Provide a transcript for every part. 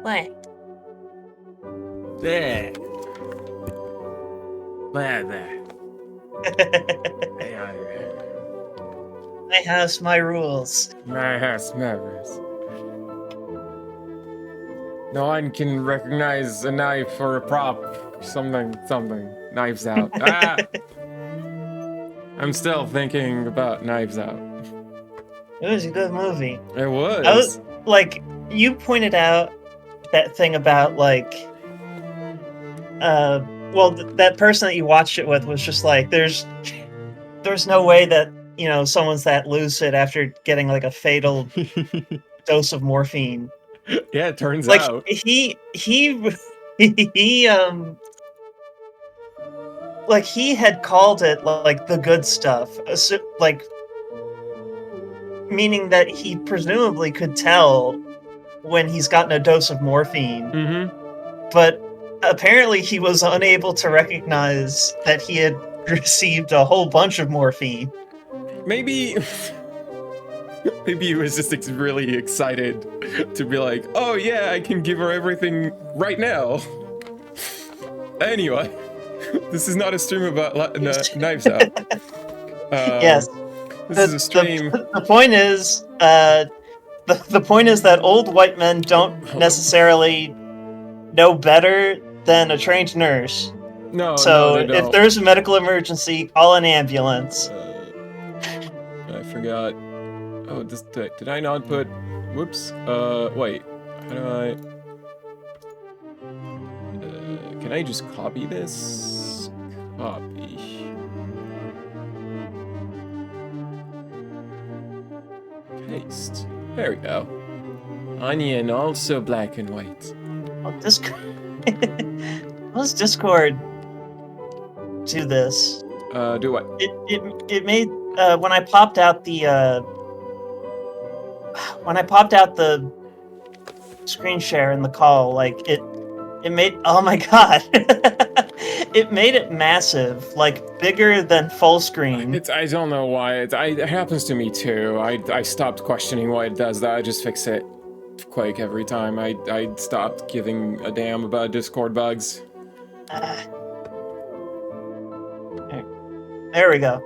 What? There. There. Hey, My house, my rules. my house matters. No one can recognize a knife or a prop. Something. Knives Out. Ah! I'm still thinking about Knives Out. It was a good movie. It I was. was like, you pointed out that thing about like, that person that you watched it with was just like, there's no way that someone's that lucid after getting like a fatal dose of morphine. Yeah, it turns Like out. he like he had called it like the good stuff, like meaning that he presumably could tell when he's gotten a dose of morphine, Mm-hmm. but apparently he was unable to recognize that he had received a whole bunch of morphine. Maybe he was just really excited to be like, oh yeah, I can give her everything right now. Anyway, this is not a stream about Knives Out. Yes. This is a stream. The point is, the point is that old white men don't necessarily know better than a trained nurse. No, So they if don't. there's a medical emergency, call an ambulance. I forgot. Oh, did I not put? Whoops. Wait. How do I? Can I just copy this? Copy. Paste. There we go. Onion, also black and white. Oh, Discord. Let's Discord do this. Do what? It made when I popped out the screen share in the call, like it made, oh my god. It made it massive, like bigger than full screen. I don't know why. It happens to me too. I stopped questioning why it does that. I just fix it quick every time. I stopped giving a damn about Discord bugs. There we go.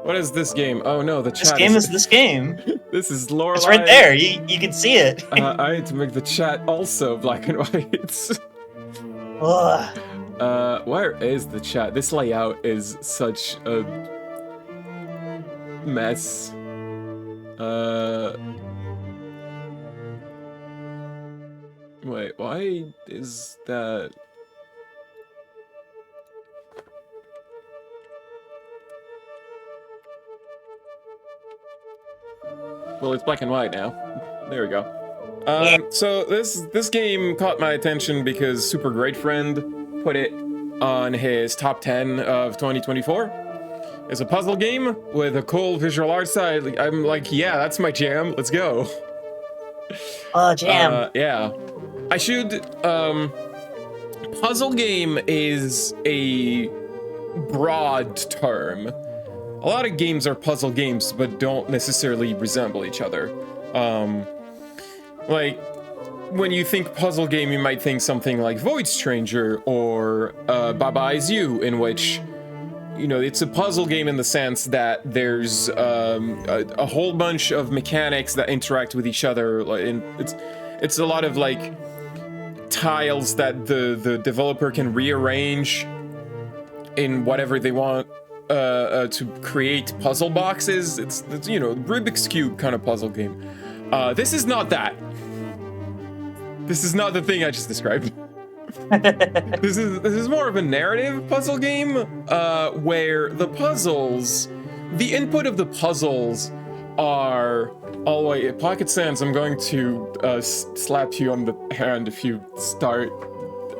What is this game? Oh no, the chat. This game is this game. This is Lorelei. It's right there. You can see it. I had to make the chat also black and white. Where is the chat? This layout is such a mess. Wait, why is that? Well, it's black and white now. There we go. So this game caught my attention because Super Great Friend put it on his top 10 of 2024. It's a puzzle game with a cool visual art style. I'm like, yeah, that's my jam. Let's go. Jam. Yeah. I should. Puzzle game is a broad term. A lot of games are puzzle games, but don't necessarily resemble each other. Like, when you think puzzle game, you might think something like Void Stranger or Baba Eyes You, in which, you know, it's a puzzle game in the sense that there's a whole bunch of mechanics that interact with each other, and it's a lot of like tiles that the developer can rearrange in whatever they want to create puzzle boxes. It's you know, Rubik's Cube kind of puzzle game. This is not that. This is not the thing I just described. This is more of a narrative puzzle game, where the input of the puzzles are. Oh wait, Pocket Sans, I'm going to slap you on the hand if you start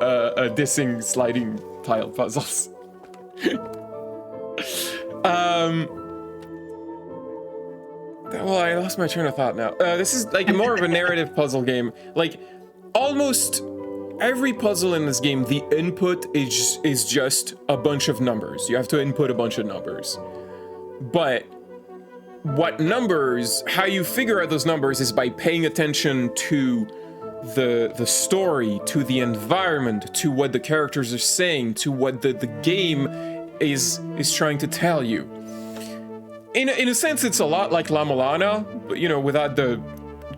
dissing sliding tile puzzles. Well, I lost my train of thought now. This is like more of a narrative puzzle game. Like, almost every puzzle in this game, the input is just a bunch of numbers. You have to input a bunch of numbers. But what numbers, how you figure out those numbers is by paying attention to the story, to the environment, to what the characters are saying, to what the game is trying to tell you. In a sense, it's a lot like La Mulana, but, you know, without the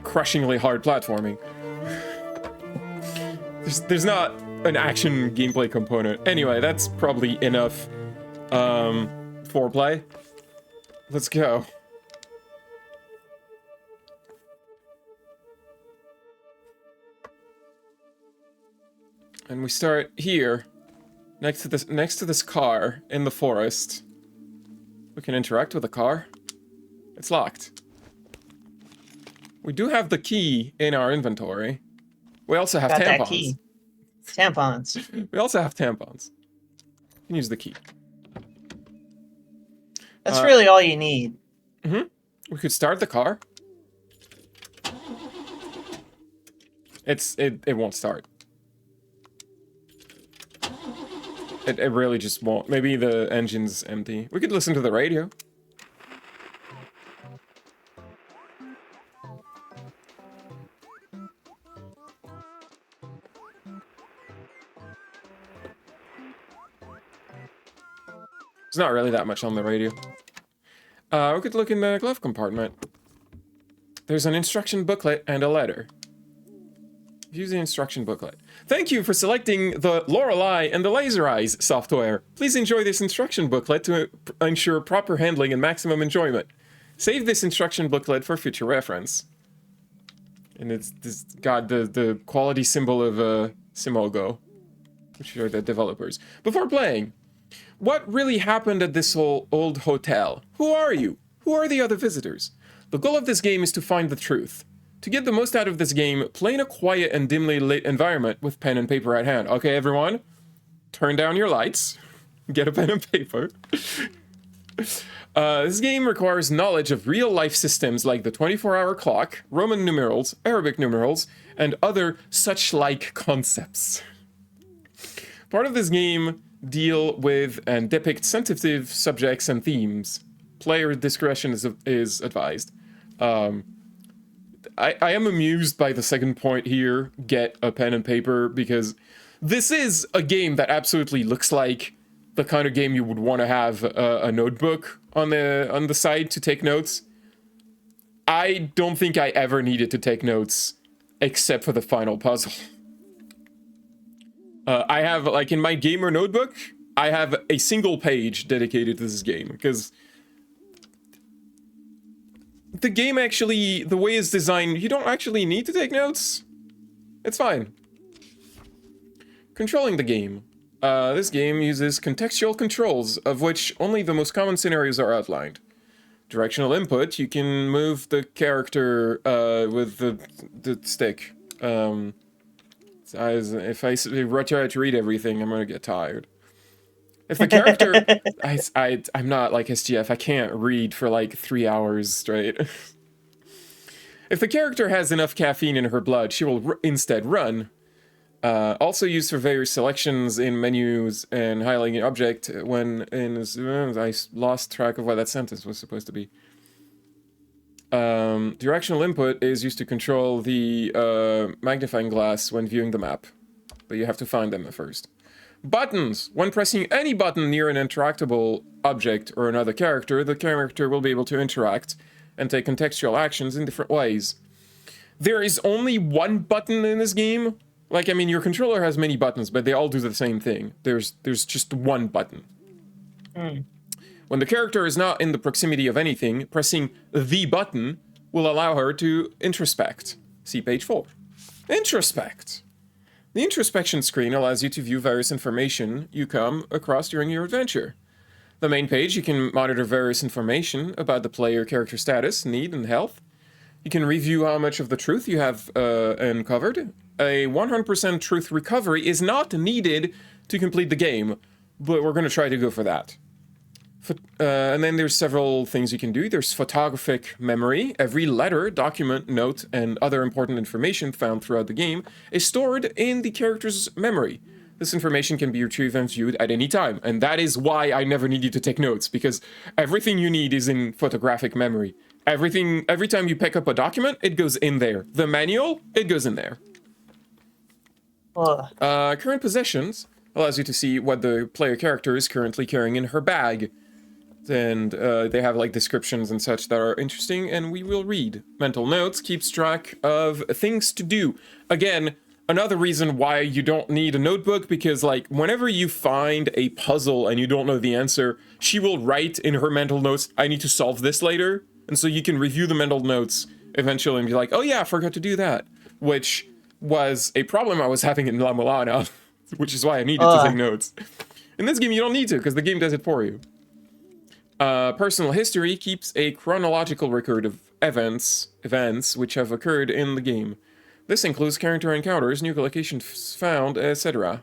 crushingly hard platforming. There's not an action gameplay component. Anyway, that's probably enough foreplay. Let's go. And we start here, next to this car in the forest. We can interact with the car. It's locked. We do have the key in our inventory. We also have Got tampons. that key. Tampons. We also have tampons. You can use the key. That's really all you need. Mm-hmm. We could start the car. It won't start. It really just won't. Maybe the engine's empty. We could listen to the radio. There's not really that much on the radio. We could look in the glove compartment. There's an instruction booklet and a letter. Use the instruction booklet. Thank you for selecting the Lorelei and the Laser Eyes software. Please enjoy this instruction booklet to ensure proper handling and maximum enjoyment. Save this instruction booklet for future reference. And it's got the quality symbol of Simogo, which are the developers. Before playing, what really happened at this old hotel? Who are you? Who are the other visitors? The goal of this game is to find the truth. To get the most out of this game, play in a quiet and dimly lit environment with pen and paper at hand. Okay, everyone, turn down your lights, get a pen and paper. This game requires knowledge of real-life systems like the 24-hour clock, Roman numerals, Arabic numerals, and other such-like concepts. Part of this game deal with and depict sensitive subjects and themes. Player discretion is advised. I am amused by the second point here, get a pen and paper, because this is a game that absolutely looks like the kind of game you would want to have a notebook on the side to take notes. I don't think I ever needed to take notes except for the final puzzle. I have, like, in my gamer notebook, I have a single page dedicated to this game, because the game actually, the way it's designed, you don't actually need to take notes. It's fine. Controlling the game. This game uses contextual controls, of which only the most common scenarios are outlined. Directional input, you can move the character with the stick. If I try to read everything, I'm gonna get tired. If the character, I'm not like SGF, I can't read for like 3 hours straight. If the character has enough caffeine in her blood, she will instead run. Also used for various selections in menus and highlighting an object when in... I lost track of what that sentence was supposed to be. Directional input is used to control the magnifying glass when viewing the map, but you have to find them at first. Buttons! When pressing any button near an interactable object or another character, the character will be able to interact and take contextual actions in different ways. There is only one button in this game. Like, I mean, your controller has many buttons, but they all do the same thing. There's just one button. When the character is not in the proximity of anything, pressing the button will allow her to introspect. See page 4. Introspect. The introspection screen allows you to view various information you come across during your adventure. The main page, you can monitor various information about the player character status, need, and health. You can review how much of the truth you have uncovered. A 100% truth recovery is not needed to complete the game, but we're going to try to go for that. And then there's several things you can do. There's photographic memory. Every letter, document, note, and other important information found throughout the game is stored in the character's memory. This information can be retrieved and viewed at any time, and that is why I never needed to take notes, because everything you need is in photographic memory. Every time you pick up a document, it goes in there. The manual, it goes in there. Ugh. Current possessions allows you to see what the player character is currently carrying in her bag. And they have like descriptions and such that are interesting, and we will read. Mental notes keeps track of things to do. Again, another reason why you don't need a notebook, because like whenever you find a puzzle and you don't know the answer, she will write in her mental notes, I need to solve this later. And so you can review the mental notes eventually and be like, oh yeah, I forgot to do that. Which was a problem I was having in La Mulana, which is why I needed to take notes. In this game, you don't need to, because the game does it for you. Personal history keeps a chronological record of events which have occurred in the game. This includes character encounters, new locations found, etc.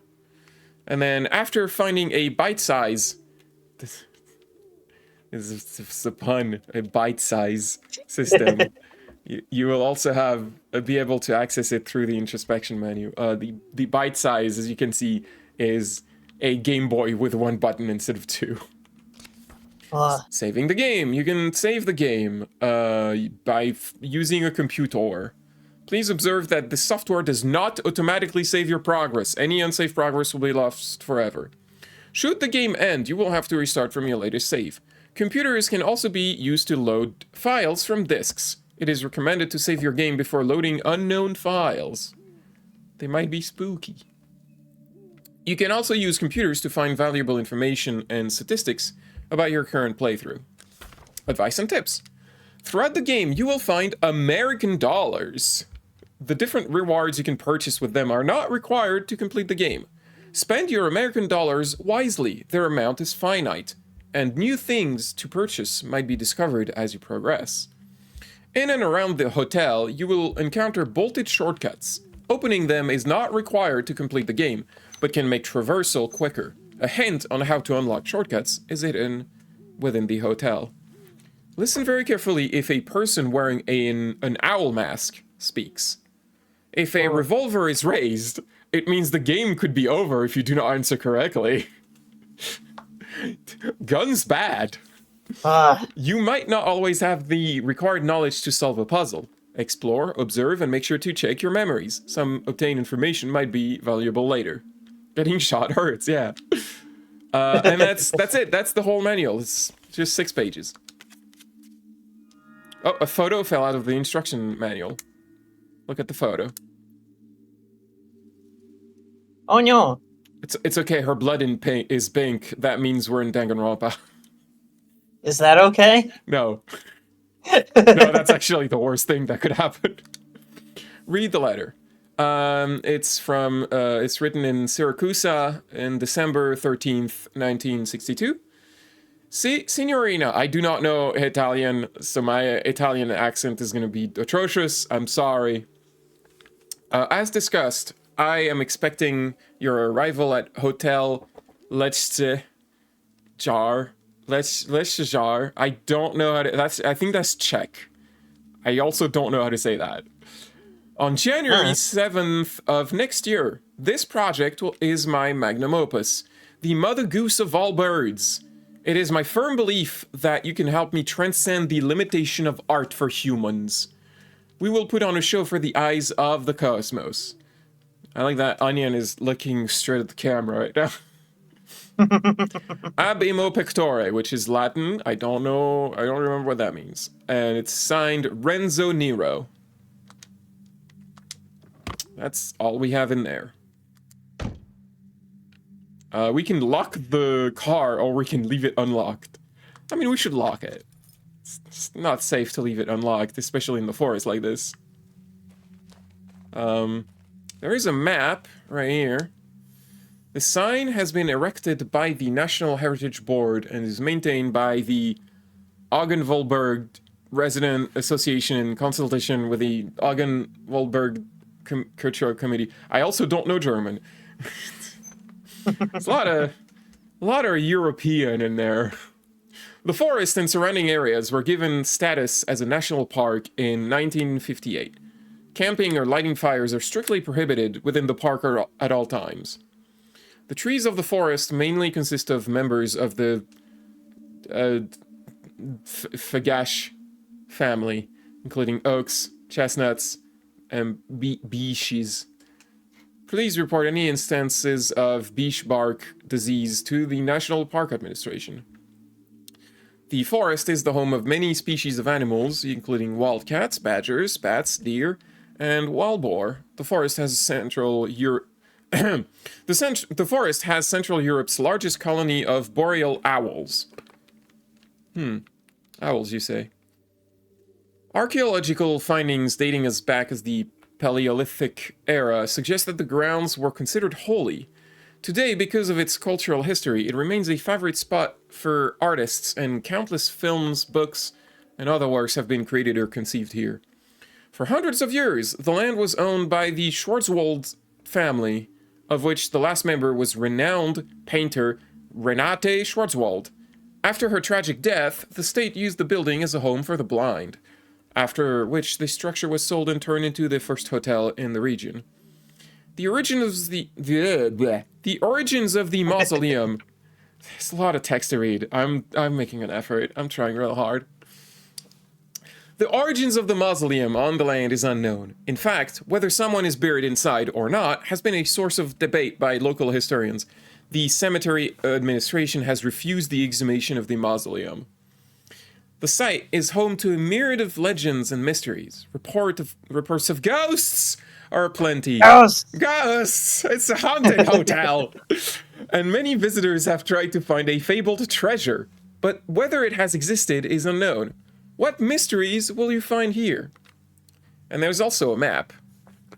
And then after finding a bite size, this is a pun, a bite size system, you will also have be able to access it through the introspection menu. The bite size, as you can see, is a Game Boy with one button instead of two. Saving the game. You can save the game by using a computer. Please observe that the software does not automatically save your progress. Any unsafe progress will be lost forever. Should the game end, you will have to restart from your latest save. Computers can also be used to load files from disks. It is recommended to save your game before loading unknown files. They might be spooky. You can also use computers to find valuable information and statistics about your current playthrough. Advice and tips. Throughout the game, you will find American dollars. The different rewards you can purchase with them are not required to complete the game. Spend your American dollars wisely. Their amount is finite, and new things to purchase might be discovered as you progress. In and around the hotel, you will encounter bolted shortcuts. Opening them is not required to complete the game, but can make traversal quicker. A hint on how to unlock shortcuts is hidden within the hotel. Listen very carefully if a person wearing an owl mask speaks. If a revolver is raised, it means the game could be over if you do not answer correctly. Guns bad. You might not always have the required knowledge to solve a puzzle. Explore, observe, and make sure to check your memories. Some obtained information might be valuable later. Getting shot hurts, yeah. And that's it. That's the whole manual. It's just 6 pages. Oh, a photo fell out of the instruction manual. Look at the photo. Oh no. It's okay. Her blood is pink. That means we're in Danganronpa. Is that okay? No. No, that's actually the worst thing that could happen. Read the letter. It's written in Siracusa in December 13th, 1962. Signorina, I do not know Italian, so my Italian accent is going to be atrocious. I'm sorry. As discussed, I am expecting your arrival at Hotel Lecce Jar. Lecce Jar. I don't know how to... I think that's Czech. I also don't know how to say that. On January 7th of next year, this project is my magnum opus, the mother goose of all birds. It is my firm belief that you can help me transcend the limitation of art for humans. We will put on a show for the eyes of the cosmos. I like that Onion is looking straight at the camera right now. Ab imo pectore, which is Latin. I don't remember what that means. And it's signed Renzo Nero. That's all we have in there. We can lock the car, or we can leave it unlocked. I mean, we should lock it. It's not safe to leave it unlocked, especially in the forest like this. There is a map right here. The sign has been erected by the National Heritage Board and is maintained by the Augenwaldberg Resident Association in consultation with the Augenwaldberg Cultural Committee. I also don't know German. There's a lot of European in there. The forest and surrounding areas were given status as a national park in 1958. Camping or lighting fires are strictly prohibited within the park at all times. The trees of the forest mainly consist of members of the Fagash family, including oaks, chestnuts, and beeches. Please report any instances of beech bark disease to the National Park Administration. The forest is the home of many species of animals, including wildcats, badgers, bats, deer, and wild boar. The forest has Central Europe. The forest has Central Europe's largest colony of boreal owls. Owls, you say? Archaeological findings dating as back as the Paleolithic era suggest that the grounds were considered holy. Today, because of its cultural history, it remains a favorite spot for artists, and countless films, books, and other works have been created or conceived here. For hundreds of years, the land was owned by the Schwarzwald family, of which the last member was renowned painter Renate Schwarzwald. After her tragic death, the state used the building as a home for the blind, after which the structure was sold and turned into the first hotel in the region. The origins of the mausoleum. There's a lot of text to read. I'm making an effort. I'm trying real hard. The origins of the mausoleum on the land is unknown. In fact, whether someone is buried inside or not has been a source of debate by local historians. The cemetery administration has refused the exhumation of the mausoleum. The site is home to a myriad of legends and mysteries. Reports of ghosts are plenty. Ghosts! It's a haunted hotel! And many visitors have tried to find a fabled treasure, but whether it has existed is unknown. What mysteries will you find here? And there's also a map.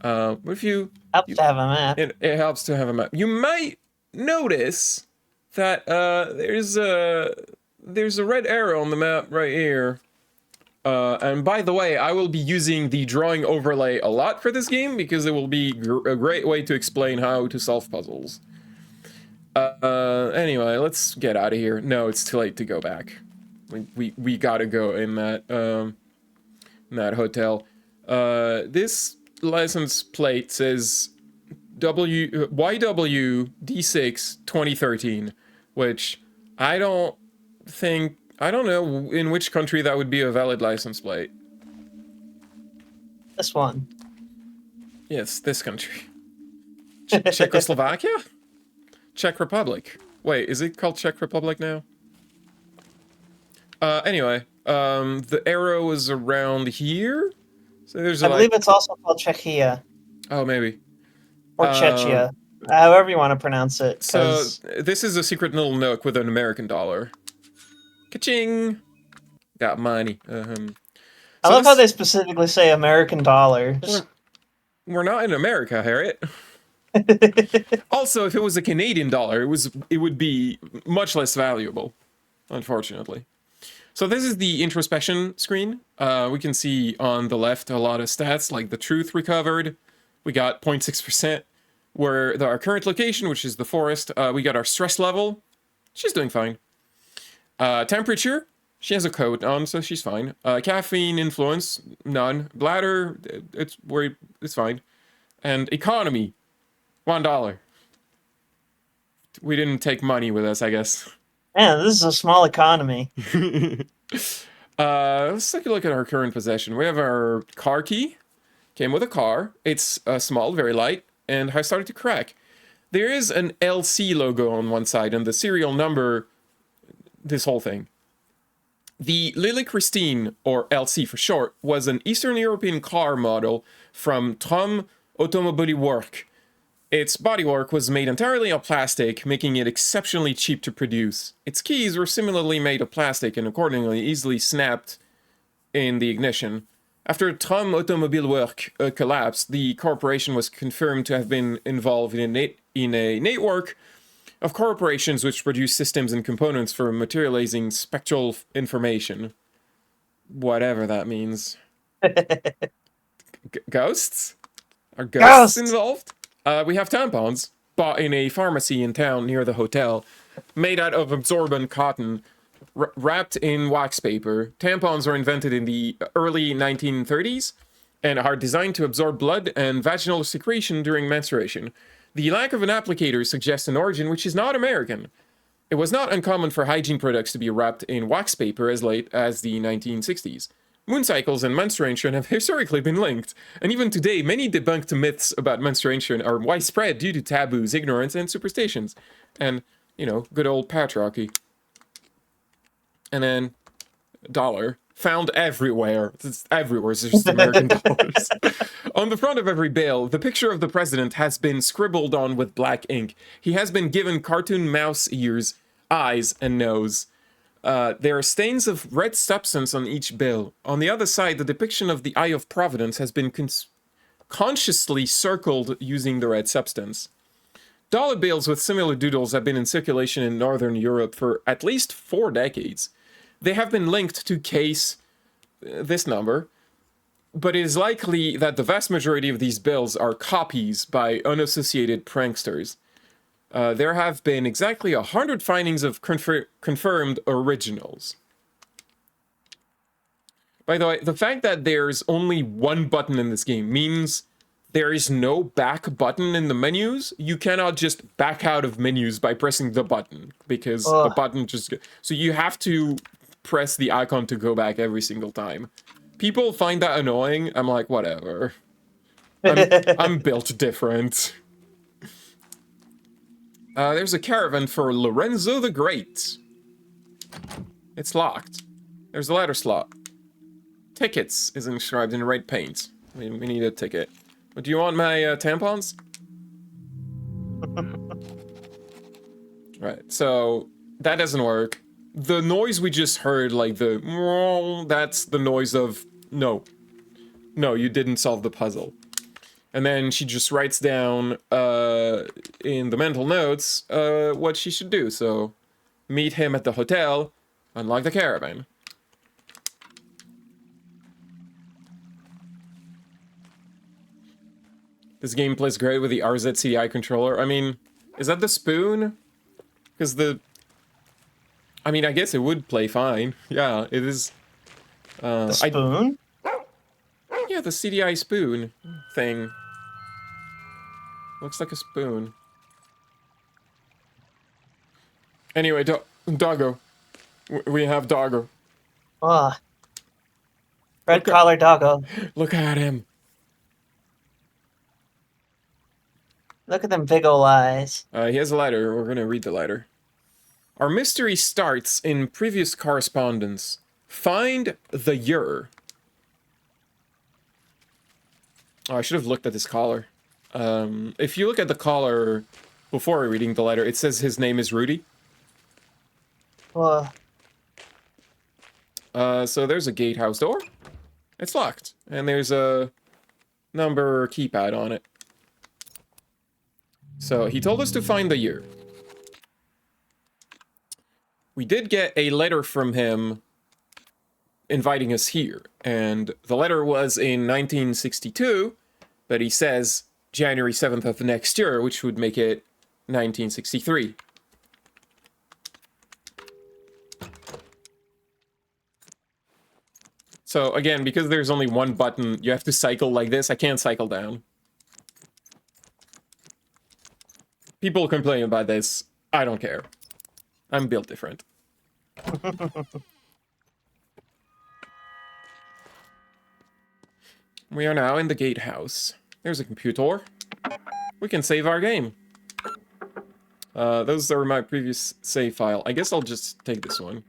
If you Helps to have a map. it helps to have a map. You might notice that there's a red arrow on the map right here. And by the way, I will be using the drawing overlay a lot for this game because it will be a great way to explain how to solve puzzles. Anyway, let's get out of here. No, it's too late to go back. We gotta go in that hotel. This license plate says YW D6 2013, which I don't know in which country that would be a valid license plate. This one. Yes, this country. Czechoslovakia? Czech Republic. Wait, is it called Czech Republic now? Anyway, the arrow is around here. So there's I believe it's also called Czechia. Oh, maybe. Or Czechia. However you want to pronounce it. So this is a secret little nook with an American dollar. Ka-ching! Got money. I love how they specifically say American dollar. We're not in America, Harriet. Also, if it was a Canadian dollar, it would be much less valuable, unfortunately. So this is the introspection screen. We can see on the left a lot of stats, like the truth recovered. We got 0.6%. Where our current location, which is the forest, we got our stress level. She's doing fine. Temperature, she has a coat on, so she's fine. Caffeine influence, none. Bladder, it's fine. And economy, $1. We didn't take money with us, I guess. Man, this is a small economy. Let's take a look at our current possession. We have our car key. Came with a car. It's small, very light, and has started to crack. There is an LC logo on one side, and the serial number, this whole thing. The Lily Christine, or LC for short, was an Eastern European car model from Trom Automobilwerk. Its bodywork was made entirely of plastic, making it exceptionally cheap to produce. Its keys were similarly made of plastic and accordingly easily snapped in the ignition. After Trom Automobilwerk collapsed, the corporation was confirmed to have been involved in a network of corporations which produce systems and components for materializing spectral information. Whatever that means. Ghosts? Are ghosts involved? We have tampons bought in a pharmacy in town near the hotel, made out of absorbent cotton, wrapped in wax paper. Tampons were invented in the early 1930s and are designed to absorb blood and vaginal secretion during menstruation. The lack of an applicator suggests an origin which is not American. It was not uncommon for hygiene products to be wrapped in wax paper as late as the 1960s. Moon cycles and menstruation have historically been linked, and even today, many debunked myths about menstruation are widespread due to taboos, ignorance, and superstitions. And, you know, good old patriarchy. And then, dollar. Found everywhere. It's everywhere. It's just American dollars. On the front of every bill, the picture of the president has been scribbled on with black ink. He has been given cartoon mouse ears, eyes, and nose. There are stains of red substance on each bill. On the other side, the depiction of the Eye of Providence has been consciously circled using the red substance. Dollar bills with similar doodles have been in circulation in Northern Europe for at least 4 decades. They have been linked to case this number, but it is likely that the vast majority of these bills are copies by unassociated pranksters. There have been exactly 100 findings of confirmed originals. By the way, the fact that there's only one button in this game means there is no back button in the menus. You cannot just back out of menus by pressing the button, because the button just... So you have to press the icon to go back every single time. People find that annoying. I'm like, whatever. I'm built different. There's a caravan for Lorenzo the Great. It's locked. There's a ladder slot. Tickets is inscribed in red paint. We need a ticket. But do you want my tampons? Right, so that doesn't work. The noise we just heard, like that's the noise of no. No, you didn't solve the puzzle. And then she just writes down in the mental notes what she should do. So, meet him at the hotel, unlock the caravan. This game plays great with the RZ controller. I mean, is that the spoon? Because I mean, I guess it would play fine. Yeah, it is. The spoon? Yeah, the CDI spoon thing. Looks like a spoon. Anyway, Doggo. We have Doggo. Oh. Red collar doggo. Look at him. Look at them big ol' eyes. He has a letter. We're gonna read the letter. Our mystery starts in previous correspondence. Find the year. Oh, I should have looked at his collar. If you look at the collar before reading the letter, it says his name is Rudy. Oh. So there's a gatehouse door. It's locked. And there's a number keypad on it. So he told us to find the year. We did get a letter from him inviting us here. And the letter was in 1962, but he says January 7th of next year, which would make it 1963. So again, because there's only one button, you have to cycle like this. I can't cycle down. People complain about this. I don't care. I'm built different. We are now in the gatehouse. There's a computer. We can save our game. Those are my previous save file. I guess I'll just take this one.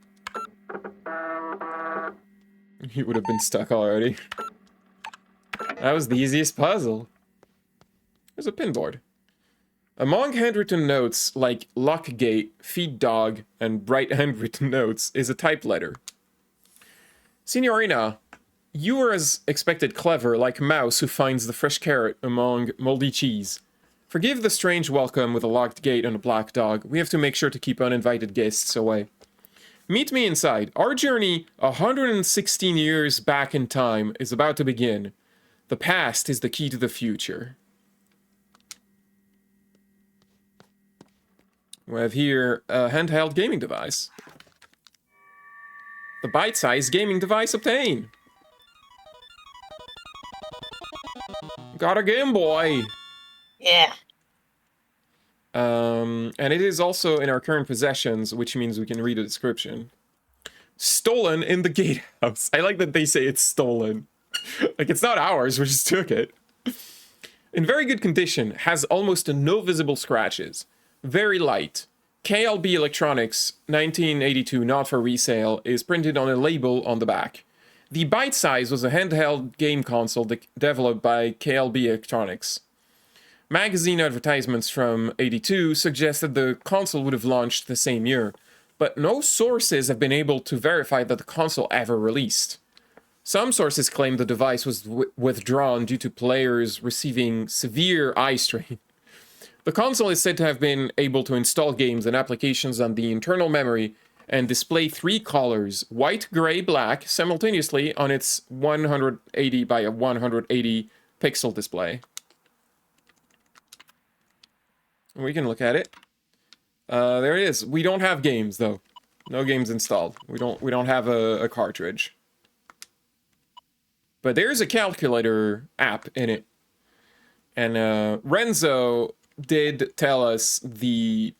He would have been stuck already. That was the easiest puzzle. There's a pinboard. Among handwritten notes like lockgate, feed dog, and bright handwritten notes is a typed letter. Signorina, you were as expected clever, like a mouse who finds the fresh carrot among moldy cheese. Forgive the strange welcome with a locked gate and a black dog. We have to make sure to keep uninvited guests away. Meet me inside. Our journey 116 years back in time is about to begin. The past is the key to the future. We have here a handheld gaming device. The bite-sized gaming device obtained. Got a Game Boy. Yeah. And it is also in our current possessions, which means we can read the description. stolen in the gatehouse. I like that they say it's stolen. Like, it's not ours, we just took it. In very good condition, has almost no visible scratches. Very light. KLB Electronics, 1982, not for resale, is printed on a label on the back. The Bite Size was a handheld game console developed by KLB Electronics. Magazine advertisements from 82 suggested the console would have launched the same year, but no sources have been able to verify that the console ever released. Some sources claim the device was withdrawn due to players receiving severe eye strain. The console is said to have been able to install games and applications on the internal memory and display 3 colors, white, gray, black, simultaneously on its 180 by 180 pixel display. We can look at it. There it is. We don't have games though. No games installed. We don't have a cartridge. But there's a calculator app in it. And Renzo did tell us we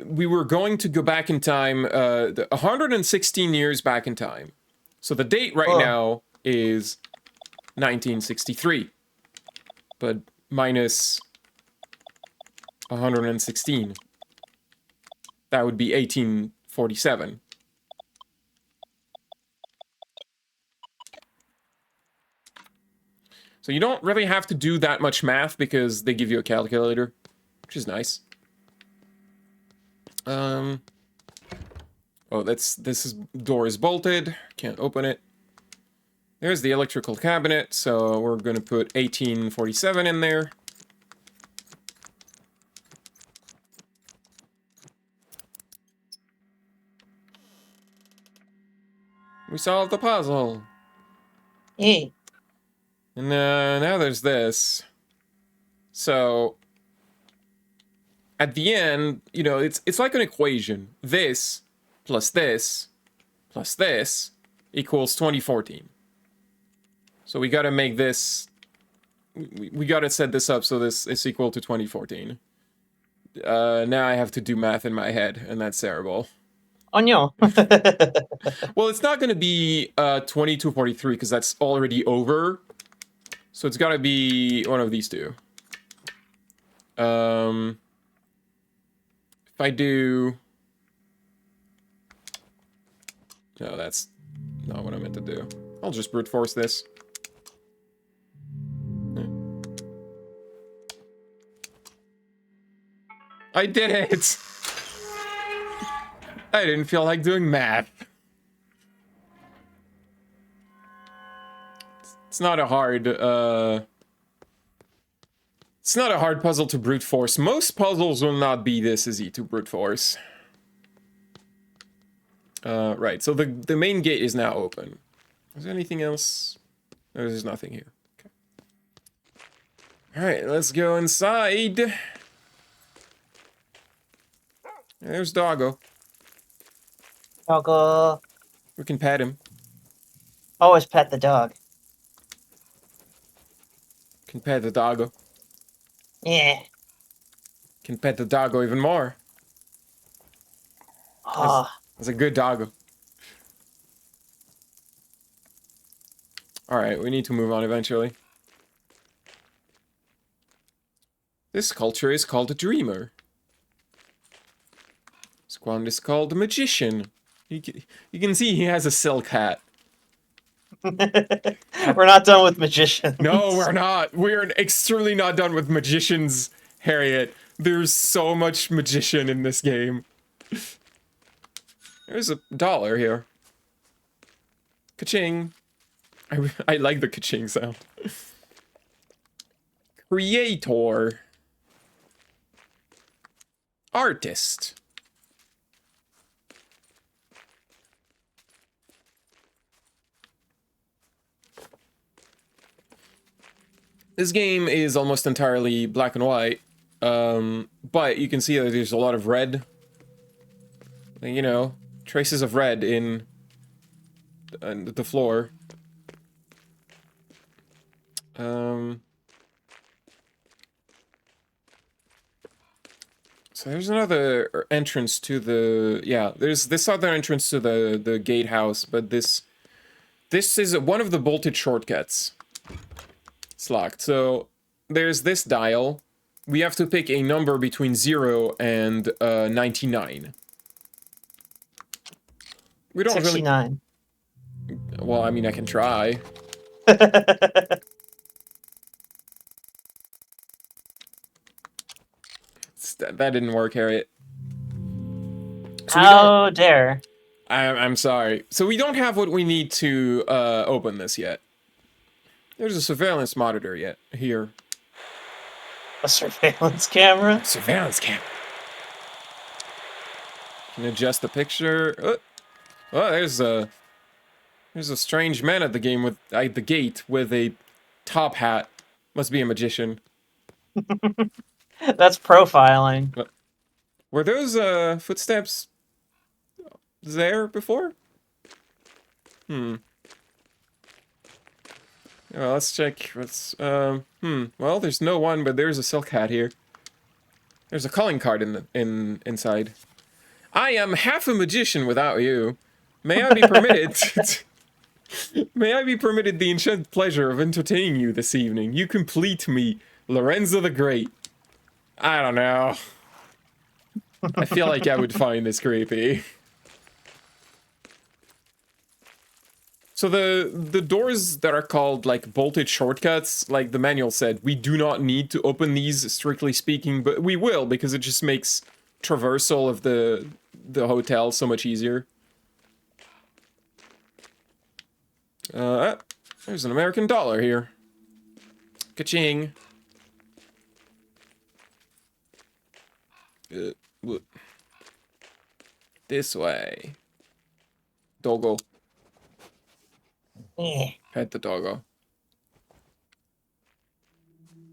were going to go back in time 116 years back in time. So the date right now is 1963. But minus 116. That would be 1847. So you don't really have to do that much math because they give you a calculator, which is nice. Oh, this door is bolted. Can't open it. There's the electrical cabinet, so we're gonna put 1847 in there. We solved the puzzle. Hey. And now there's this. So at the end, you know, it's like an equation. This plus this plus this equals 2014. So we got to make this. We got to set this up so this is equal to 2014. Now I have to do math in my head, and that's terrible. Oh no. Well, it's not going to be 2243 because that's already over. So it's got to be one of these two. If I do... No, that's not what I meant to do. I'll just brute force this. I did it! I didn't feel like doing math. It's not a hard, it's not a hard puzzle to brute force. Most puzzles will not be this easy to brute force. Right, so the main gate is now open. Is there anything else? No, there's nothing here. Okay. Alright, let's go inside. There's Doggo. Doggo. We can pet him. Always pet the dog. Can pet the Doggo. Yeah. Can pet the Doggo even more. Oh. That's a good Doggo. Alright, we need to move on eventually. This sculpture is called a dreamer. This one is called a magician. You can see he has a silk hat. We're not done with magicians. No, we're not. We're extremely not done with magicians, Harriet. There's so much magician in this game. There's $1 here. Ka-ching. I like the ka-ching sound. Creator. Artist. This game is almost entirely black and white, but you can see that there's a lot of red. You know, traces of red in the floor. So there's another entrance to the... Yeah, there's this other entrance to the gatehouse, but this is one of the bolted shortcuts. It's locked. So there's this dial. We have to pick a number between 0 and 99. We don't 69. really... Well, I mean, I can try. That didn't work, Harriet. So How dare. I'm sorry. So we don't have what we need to open this yet. There's a surveillance monitor yet here. A surveillance camera? Surveillance camera. Can adjust the picture. Oh, there's a strange man at the game with the gate with a top hat. Must be a magician. That's profiling. Were those footsteps there before? Well, let's check. Well, there's no one, but there's a silk hat here. There's a calling card inside. I am half a magician without you. May I be permitted? May I be permitted the enchanted pleasure of entertaining you this evening? You complete me, Lorenzo the Great. I don't know. I feel like I would find this creepy. So the doors that are called, like, bolted shortcuts, like the manual said, we do not need to open these, strictly speaking, but we will, because it just makes traversal of the hotel so much easier. There's an American dollar here. Ka-ching. This way. Doggo. Pet the doggo.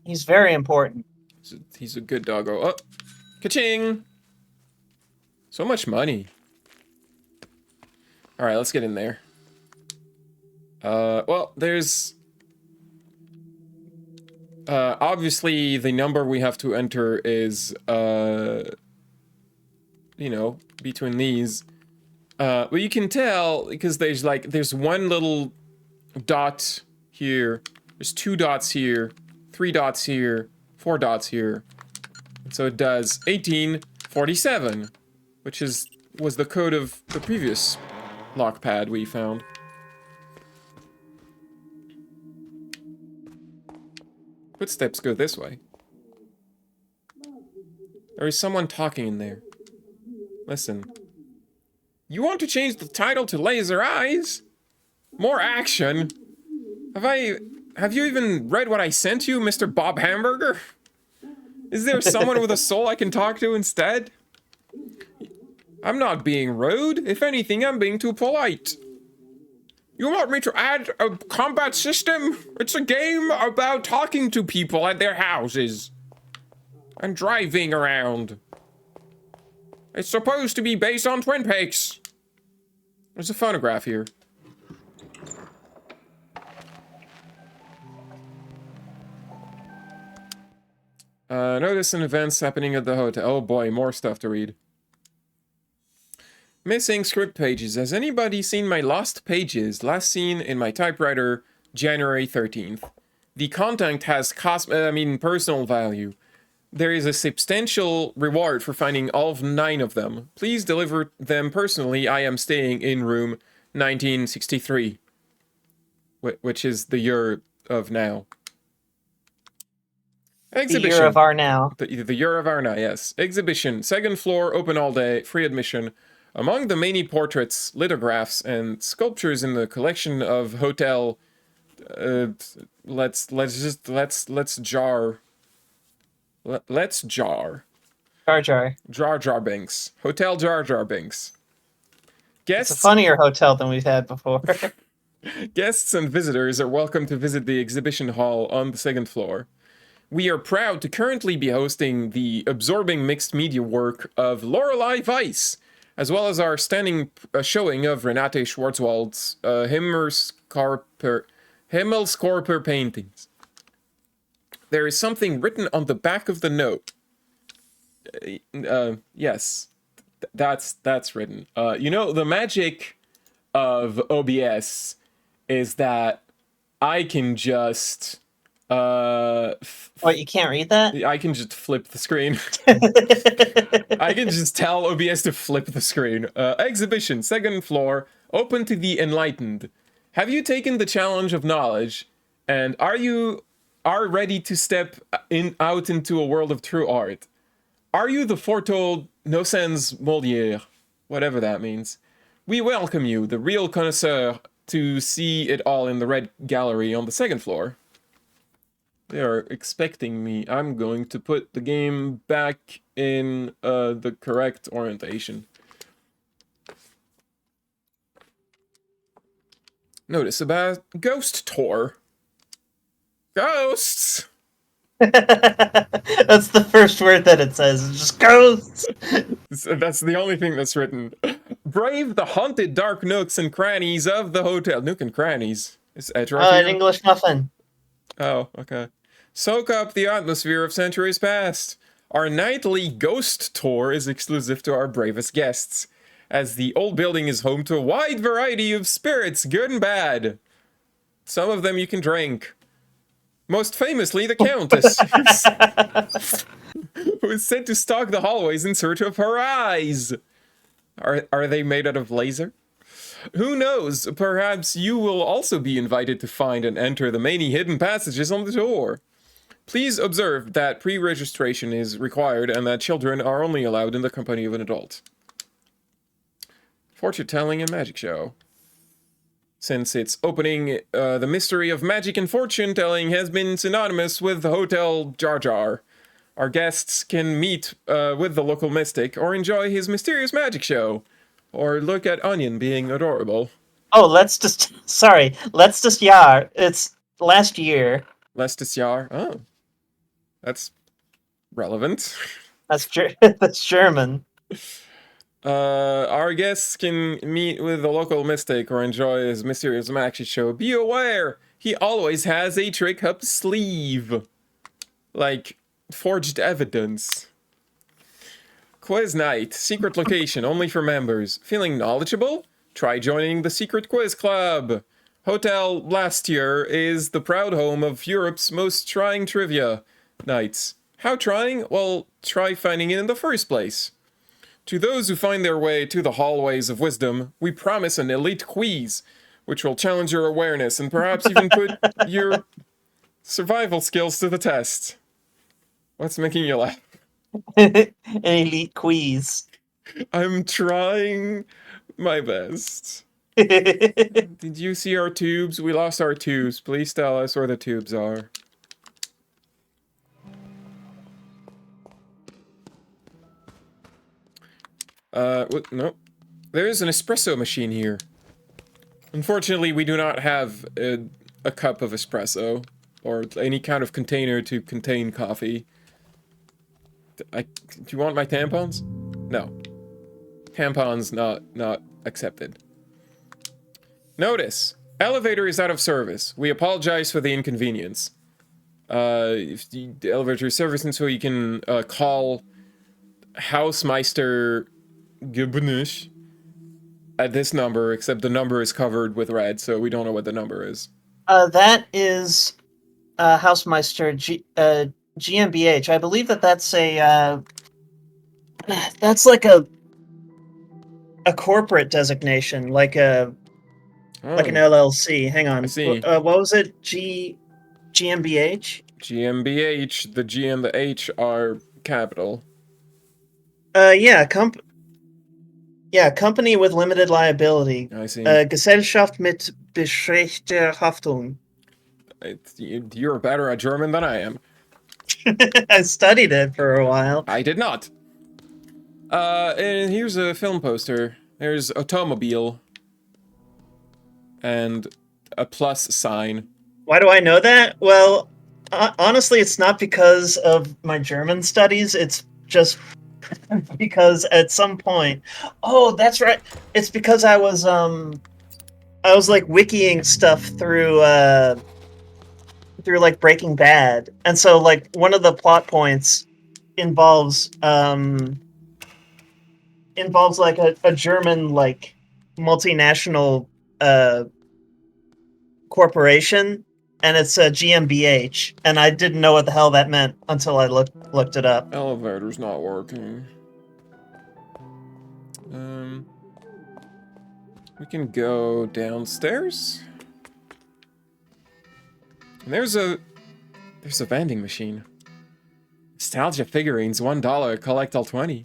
He's very important. He's a good doggo. Oh, ka-ching! So much money. All right, let's get in there. Well, there's... obviously, the number we have to enter is, you know, between these. But you can tell, because there's one little dot here, there's 2 dots here, 3 dots here, 4 dots here. And so it does 1847, which was the code of the previous lock pad we found. Footsteps go this way. There is someone talking in there. Listen. You want to change the title to Laser Eyes? More action? Have you even read what I sent you, Mr. Bob Hamburger? Is there someone with a soul I can talk to instead? I'm not being rude. If anything, I'm being too polite. You want me to add a combat system? It's a game about talking to people at their houses. And driving around. It's supposed to be based on Twin Peaks. There's a phonograph here. Notice an events happening at the hotel. Oh boy, more stuff to read. Missing script pages. Has anybody seen my lost pages? Last seen in my typewriter, January 13th. The content has personal value. There is a substantial reward for finding all 9 of them. Please deliver them personally. I am staying in room 1963. Which is the year of now. Exhibition. The year of our now. The year of our now, yes. Exhibition. 2nd floor, open all day, free admission. Among the many portraits, lithographs, and sculptures in the collection of hotel... let's jar. Let's jar. Jar Jar. Jar Jar Binks. Hotel Jar Jar Binks. Guests... It's a funnier hotel than we've had before. Guests and visitors are welcome to visit the exhibition hall on the 2nd floor. We are proud to currently be hosting the absorbing mixed media work of Lorelei Weiss, as well as our standing showing of Renate Schwarzwald's Himmelskorper paintings. There is something written on the back of the note. Yes, that's written. The magic of OBS is that I can just What, you can't read that? I can just flip the screen. I can just tell OBS to flip the screen. Exhibition, second floor, open to the enlightened. Have you taken the challenge of knowledge, and are ready to step out into a world of true art? Are you the foretold Nocens Molière, whatever that means? We welcome you, the real connoisseur, to see it all in the red gallery on the second floor. They are expecting me. I'm going to put the game back in the correct orientation. Notice about Ghost Tour. Ghosts! That's the first word that it says. It just goes. That's the only thing that's written. Brave the haunted dark nooks and crannies of the hotel. Nook and crannies. Is Edgeworth Oh, an here? English muffin. Oh, okay. Soak up the atmosphere of centuries past. Our nightly ghost tour is exclusive to our bravest guests, as the old building is home to a wide variety of spirits, good and bad. Some of them you can drink. Most famously, the Countess, who is said to stalk the hallways in search of her eyes. Are they made out of laser? Who knows? Perhaps you will also be invited to find and enter the many hidden passages on the tour. Please observe that pre-registration is required and that children are only allowed in the company of an adult. Fortune-telling and magic show. Since its opening, the mystery of magic and fortune-telling has been synonymous with the Hotel Jar Jar. Our guests can meet with the local mystic or enjoy his mysterious magic show. Or look at Onion being adorable. Oh, let's just yar. It's last year. Lestes Jahr. Oh. That's relevant. That's German. Our guests can meet with the local mystic or enjoy his mysterious magic show. Be aware, he always has a trick up his sleeve. Like forged evidence. Quiz night. Secret location only for members. Feeling knowledgeable? Try joining the Secret Quiz Club. Hotel last year is the proud home of Europe's most trying trivia nights. How trying? Well, try finding it in the first place. To those who find their way to the hallways of wisdom, we promise an elite quiz, which will challenge your awareness and perhaps even put your survival skills to the test. What's making you laugh? An elite quiz. I'm trying my best. Did you see our tubes? We lost our tubes. Please tell us where the tubes are. No. There is an espresso machine here. Unfortunately, we do not have a cup of espresso or any kind of container to contain coffee. Do you want my tampons? No. Tampons not accepted. Notice, elevator is out of service. We apologize for the inconvenience. If the elevator is servicing, so you can call Hausmeister Gebnish at this number, except the number is covered with red, so we don't know what the number is. That is Hausmeister GmbH. I believe that's a that's like a corporate designation, like an LLC. Hang on. I see. What was it? GmbH? GmbH. The G and the H are capital. Company with limited liability. I see. Gesellschaft mit beschränkter Haftung. You're better at German than I am. I studied it for a while. I did not. And here's a film poster. There's automobile. And a plus sign. Why do I know that? Well, honestly, it's not because of my German studies. It's just because at some point... Oh, that's right. It's because I was like wikiing stuff through like Breaking Bad. And so like one of the plot points involves like a German like multinational uh corporation, and it's a GmbH, and I didn't know what the hell that meant until I looked it up. Elevator's not working. We can go downstairs. And there's a vending machine. Nostalgia figurines, $1. Collect all 20.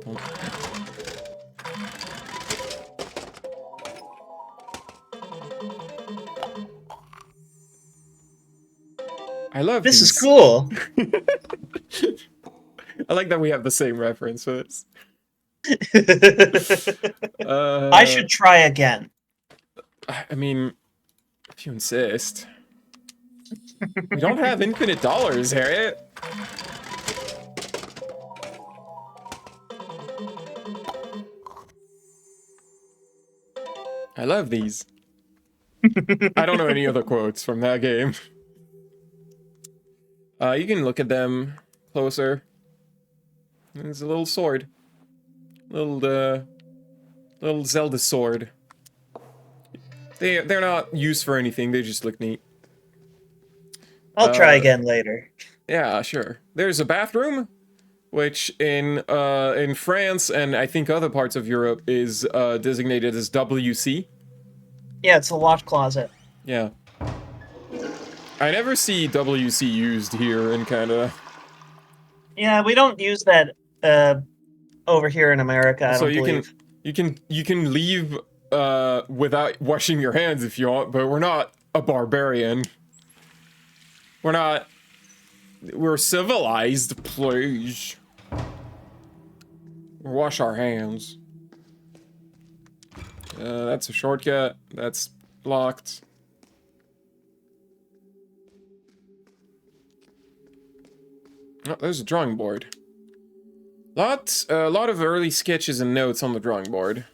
Don't... I love This is these. cool. I like that we have the same reference for this. I should try again. I mean, if you insist. We don't have infinite dollars, Harriet. I love these. I don't know any other quotes from that game. You can look at them closer. There's a little sword. Little Zelda sword. They're not used for anything, they just look neat. I'll try again later. Yeah, sure. There's a bathroom, which in France and I think other parts of Europe is designated as WC. Yeah, it's a wash closet. Yeah. I never see WC used here in Canada. Yeah, we don't use that over here in America, I So don't believe. you can leave without washing your hands if you want, but we're not a barbarian. We're civilized, please. Wash our hands. That's a shortcut. That's locked. Oh, there's a drawing board. A lot of early sketches and notes on the drawing board.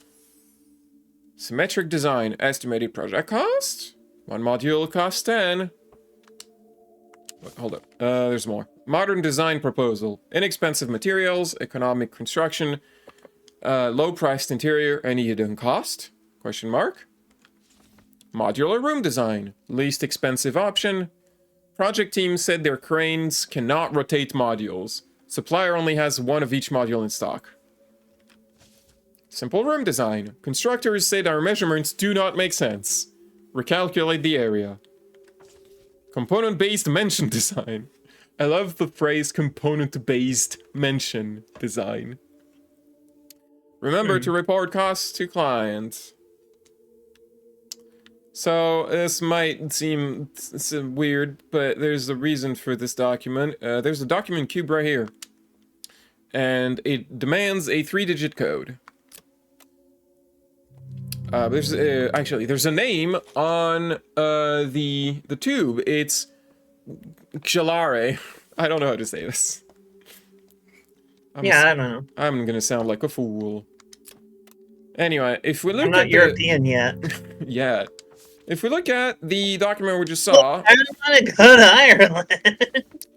Symmetric design. Estimated project cost? One module costs 10. Wait, hold up. There's more. Modern design proposal. Inexpensive materials. Economic construction. Low-priced interior. Any hidden cost? Question mark. Modular room design. Least expensive option. Project team said their cranes cannot rotate modules. Supplier only has one of each module in stock. Simple room design. Constructors said our measurements do not make sense. Recalculate the area. Component-based mention design. I love the phrase component-based mention design. Remember to report costs to client. So, this might seem weird, but there's a reason for this document. There's a document cube right here. And it demands a 3-digit code. There's a name on the tube. It's Gelare. I don't know how to say this. I don't know. I'm gonna sound like a fool. Anyway, if we look I'm not at European yet. yeah. If we look at the document we just saw... I want to go to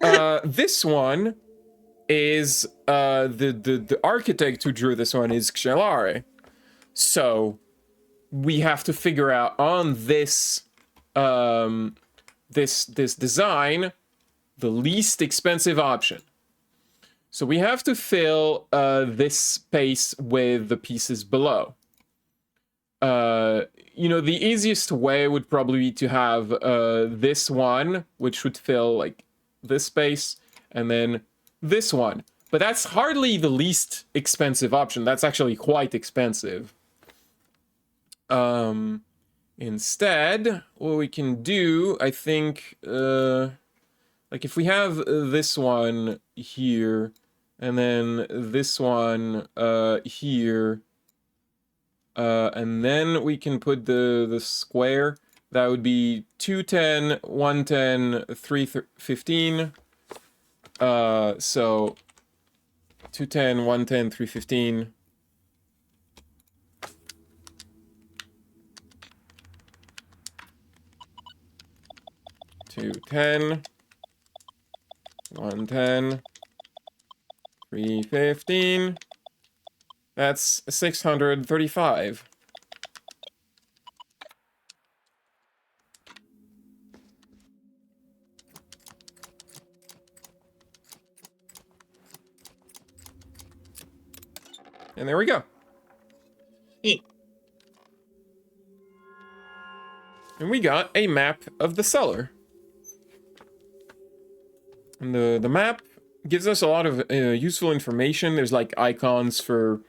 Ireland! This one is... the architect who drew this one is Gelare. So... we have to figure out on this this design the least expensive option. So we have to fill this space with the pieces below. You know, the easiest way would probably be to have this one, which would fill like this space, and then this one. But that's hardly the least expensive option. That's actually quite expensive. Instead, what we can do, I think, like if we have this one here, and then this one here, and then we can put the square, that would be 210, 110, 315. So 210, 110, 315. 210, 110. 315. That's 635. And there we go. And we got a map of the cellar. And the map gives us a lot of useful information. There's like icons for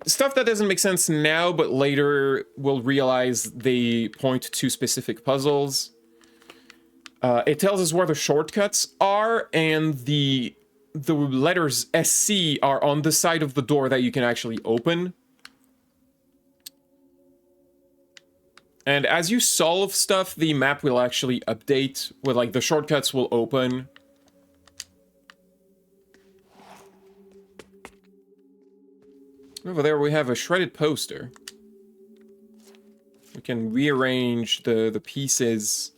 stuff that doesn't make sense now, but later we'll realize they point to specific puzzles. It tells us where the shortcuts are, and the letters SC are on the side of the door that you can actually open. And as you solve stuff, the map will actually update with, like, the shortcuts will open. Over there we have a shredded poster. We can rearrange the pieces,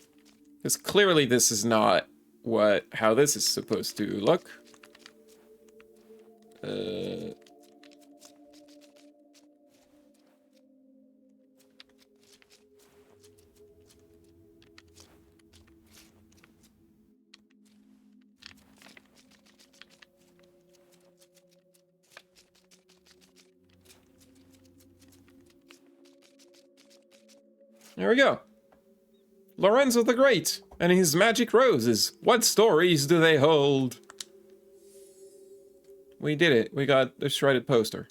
because clearly this is not how this is supposed to look. There we go. Lorenzo the Great and his magic roses. What stories do they hold? We did it. We got the shredded poster.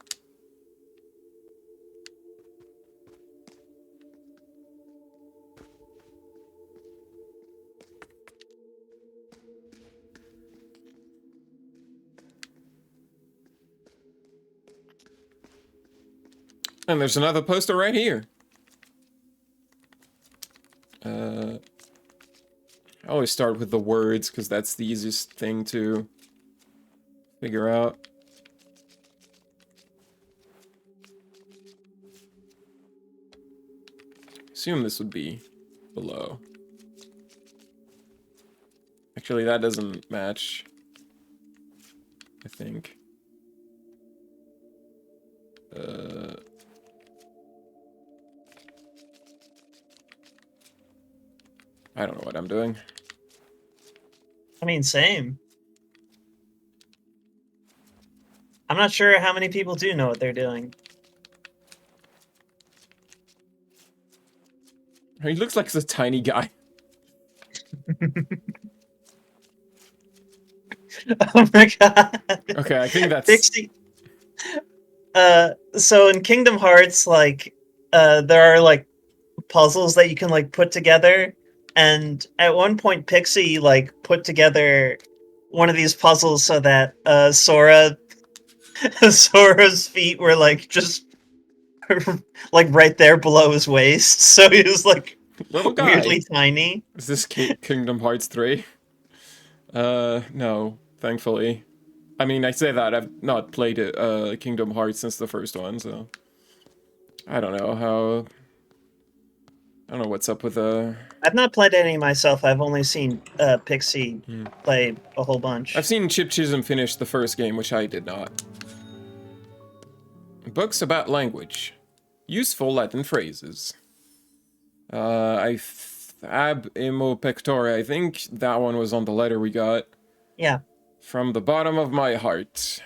And there's another poster right here. I always start with the words because that's the easiest thing to figure out. Assume this would be below. Actually, that doesn't match, I think. I don't know what I'm doing. I mean, same. I'm not sure how many people do know what they're doing. He looks like a tiny guy. Oh my god. Okay, I think that's... Pixie. So in Kingdom Hearts, like, there are, like, puzzles that you can, like, put together. And at one point, Pixie, like, put together one of these puzzles so that, Sora's feet were, like, just, like, right there below his waist. So he was, like, little guy. weirdly tiny. Is this Kingdom Hearts 3? No, thankfully. I mean, I say that, I've not played Kingdom Hearts since the first one, so... I don't know how... I don't know what's up with I've not played any myself. I've only seen Pixie play a whole bunch. I've seen Chip Chisholm finish the first game, which I did not. Books about language. Useful Latin phrases. Ab imo pectore. I think that one was on the letter we got. Yeah. From the bottom of my heart.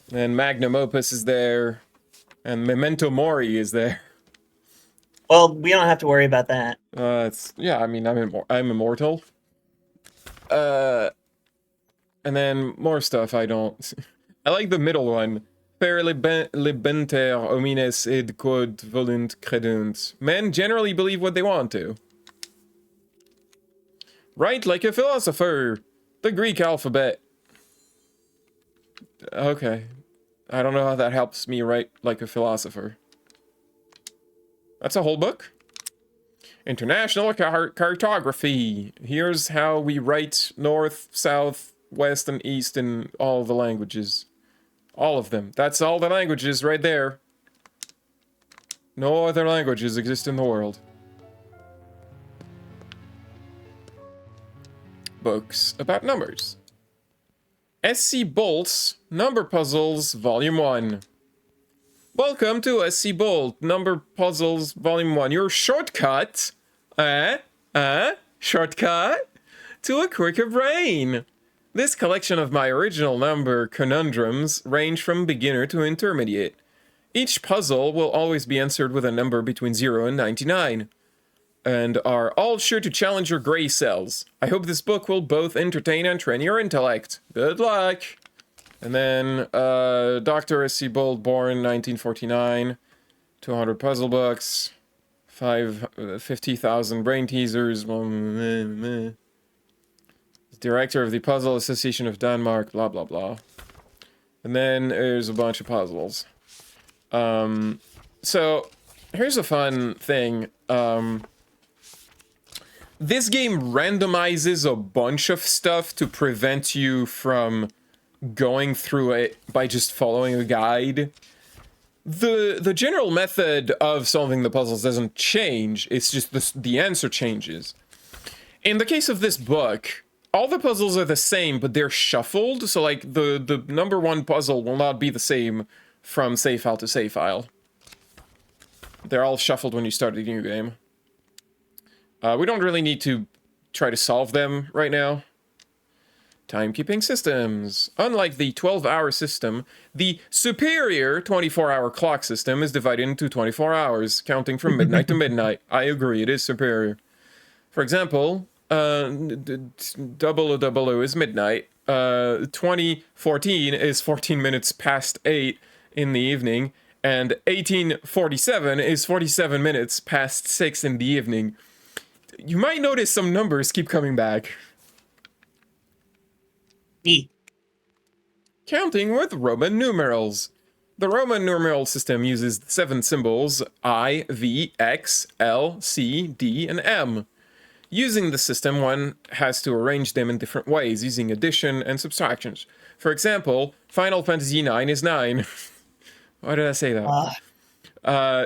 Then Magnum Opus is there. And Memento Mori is there. Well, we don't have to worry about that. Yeah, I mean, I'm immortal. And then more stuff I don't... I like the middle one. Per libenter homines id quod volunt credunt. Men generally believe what they want to. Write like a philosopher. The Greek alphabet. Okay. I don't know how that helps me write like a philosopher. That's a whole book. International cartography. Here's how we write north, south, west, and east in all the languages. All of them. That's all the languages right there. No other languages exist in the world. books about numbers. SC Bolt's Number Puzzles Volume 1. Welcome to SC Bolt Number Puzzles Volume 1, your shortcut, shortcut to a quicker brain. This collection of my original number conundrums range from beginner to intermediate. Each puzzle will always be answered with a number between 0 and 99, and are all sure to challenge your gray cells. I hope this book will both entertain and train your intellect. Good luck! And then, Dr. S.C. Bolt, born 1949, 200 puzzle books, 50,000 brain teasers, director of the Puzzle Association of Denmark, blah, blah, blah. And then there's a bunch of puzzles. So, here's a fun thing. This game randomizes a bunch of stuff to prevent you from going through it by just following a guide. The general method of solving the puzzles doesn't change, it's just the answer changes. In the case of this book, all the puzzles are the same, but they're shuffled, so like the number one puzzle will not be the same from save file to save file. They're all shuffled when you start the new game. We don't really need to try to solve them right now. Timekeeping systems. Unlike the 12-hour system, the superior 24-hour clock system is divided into 24 hours, counting from midnight to midnight. I agree, it is superior. For example, 0000 is midnight. 2014 is 14 minutes past 8 in the evening, and 1847 is 47 minutes past 6 in the evening. You might notice some numbers keep coming back. Counting with Roman numerals. The Roman numeral system uses 7 symbols I, V, X, L, C, D, and M. Using the system, one has to arrange them in different ways, using addition and subtractions. For example, Final Fantasy IX is 9. Why did I say that?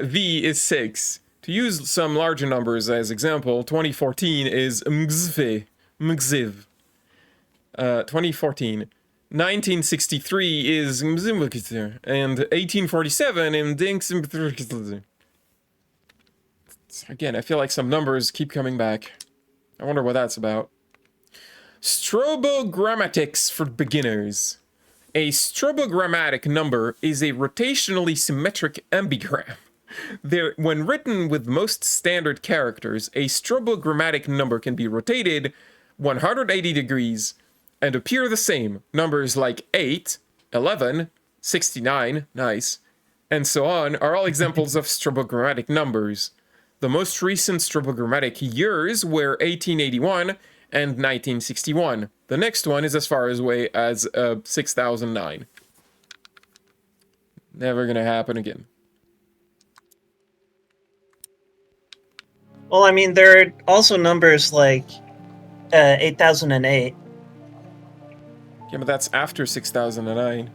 V is 6. To use some larger numbers as example, 2014 is Mgziv. 2014. 1963 is and 1847 in Again, I feel like some numbers keep coming back. I wonder what that's about. Strobogrammatics for beginners. A strobogrammatic number is a rotationally symmetric ambigram. When written with most standard characters, a strobogrammatic number can be rotated 180 degrees and appear the same. Numbers like 8, 11, 69, nice, and so on are all examples of strobogrammatic numbers. The most recent strobogrammatic years were 1881 and 1961. The next one is as far away as 6009. Never gonna happen again. Well, I mean, there are also numbers like 8008. Yeah, but that's after 6009.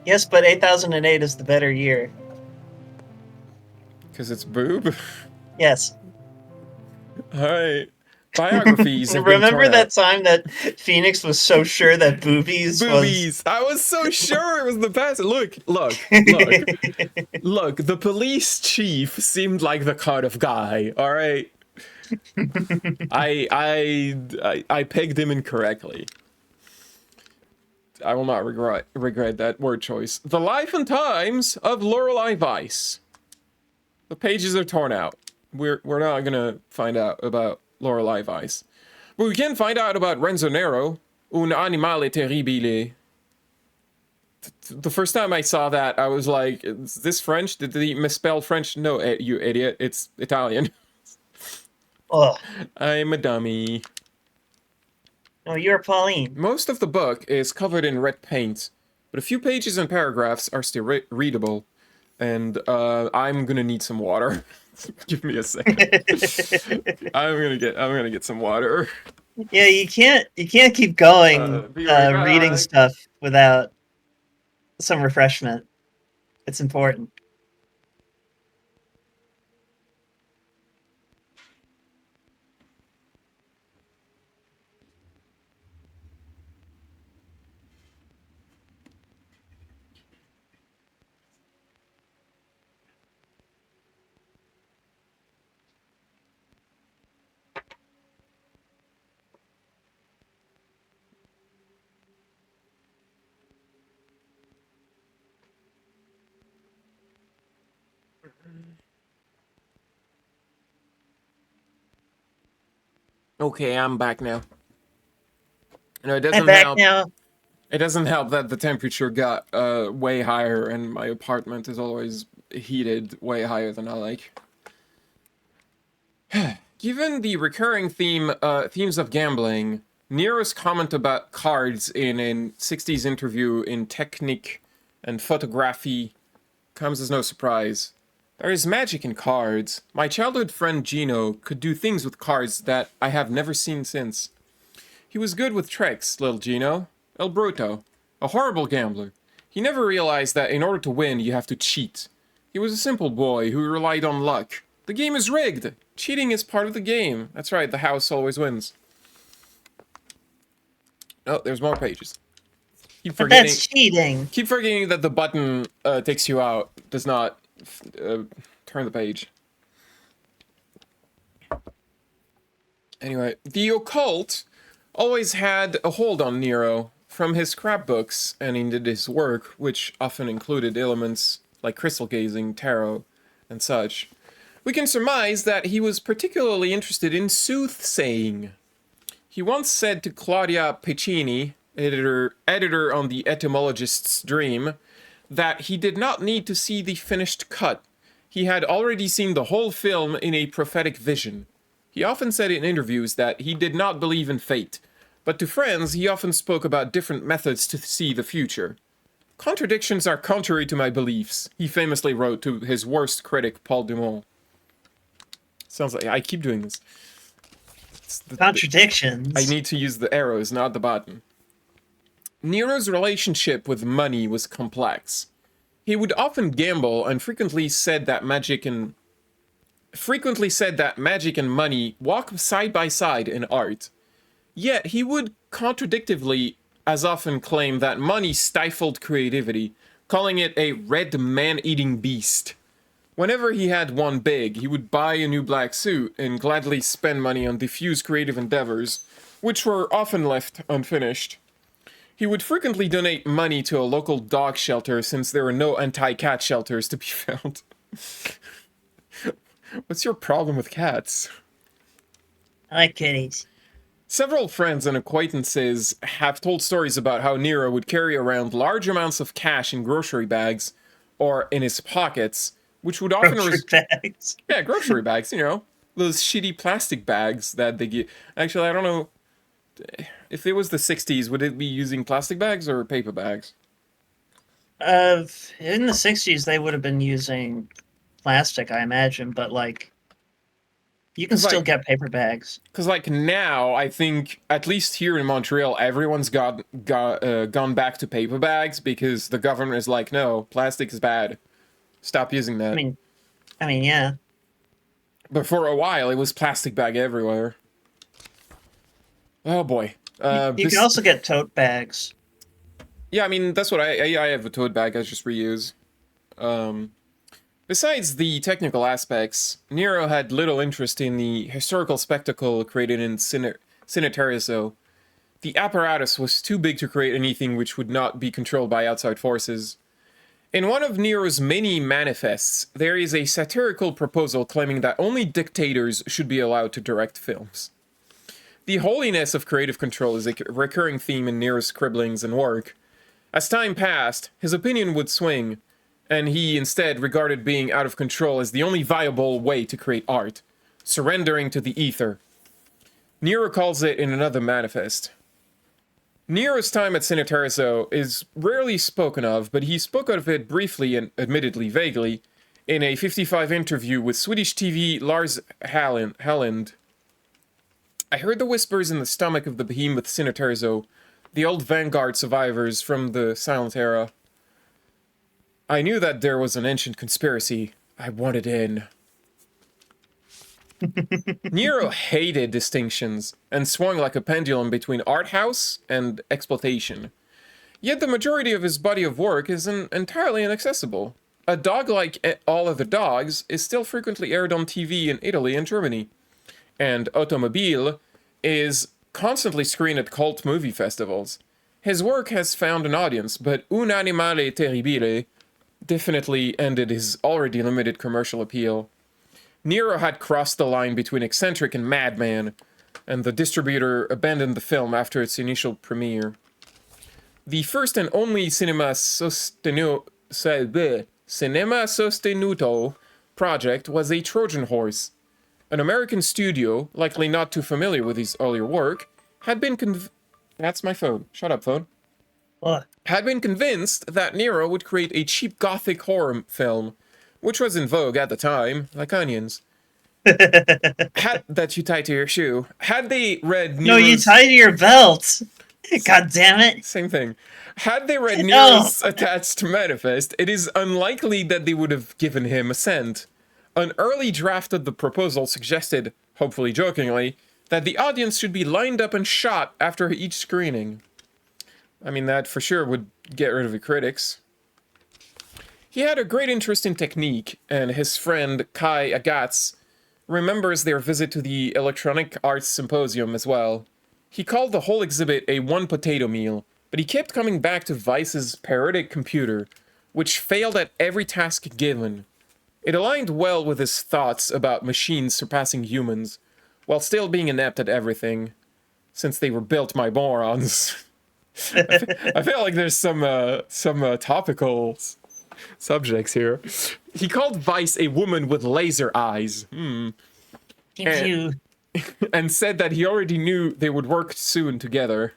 Yes, but 8008 is the better year. Because it's boob? Yes. Alright. Biographies have been Remember torn that out. time that Phoenix was so sure that boobies was... I was so sure it was the best. Look. Look, the police chief seemed like the kind of guy, alright? I pegged him incorrectly. I will not regret that word choice. The life and times of Lorelei Weiss. The pages are torn out. We're not gonna find out about Lorelei Weiss. But we can find out about Renzo Nero, un animale terribile. The first time I saw that, I was like, is this French? Did he misspell French? No, you idiot. It's Italian. Ugh. I'm a dummy. No, you're Pauline. Most of the book is covered in red paint, but a few pages and paragraphs are still readable. And I'm gonna need some water. Give me a second. I'm gonna get some water. Yeah, you can't keep going reading stuff without some refreshment. It's important. Okay, I'm back now. No, it I'm doesn't back help. now. It doesn't help that the temperature got way higher, and my apartment is always heated way higher than I like. Given the recurring themes of gambling, Nero's comment about cards in a 60s interview in Technique and Photography comes as no surprise. There is magic in cards. My childhood friend Gino could do things with cards that I have never seen since. He was good with tricks, little Gino. El Bruto. A horrible gambler. He never realized that in order to win, you have to cheat. He was a simple boy who relied on luck. The game is rigged. Cheating is part of the game. That's right, the house always wins. Oh, there's more pages. Keep But forgetting. that's cheating. Keep forgetting that the button takes you out. Does not turn the page. Anyway, the occult always had a hold on Nero. From his scrapbooks and into his work, which often included elements like crystal gazing, tarot, and such, we can surmise that he was particularly interested in soothsaying. He once said to Claudia Piccini, editor on the Etymologist's Dream, that he did not need to see the finished cut. He had already seen the whole film in a prophetic vision. He often said in interviews that he did not believe in fate, but to friends he often spoke about different methods to see the future. Contradictions are contrary to my beliefs, he famously wrote to his worst critic, Paul Dumont. Sounds like I keep doing this. Contradictions. I need to use the arrows, not the button. Nero's relationship with money was complex. He would often gamble and frequently said that magic and money walk side by side in art. Yet he would contradictively as often claim that money stifled creativity, calling it a red man-eating beast. Whenever he had one big, he would buy a new black suit and gladly spend money on diffuse creative endeavors, which were often left unfinished. He would frequently donate money to a local dog shelter since there were no anti-cat shelters to be found. What's your problem with cats? I like kitties. Several friends and acquaintances have told stories about how Nero would carry around large amounts of cash in grocery bags or in his pockets, which would often bags. Yeah, grocery bags, you know, those shitty plastic bags that they get. Actually, I don't know if it was the 60s, would it be using plastic bags or paper bags? In the 60s they would have been using plastic, I imagine, but like you can still get paper bags. Because, like, now, I think, at least here in Montreal, everyone's gone back to paper bags because the government is like, no, plastic is bad. Stop using that. I mean, yeah. But for a while, it was plastic bag everywhere. Oh, boy. You can also get tote bags. Yeah, I mean, that's what I have a tote bag I just reuse. Besides the technical aspects, Nero had little interest in the historical spectacle created in Cineterzo. The apparatus was too big to create anything which would not be controlled by outside forces. In one of Nero's many manifests, there is a satirical proposal claiming that only dictators should be allowed to direct films. The holiness of creative control is a recurring theme in Nero's scribblings and work. As time passed, his opinion would swing, and he instead regarded being out of control as the only viable way to create art, surrendering to the ether. Nero calls it in another manifest. Nero's time at Cineterzo is rarely spoken of, but he spoke of it briefly and admittedly vaguely in a 55 interview with Swedish TV Lars Halland. I heard the whispers in the stomach of the behemoth Cineterzo, the old vanguard survivors from the silent era. I knew that there was an ancient conspiracy. I wanted in. Nero hated distinctions and swung like a pendulum between art house and exploitation. Yet the majority of his body of work is entirely inaccessible. A dog like all other dogs is still frequently aired on TV in Italy and Germany. And Automobile is constantly screened at cult movie festivals. His work has found an audience, but Un Animale Terribile, definitely ended his already limited commercial appeal. Nero had crossed the line between eccentric and madman, and the distributor abandoned the film after its initial premiere. The first and only cinema sostenuto project was a Trojan horse. An American studio, likely not too familiar with his earlier work, had been That's my phone. Shut up, phone. What? Had been convinced that Nero would create a cheap gothic horror film, which was in vogue at the time, like onions. That you tie to your shoe. Had they read No, you Nero's... tie to your belt. God damn it. Same thing. Had they read No. Nero's attached manifest, it is unlikely that they would have given him assent. An early draft of the proposal suggested, hopefully jokingly, that the audience should be lined up and shot after each screening. I mean, that for sure would get rid of the critics. He had a great interest in technique, and his friend Kai Agatz remembers their visit to the Electronic Arts Symposium as well. He called the whole exhibit a one-potato meal, but he kept coming back to Weiss's parodic computer, which failed at every task given. It aligned well with his thoughts about machines surpassing humans, while still being inept at everything, since they were built by morons. I feel like there's some topical subjects here. He called Weiss a woman with laser eyes. You. And said that he already knew they would work soon together.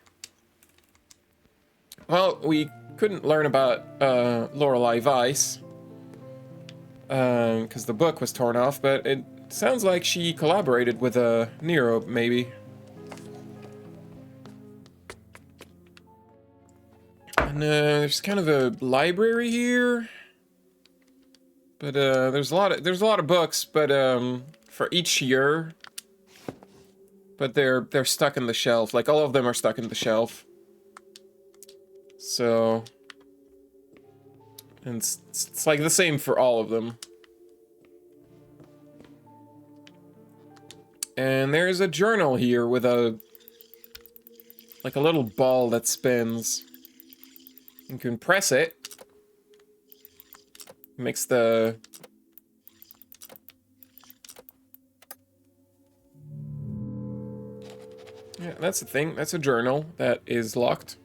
Well, we couldn't learn about Lorelei Weiss, because the book was torn off, but it sounds like she collaborated with Nero, maybe. And there's kind of a library here, but there's a lot of books, but for each year. But they're stuck in the shelf. Like, all of them are stuck in the shelf. So... And it's like the same for all of them. And there's a journal here with a... like a little ball that spins. You can press it. Makes the... Yeah, that's a thing. That's a journal that is locked.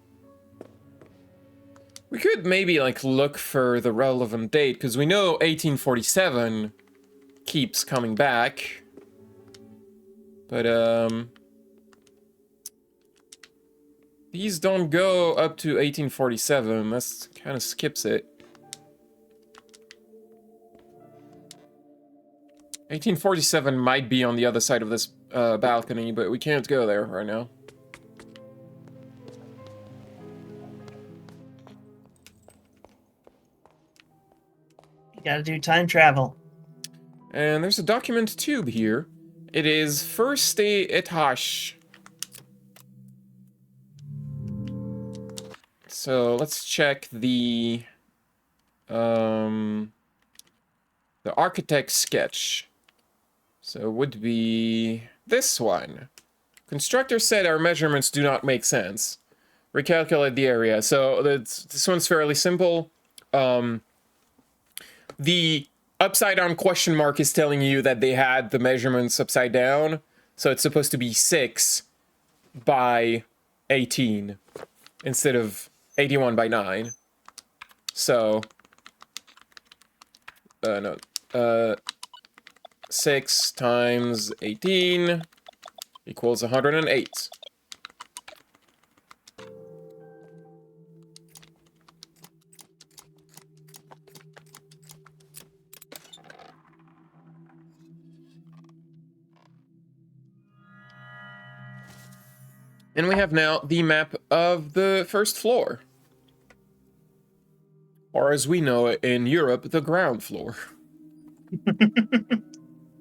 We could maybe, like, look for the relevant date, because we know 1847 keeps coming back. But, these don't go up to 1847. That kind of skips it. 1847 might be on the other side of this balcony, but we can't go there right now. You gotta do time travel. And there's a document tube here. It is first etage. So let's check the architect's sketch. So it would be this one. Constructor said our measurements do not make sense. Recalculate the area. So this one's fairly simple. The upside down question mark is telling you that they had the measurements upside down. So it's supposed to be 6 by 18 instead of 81 by 9. So, 6 times 18 equals 108. And we have now the map of the first floor. Or as we know it in Europe, the ground floor.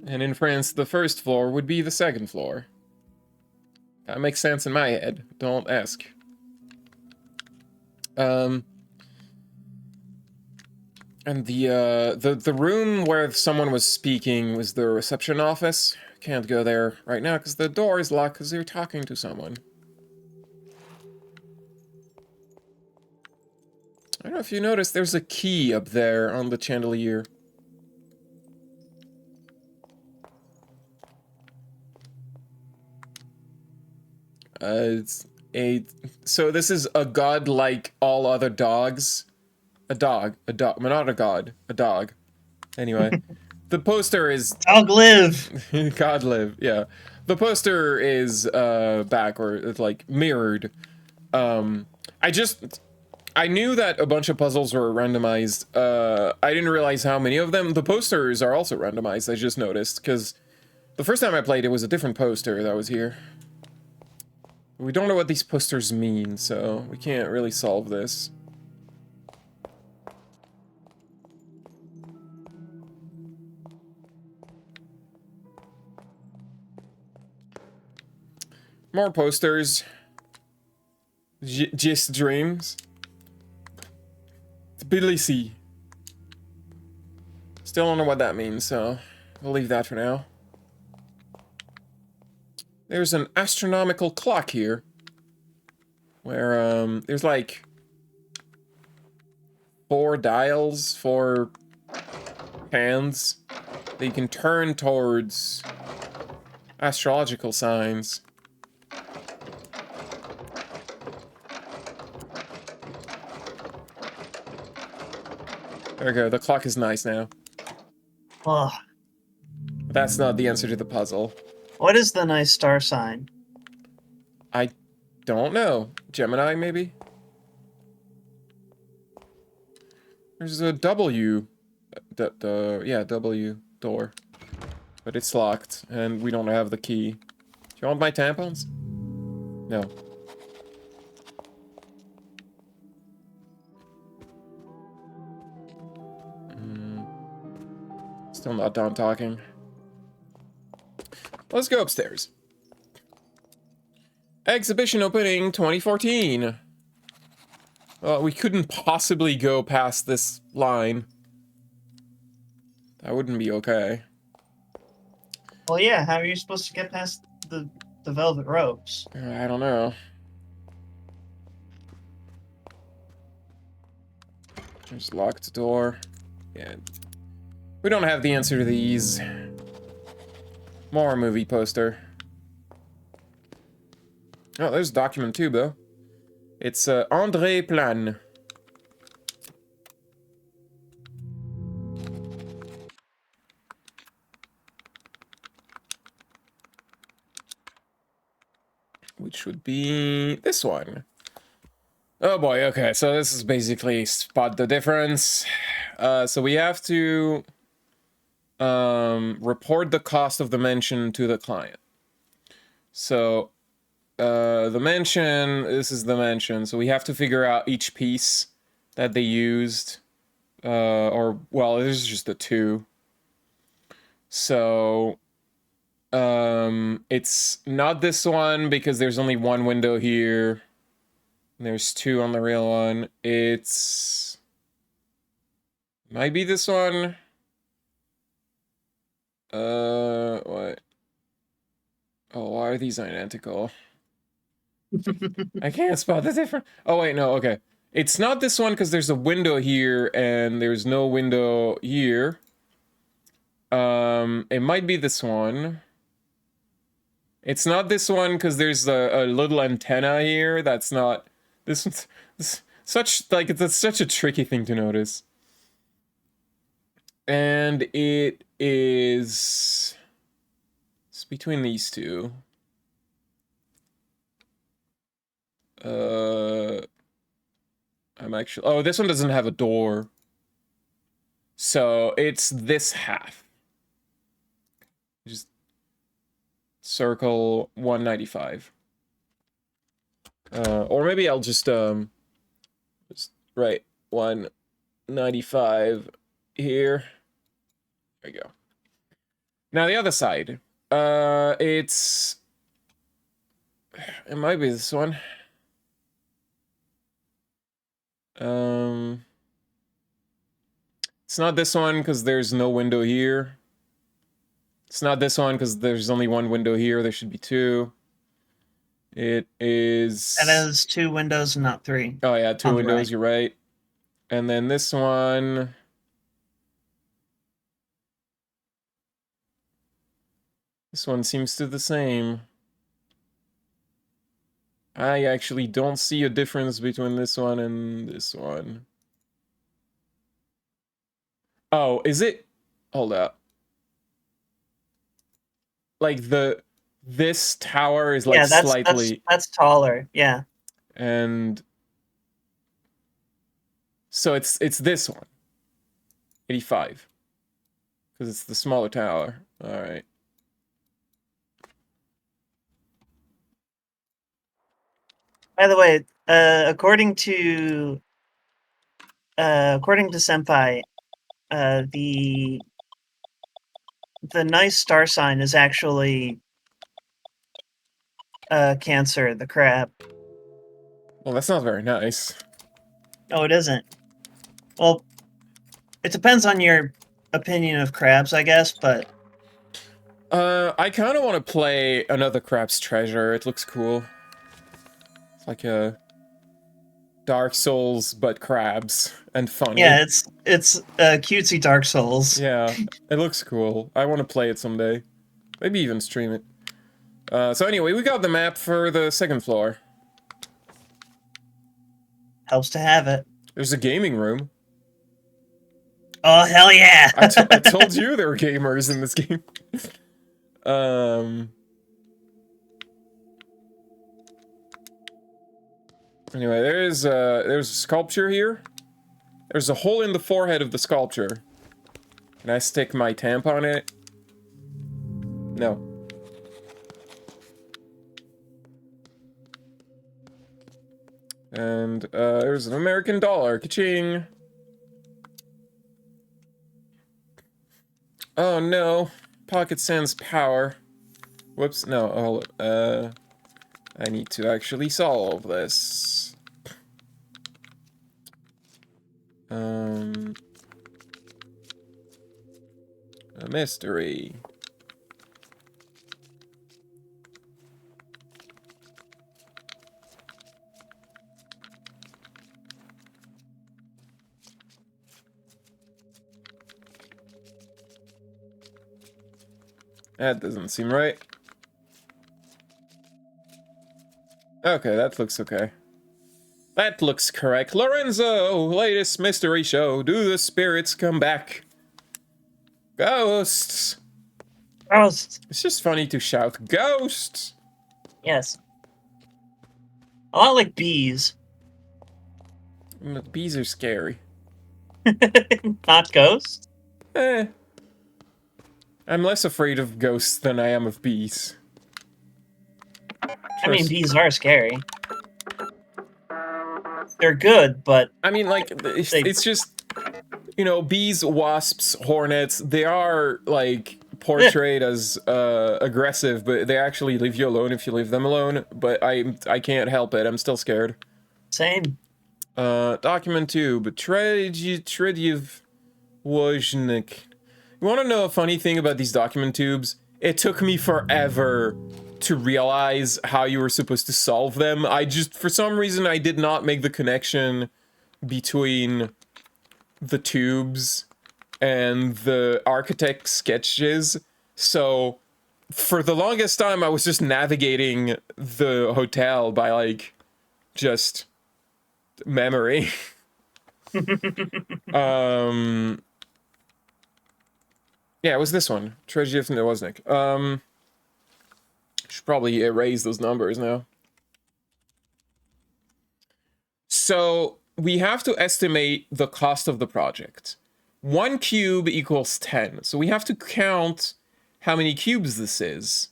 And in France, the first floor would be the second floor. That makes sense in my head. Don't ask. And the room where someone was speaking was the reception office. Can't go there right now because the door is locked because they're talking to someone. I don't know if you noticed, there's a key up there on the chandelier. It's a... So this is a god like all other dogs. A dog. But not a god. A dog. Anyway. The poster is... Dog live! God live, yeah. The poster is, back, or, it's, like, mirrored. I knew that a bunch of puzzles were randomized. I didn't realize how many of them. The posters are also randomized, I just noticed, because the first time I played, it was a different poster that was here. We don't know what these posters mean, so we can't really solve this. More posters. Just dreams. Tbilisi. Still don't know what that means, so we'll leave that for now. There's an astronomical clock here. Where, there's like 4 dials, 4 hands that you can turn towards astrological signs. There we go, the clock is nice now. Ugh. But that's not the answer to the puzzle. What is the nice star sign? I don't know. Gemini, maybe? There's a W. Yeah, W door. But it's locked, and we don't have the key. Do you want my tampons? No. Still not done talking. Let's go upstairs. Exhibition opening 2014. Well, we couldn't possibly go past this line. That wouldn't be okay. Well, yeah, how are you supposed to get past the velvet ropes? I don't know. There's locked door. Yeah. We don't have the answer to these. More movie poster. Oh, there's a document too, though. It's André Plan. Which would be this one. Oh boy, okay, so this is basically spot the difference. So we have to report the cost of the mention to the client. So the mention, this is the mention, so we have to figure out each piece that they used, or, well, this is just the 2. So, it's not this one because there's only 1 window here. There's 2 on the real one. It's... might be this one. What? Oh, why are these identical? I can't spot the difference. Oh, wait, no, okay. It's not this one because there's a window here and there's no window here. It might be this one. It's not this one because there's a little antenna here. That's not... This one's... That's such a tricky thing to notice. And it is... It's between these 2. I'm actually... Oh, this one doesn't have a door. So, it's this half. Just circle 195. Or maybe I'll just write 195 here. There you go. Now the other side. It might be this one. It's not this one because there's no window here. It's not this one because there's only 1 window here. There should be 2. It is... That has 2 windows and not 3. Oh yeah, 2 windows, right. You're right. And then this one. This one seems to the same. I actually don't see a difference between this one and this one. Oh, is it? Hold up. Like this tower is like Yeah, that's slightly, that's taller. Yeah. and so it's this one, 85, because it's the smaller tower. All right. By the way, according to Senpai, the nice star sign is actually Cancer, the crab. Well, that's not very nice. Oh, it isn't. Well, it depends on your opinion of crabs, I guess, but I kind of want to play another Crab's Treasure. It looks cool. It's like a Dark Souls, but crabs and funny. yeah, it's cutesy Dark Souls. Yeah, it looks cool. I want to play it someday. Maybe even stream it. So anyway, we got the map for the second floor. Helps to have it. There's a gaming room. Oh, hell yeah! I told you there were gamers in this game. Anyway, there's a sculpture here. There's a hole in the forehead of the sculpture. Can I stick my tampon in it? No. And there's an American dollar. Ka-ching. Oh no. Pocket Sans power. Whoops. No. Oh, I need to actually solve this. A mystery. That doesn't seem right. Okay, that looks okay. That looks correct. Lorenzo, latest mystery show. Do the spirits come back? Ghosts. Ghosts. It's just funny to shout, ghosts! Yes. A lot like bees. Bees are scary. Not ghosts? Eh. I'm less afraid of ghosts than I am of bees. I mean, bees are scary. They're good, but... I mean, like, it's just... You know, bees, wasps, hornets, they are, like, portrayed as aggressive, but they actually leave you alone if you leave them alone. But I can't help it. I'm still scared. Same. Document 2. Betrayed Wojnik. You want to know a funny thing about these document tubes? It took me forever to realize how you were supposed to solve them. For some reason, I did not make the connection between the tubes and the architect sketches. So, for the longest time, I was just navigating the hotel by, like, just memory. Yeah, it was this one. Treasure from Wozniak. Should probably erase those numbers now. So, we have to estimate the cost of the project. 1 cube equals 10. So we have to count how many cubes this is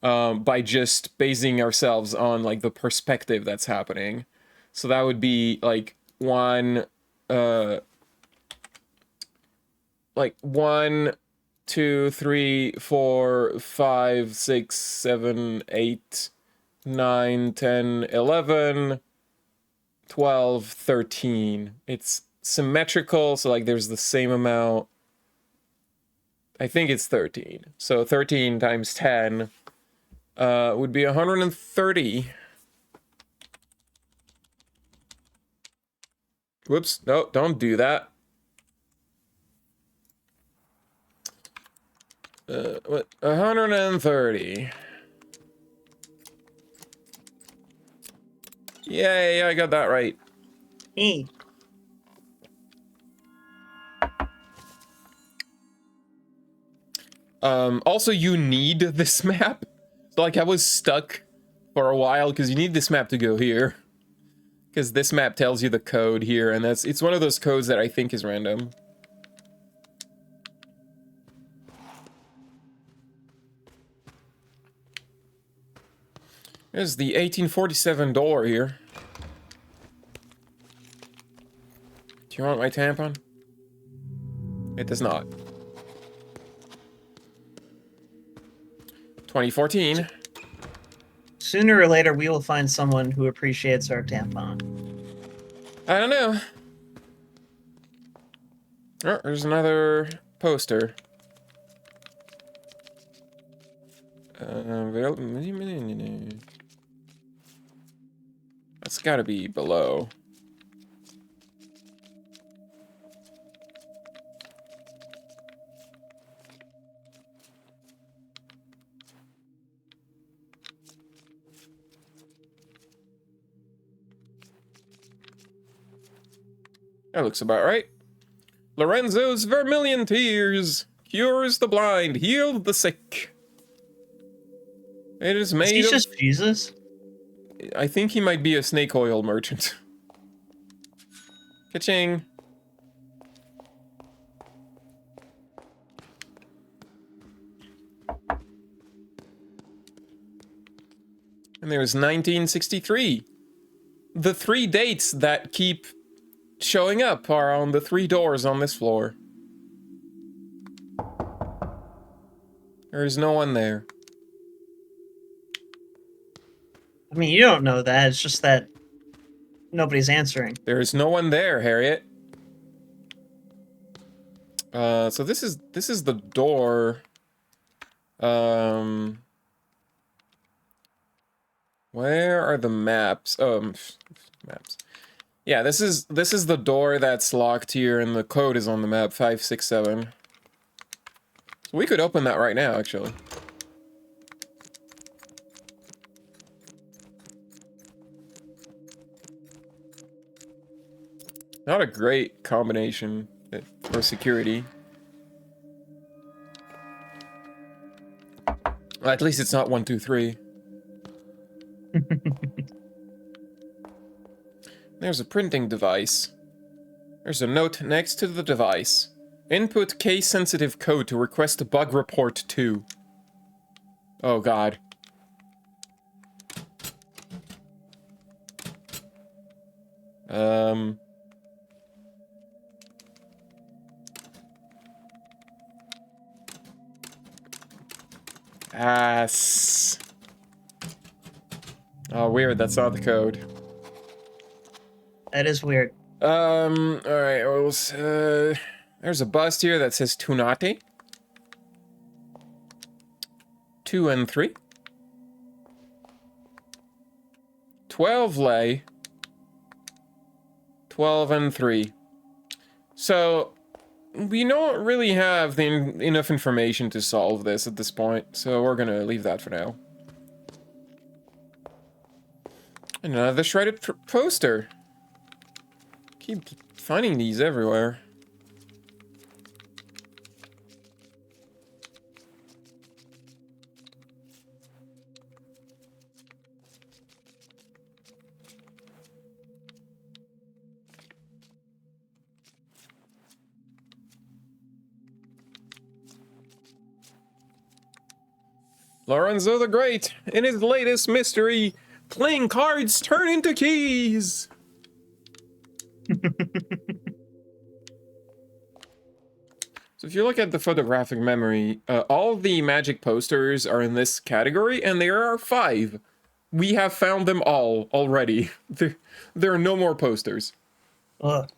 by just basing ourselves on, like, the perspective that's happening. So that would be, like, 1, 2, 3, 4, 5, 6, 7, 8, 9, 10, 11, 12, 13. It's symmetrical, so, like, there's the same amount. I think it's 13. So 13 times 10 would be 130. Whoops. No, don't do that. What? 130. Yay, I got that right. Hey. Also, you need this map. So, like, I was stuck for a while because you need this map to go here. Because this map tells you the code here, and it's one of those codes that I think is random. There's the 1847 door here. Do you want my tampon? It does not. 2014. Sooner or later, we will find someone who appreciates our tampon. I don't know. Oh, there's another poster. That's gotta be below. That looks about right. Lorenzo's vermilion tears cures the blind, heals the sick. It is made Is he of... just Jesus? I think he might be a snake oil merchant. Ka-ching. And there's 1963. The 3 dates that keep showing up are on the 3 doors on this floor. There's no one there. I mean, you don't know that. It's just that nobody's answering. There is no one there, Harriet. So this is the door. Where are the maps? Maps. Yeah, this is the door that's locked here, and the code is on the map 567. So we could open that right now, actually. Not a great combination for security. Well, at least it's not 1, 2, 3. There's a printing device. There's a note next to the device. Input case-sensitive code to request a bug report 2. Oh god. Ass. Oh, weird, that's not the code. That is weird. Alright, there's a bust here that says Tunate. 2 and 3. 12 lay. 12 and 3. So, we don't really have enough information to solve this at this point, so we're gonna leave that for now. Another shredded poster. Keep finding these everywhere. Lorenzo the Great, in his latest mystery, playing cards turn into keys. So if you look at the photographic memory, all the magic posters are in this category, and there are 5. We have found them all already. There are no more posters. Ugh.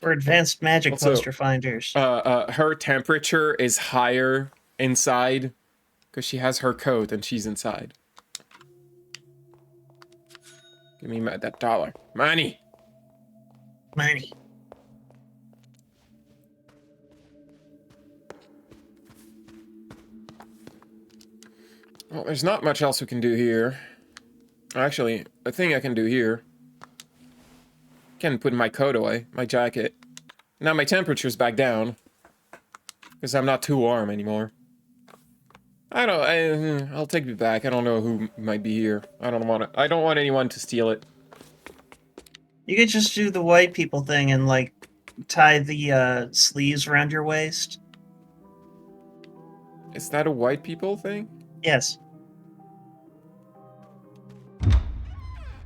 We're advanced magic Also, poster finders. Her temperature is higher inside because she has her coat and she's inside. Give me that dollar. Money! Money. Well, there's not much else we can do here. Actually, a thing I can do here. Can put my coat away, my jacket. Now my temperature's back down. Because I'm not too warm anymore. I'll take it back. I don't know who might be here. I don't want anyone to steal it. You could just do the white people thing and, like, tie the sleeves around your waist. Is that a white people thing? Yes.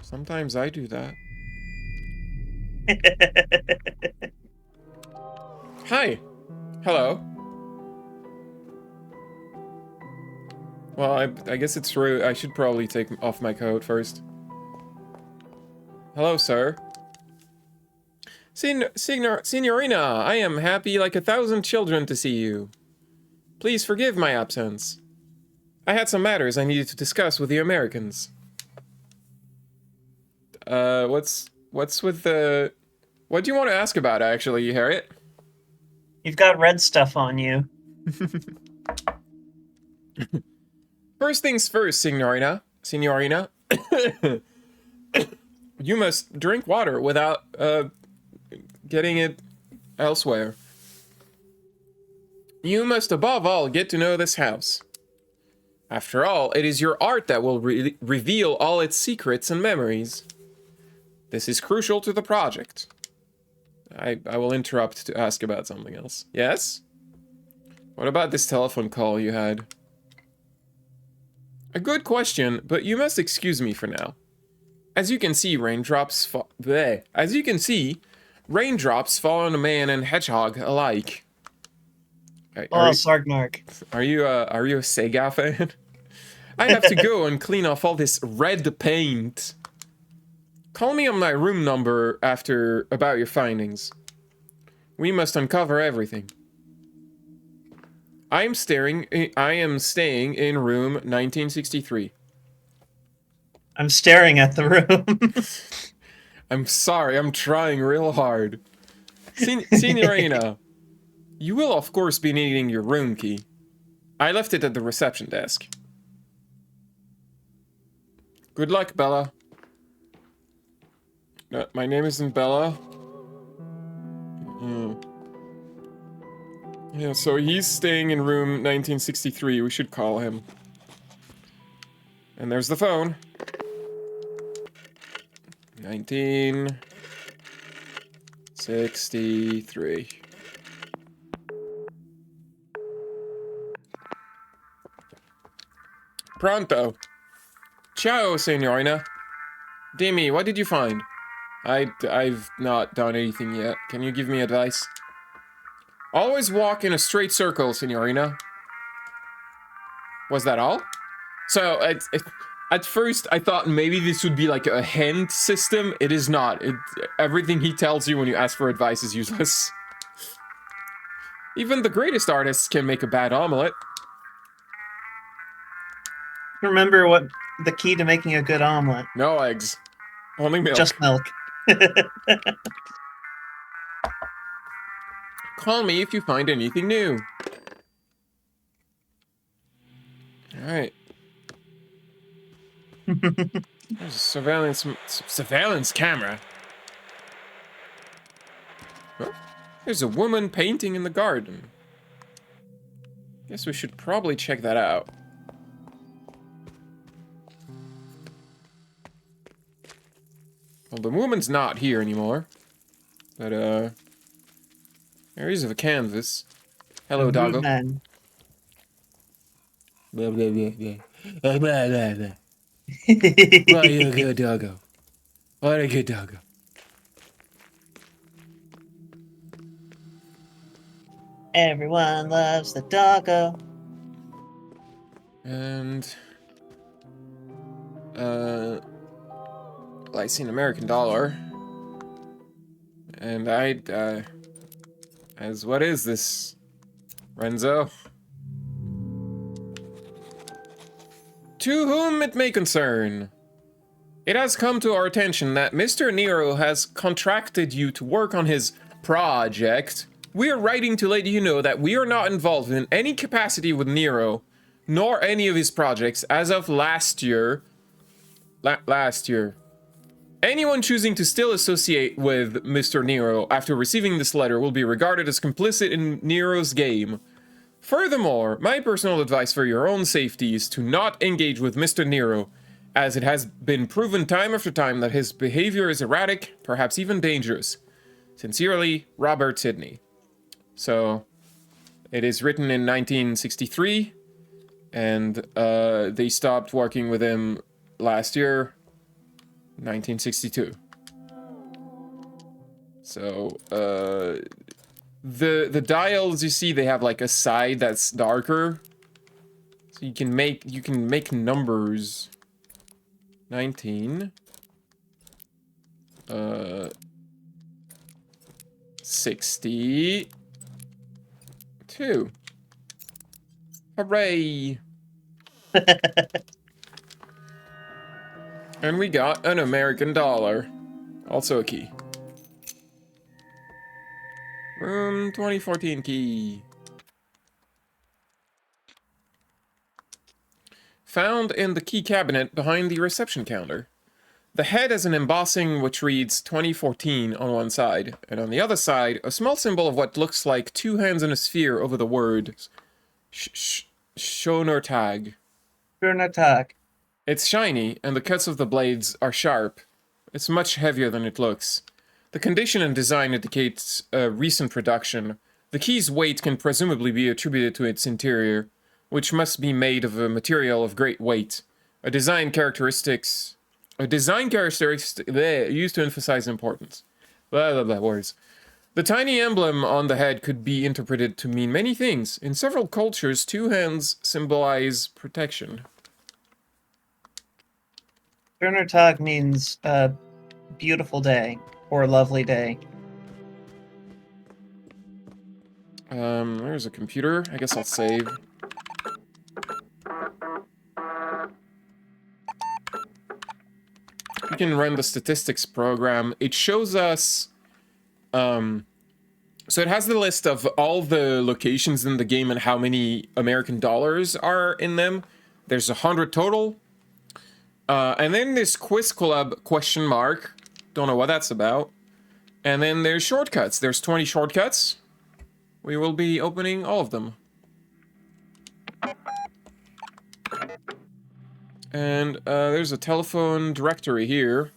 Sometimes I do that. Hi. Hello. Well, I guess it's true. I should probably take off my coat first. Hello, sir. Signorina, I am happy like 1,000 children to see you. Please forgive my absence. I had some matters I needed to discuss with the Americans. What's with the... What do you want to ask about, actually, Harriet? You've got red stuff on you. First things first, Signorina. You must drink water without, getting it elsewhere. You must above all get to know this house. After all, it is your art that will reveal all its secrets and memories. This is crucial to the project. I will interrupt to ask about something else. Yes? What about this telephone call you had? A good question, but you must excuse me for now. As you can see, raindrops fall on a man and hedgehog alike. Sargnark. Are you a Sega fan? I have to go and clean off all this red paint. Call me on my room number about your findings. We must uncover everything. I am staying in room 1963. I'm staring at the room. I'm sorry, I'm trying real hard. Signorina, you will of course be needing your room key. I left it at the reception desk. Good luck, Bella. My name isn't Bella. Yeah, so he's staying in room 1963. We should call him. And there's the phone. 1963. Pronto. Ciao, signorina. Dimmi, what did you find? I've not done anything yet. Can you give me advice? Always walk in a straight circle, signorina. Was that all? So, at first, I thought maybe this would be like a hint system. It is not. Everything he tells you when you ask for advice is useless. Even the greatest artists can make a bad omelet. Remember what the key to making a good omelet? No eggs. Only milk. Just milk. Call me if you find anything new. Alright. There's a surveillance camera. Huh? There's a woman painting in the garden. Guess we should probably check that out. Well, the woman's not here anymore. But, there is a canvas. Hello, doggo. Man. Blah, blah, blah, blah. Blah, blah, blah, blah. What a good doggo. What a good doggo. Everyone loves the doggo. And... I see an American dollar. And what is this, Renzo? To whom it may concern. It has come to our attention that Mr. Nero has contracted you to work on his project. We are writing to let you know that we are not involved in any capacity with Nero, nor any of his projects as of last year. Last year. Anyone choosing to still associate with Mr. Nero after receiving this letter will be regarded as complicit in Nero's game. Furthermore, my personal advice for your own safety is to not engage with Mr. Nero, as it has been proven time after time that his behavior is erratic, perhaps even dangerous. Sincerely, Robert Sidney. So, it is written in 1963, and they stopped working with him last year, 1962. So, the dials you see, they have like a side that's darker, so you can make numbers. 19 62. Hooray. And we got an American dollar, also a key. Room 2014 key. Found in the key cabinet behind the reception counter. The head has an embossing which reads 2014 on one side, and on the other side, a small symbol of what looks like two hands in a sphere over the word Schonertag. Schonertag. It's shiny, and the cuts of the blades are sharp. It's much heavier than it looks. The condition and design indicates a recent production. The key's weight can presumably be attributed to its interior, which must be made of a material of great weight. A design characteristic used to emphasize importance. Blah, blah, blah, words. The tiny emblem on the head could be interpreted to mean many things. In several cultures, two hands symbolize protection. Schonertag means beautiful day or lovely day. There's a computer. I guess I'll save. We can run the statistics program. It shows us, so it has the list of all the locations in the game and how many American dollars are in them. There's 100 total. And then there's Quiz Club ? Don't know what that's about. And then there's shortcuts. There's 20 shortcuts. We will be opening all of them. And there's a telephone directory here.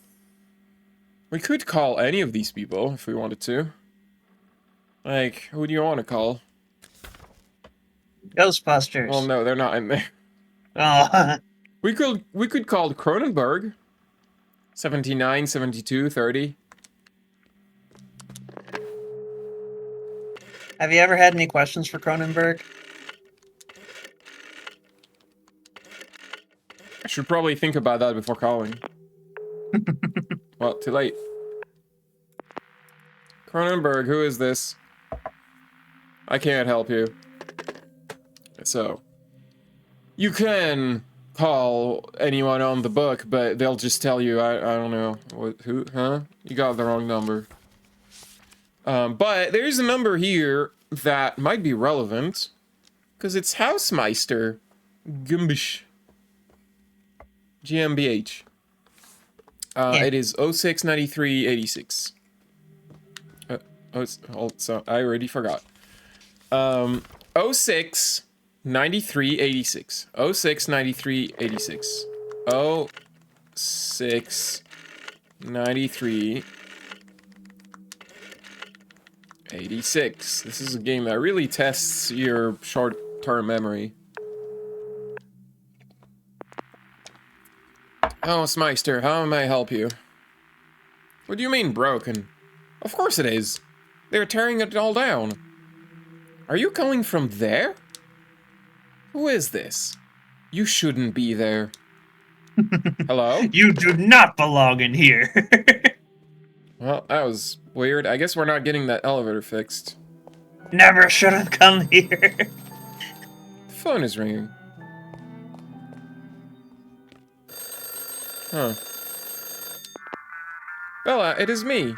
We could call any of these people if we wanted to. Like, who do you want to call? Ghostbusters. Well, no, they're not in there. Oh. We could call Cronenberg. 79, 72, 30. Have you ever had any questions for Cronenberg? I should probably think about that before calling. Well, too late. Cronenberg, who is this? I can't help you. So, you can call anyone on the book, but they'll just tell you, I don't know, who, huh? You got the wrong number. But there's a number here that might be relevant, because it's Housemeister Gumbish. GmbH. It is 069386. So I already forgot. 069386. 069386. 069386. This is a game that really tests your short-term memory. Hausmeister, how may I help you? What do you mean, broken? Of course it is. They're tearing it all down. Are you coming from there? Who is this? You shouldn't be there. Hello? You do not belong in here. Well, that was weird. I guess we're not getting that elevator fixed. Never should have come here. The phone is ringing. Huh. Bella, it is me.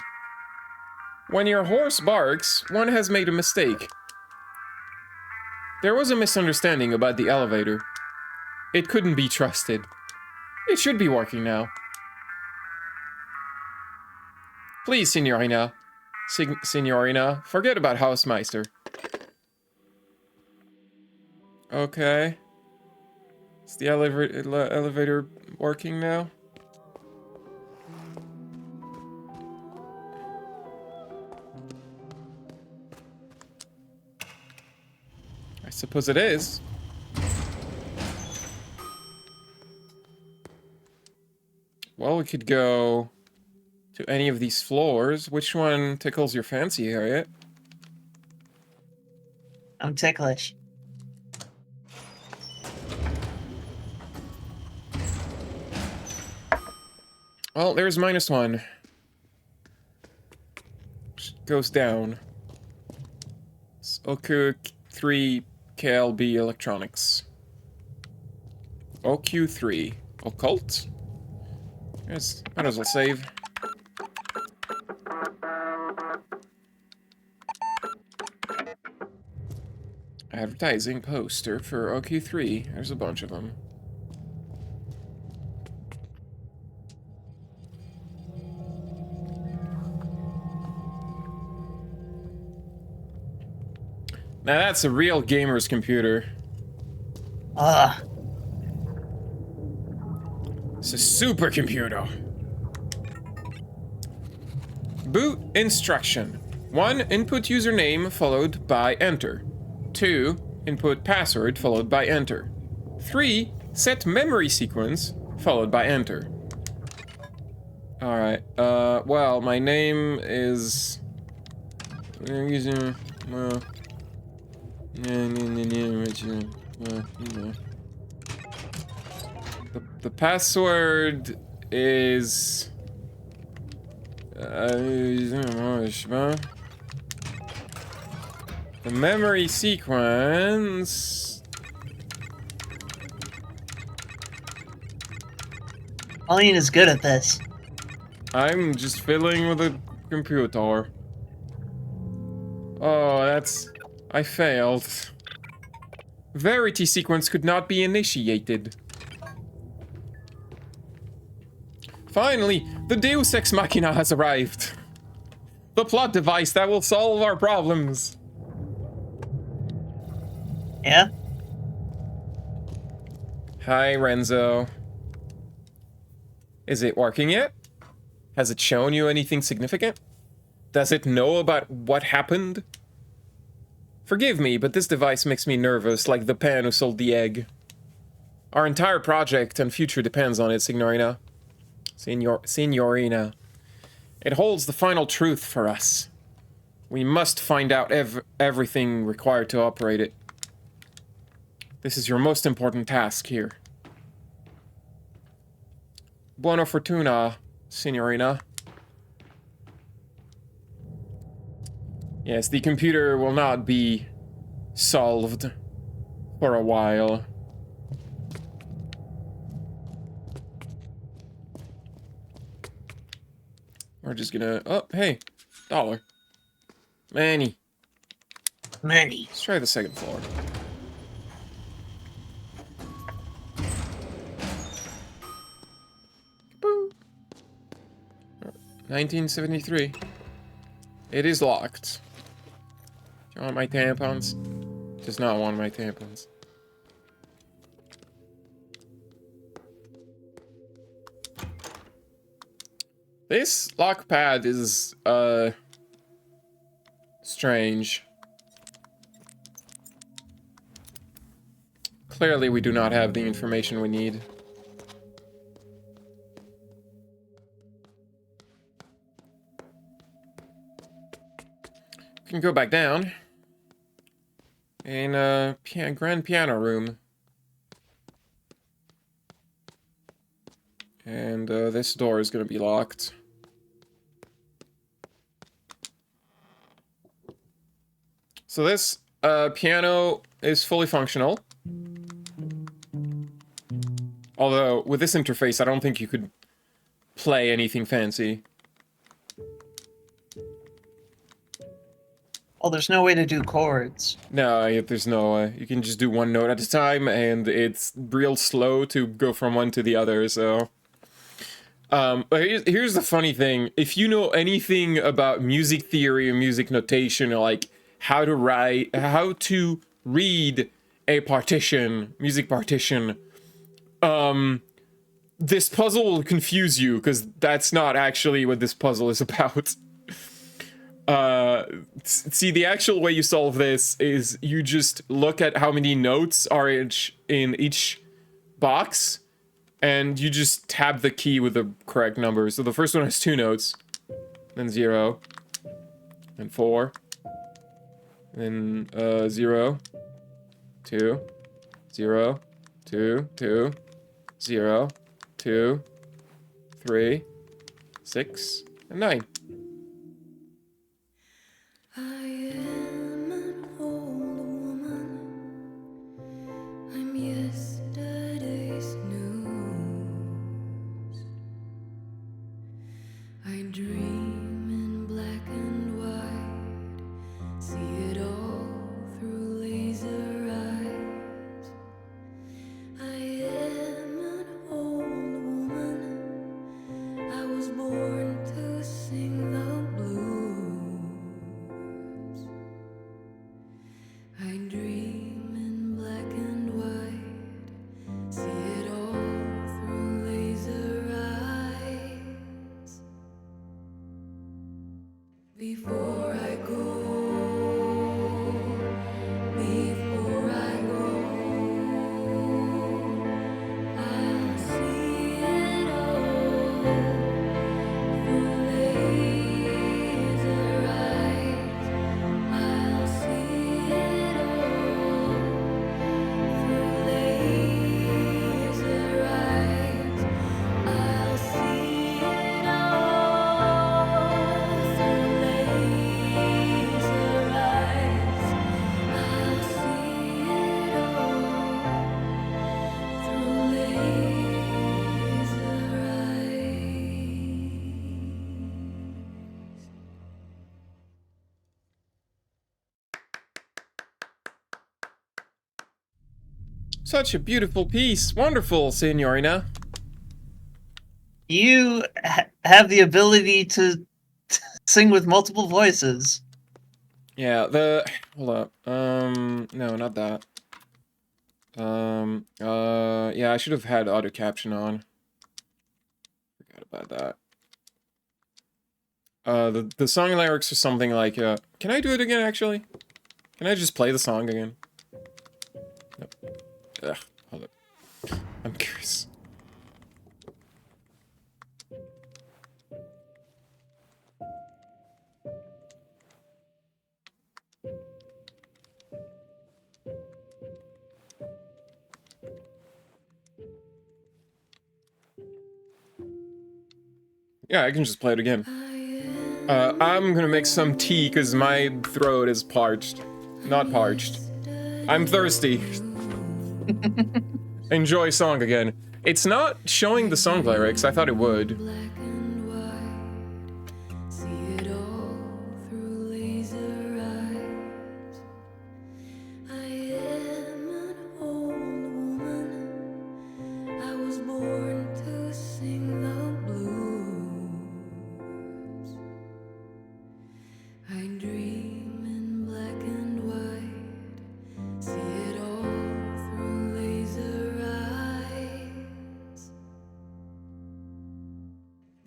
When your horse barks, one has made a mistake. There was a misunderstanding about the elevator. It couldn't be trusted. It should be working now. Please, Signorina. Signorina, forget about Hausmeister. Okay. Is the elevator working now? I suppose it is. Well, we could go to any of these floors. Which one tickles your fancy, Harriet? I'm ticklish. Well, there's -1. Goes down. It's OQ3 KLB Electronics. OQ3. Occult? Yes, might as well save. Advertising poster for OQ3. There's a bunch of them. Now that's a real gamer's computer. Ugh. It's a supercomputer. Boot instruction. 1. Input username followed by enter. 2. Input password followed by enter. 3. Set memory sequence followed by enter. Alright, well, my name is... using... well... The password is... the memory sequence... Pauline is good at this. I'm just fiddling with a computer. Oh, that's... I failed. Verity sequence could not be initiated. Finally, the Deus Ex Machina has arrived. The plot device that will solve our problems. Yeah? Hi, Renzo. Is it working yet? Has it shown you anything significant? Does it know about what happened? Forgive me, but this device makes me nervous, like the pan who sold the egg. Our entire project and future depends on it, Signorina. Signorina. It holds the final truth for us. We must find out everything required to operate it. This is your most important task here. Buona fortuna, Signorina. Yes, the computer will not be solved for a while. We're just gonna... Oh, hey. $1. Manny. Manny. Let's try the second floor. Boop. 1973. It is locked. Do you want my tampons? Does not want my tampons. This lock pad is, strange. Clearly we do not have the information we need. We can go back down. In a grand piano room. And this door is going to be locked. So this piano is fully functional. Although, with this interface, I don't think you could play anything fancy. Oh, there's no way to do chords. No, there's no way. You can just do one note at a time, and it's real slow to go from one to the other, so... but here's the funny thing. If you know anything about music theory and music notation, or like how to write, how to read a partition, music partition, this puzzle will confuse you, because that's not actually what this puzzle is about. See, the actual way you solve this is you just look at how many notes are in each box, and you just tab the key with the correct number. So the first one has 2 notes, then 0, then 4, then 0, 2, 0, 2, 2, 0, 2, 3, 6, and 9. I am an old woman. I'm yesterday's news. I dream in black and white, see it all through laser eyes. I am an old woman. I was born to sing the blues. I dream in black and white, see it all through laser eyes. Before I go, I'll see it all through laser eyes. I'll see it all through laser eyes. I'll see it all through laser eyes. I'll see it all through laser eyes. Such a beautiful piece. Wonderful, Signorina. You have the ability to sing with multiple voices. Yeah, hold up. No, not that. Yeah, I should have had auto caption on. Forgot about that. The song lyrics are something like, can I do it again, actually? Can I just play the song again? Nope. Ugh, hold up. I'm curious. Yeah, I can just play it again. I'm gonna make some tea because my throat is parched. Not parched. I'm thirsty. Enjoy song again. It's not showing the song lyrics. I thought it would. Black and white, see it all through laser eyes. I am an old woman. I was born to sing the blues. I dream in black and white, see it all through laser eyes.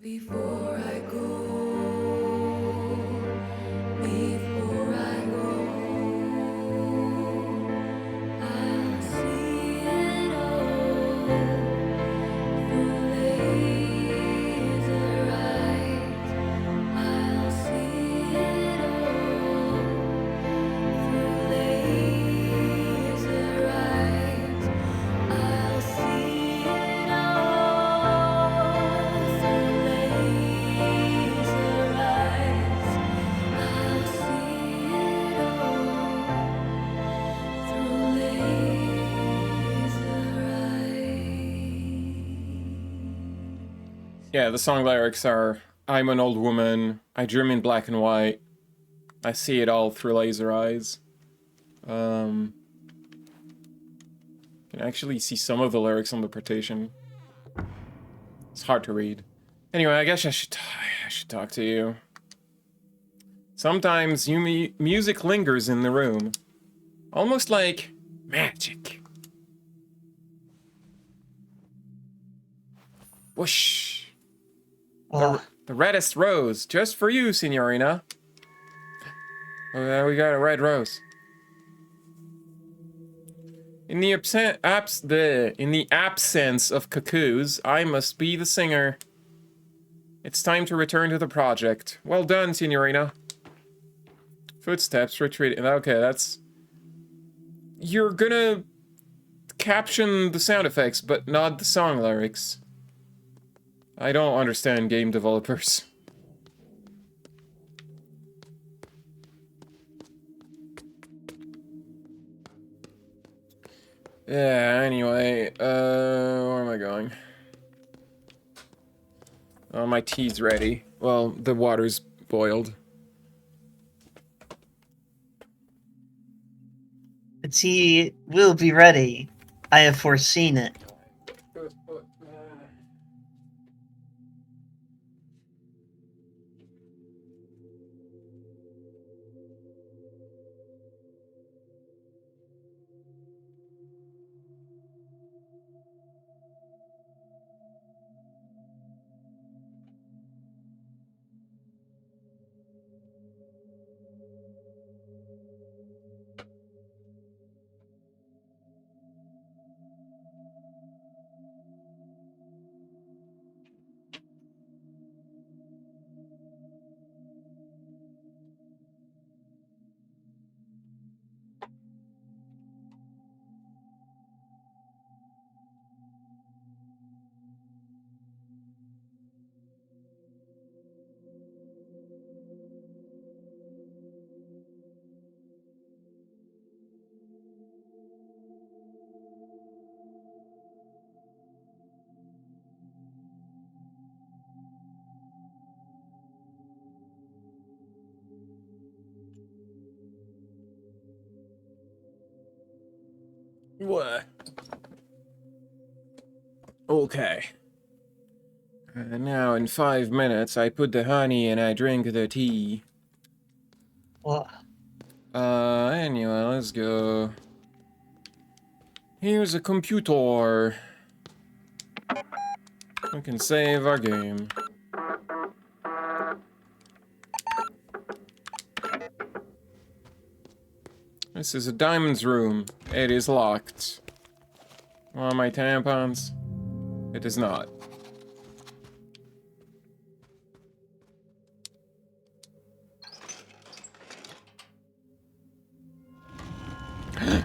Before I go, I'll see it all through laser eyes. I'll see it all through laser eyes. I'll see it all through laser eyes. I'll see it all through laser eyes. Yeah, the song lyrics are, I'm an old woman, I dream in black and white, I see it all through laser eyes. Can actually see some of the lyrics on the partition. It's hard to read. Anyway, I guess I should talk to you. Sometimes music lingers in the room, almost like magic. Whoosh! The reddest rose, just for you, Signorina. Oh, there we got a red rose. In the absence of cuckoos, I must be the singer. It's time to return to the project. Well done, Signorina. Footsteps retreating. Okay, that's... You're gonna caption the sound effects, but not the song lyrics. I don't understand game developers. Yeah, anyway, where am I going? Oh, my tea's ready. Well, the water's boiled. The tea will be ready. I have foreseen it. What? Okay. Now in 5 minutes, I put the honey and I drink the tea. Well, Anyway, let's go. Here's a computer. We can save our game. This is a diamond's room. It is locked. Want my tampons? It is not.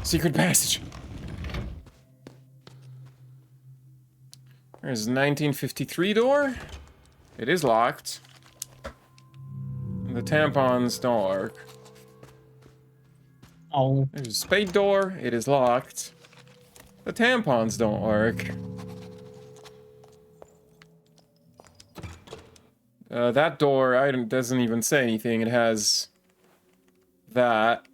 Secret passage. There's a 1953 door. It is locked. And the tampons don't work. oh, There's a spade door. It is locked. The tampons don't work. That door doesn't even say anything. It has that.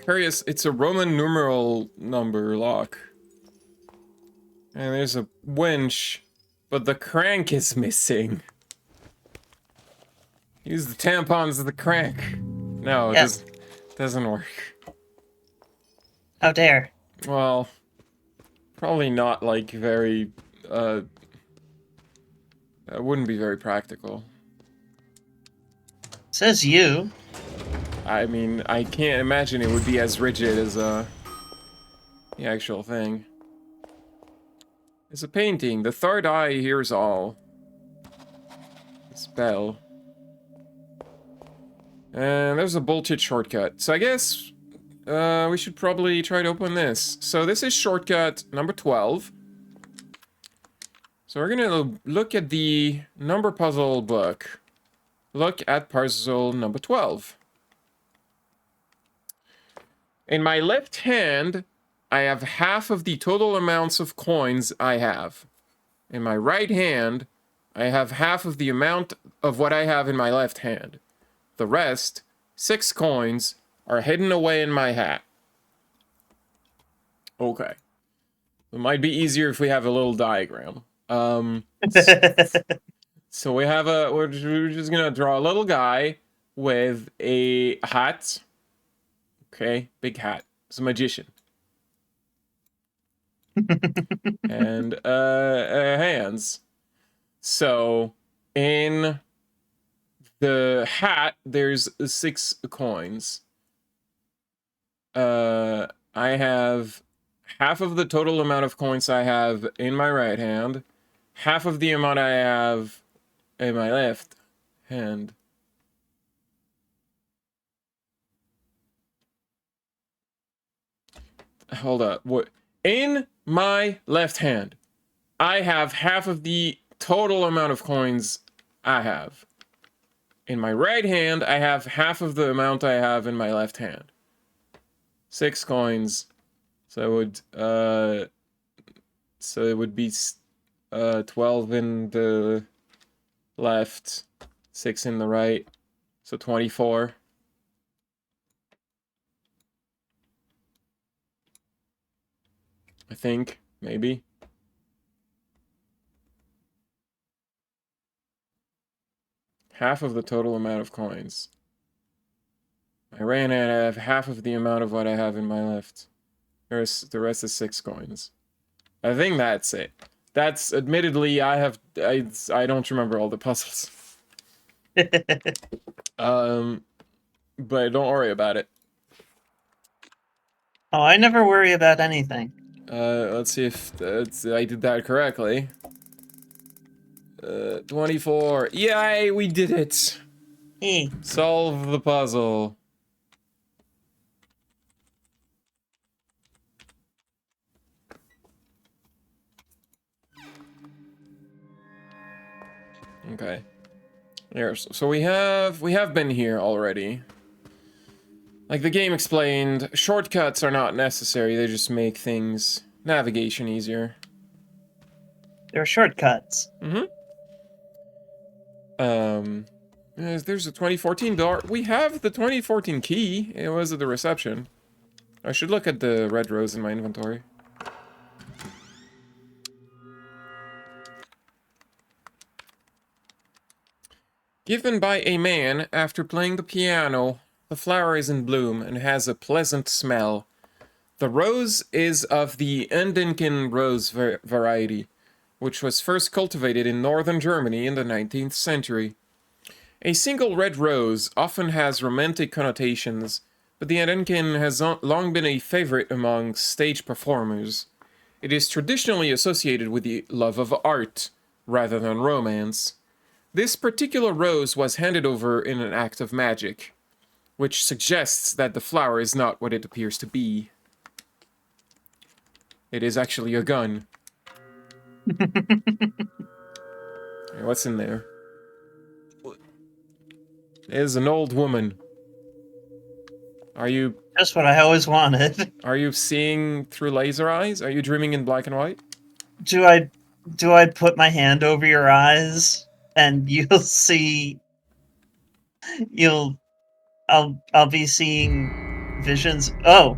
Curious, it's a Roman numeral number lock. And there's a winch, but the crank is missing. Use the tampons as the crank. No, Yes. it doesn't work. how dare. Well, probably not like very, that wouldn't be very practical. Says you. I mean, I can't imagine it would be as rigid as, the actual thing. It's a painting. The third eye hears all. Spell. And there's a bullshit shortcut. So I guess, we should probably try to open this. So this is shortcut number 12. So we're gonna look at the number puzzle book. Look at puzzle number 12. In my left hand, I have half of the total amounts of coins I have. In my right hand, I have half of the amount of what I have in my left hand. The rest, 6 coins, are hidden away in my hat. Okay. It might be easier if we have a little diagram. So we're just gonna draw a little guy with a hat. Okay, big hat. He's a magician. And hands. So in the hat, there's 6 coins. I have half of the total amount of coins I have in my right hand, half of the amount I have in my left hand. Hold up. What? In my left hand, I have half of the total amount of coins I have. In my right hand, I have half of the amount I have in my left hand. 6 coins. So it would be 12 in the left, 6 in the right. So 24. I think, maybe. Half of the total amount of coins. I ran out. I have half of the amount of what I have in my left. The rest is 6 coins. I think that's it. That's admittedly I don't remember all the puzzles. But don't worry about it. Oh, I never worry about anything. Let's see if I did that correctly. 24. Yay, we did it. Solve the puzzle. Okay. So we have been here already. Like the game explained, shortcuts are not necessary, they just make navigation easier. They're shortcuts. There's a 2014 door. We have the 2014 key. It was at the reception. I should look at the red rose in my inventory. Given by a man after playing the piano. The flower is in bloom and has a pleasant smell. The rose is of the Endenken rose variety, which was first cultivated in northern Germany in the 19th century. A single red rose often has romantic connotations, but the Endenken has long been a favorite among stage performers. It is traditionally associated with the love of art, rather than romance. This particular rose was handed over in an act of magic, which suggests that the flower is not what it appears to be. It is actually a gun. What's in there? There's an old woman. Are you... Just what I always wanted. Are you seeing through laser eyes? Are you dreaming in black and white? Do I put my hand over your eyes and you'll see... I'll be seeing visions. Oh.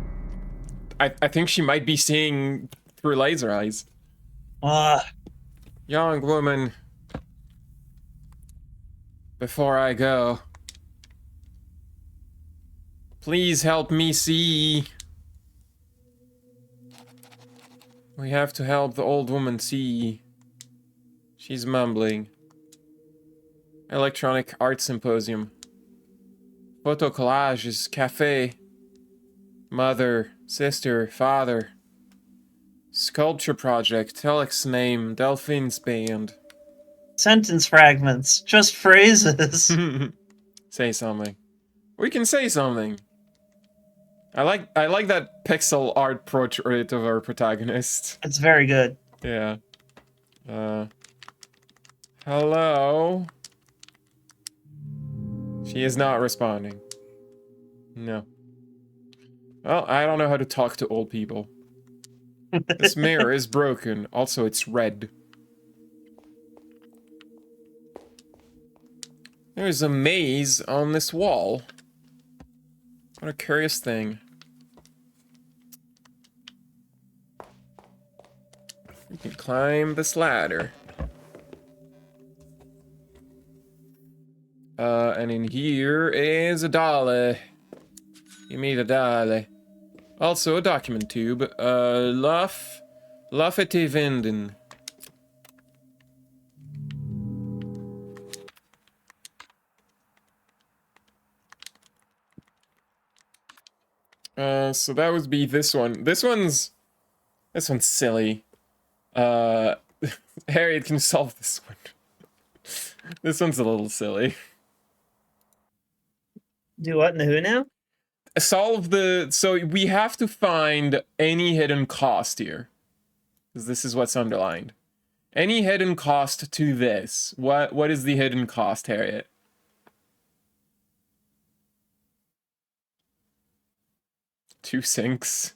I think she might be seeing through laser eyes. Young woman. Before I go, please help me see. We have to help the old woman see. She's mumbling. Electronic art symposium. Photo collages, cafe. Mother, sister, father. Sculpture project, telex name, Delphine's band. Sentence fragments, just phrases. Say something. We can say something. I like that pixel art portrait of our protagonist. It's very good. Yeah. Hello? She is not responding. No. Well, I don't know how to talk to old people. This mirror is broken. Also, it's red. There's a maze on this wall. What a curious thing. You can climb this ladder. And in here is a dolly. You made a dolly. Also a document tube. Laffete Vinden. So that would be this one. This one's silly. Harriet can solve this one. This one's a little silly. Do what in the who now? Solve the... So we have to find any hidden cost here. Because this is what's underlined. Any hidden cost to this. What is the hidden cost, Harriet? Two sinks.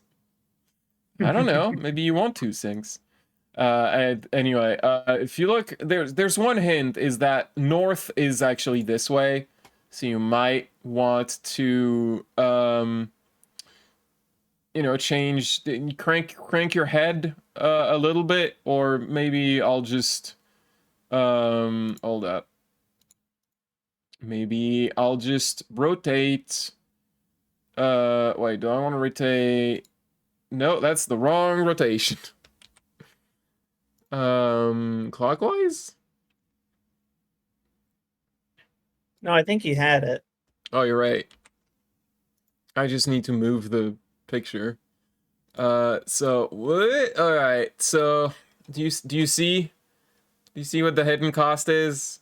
I don't know. Maybe you want two sinks. Anyway, if you look, there's one hint, is that north is actually this way. So you might want to, change, crank your head a little bit, or maybe I'll just, hold up. Maybe I'll just rotate. Wait, do I want to rotate? No, that's the wrong rotation. Clockwise? No, I think you had it. Oh, you're right. I just need to move the picture. So what? All right. So do you see? Do you see what the hidden cost is?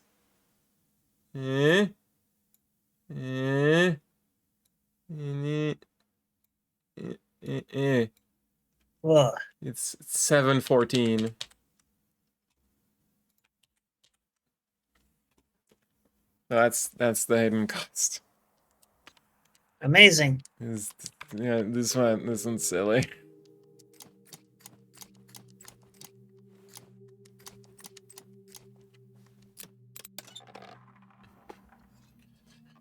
Eh? Eh? Eh? Ugh. It's 714. That's the hidden cost. Amazing. Yeah, this one's silly.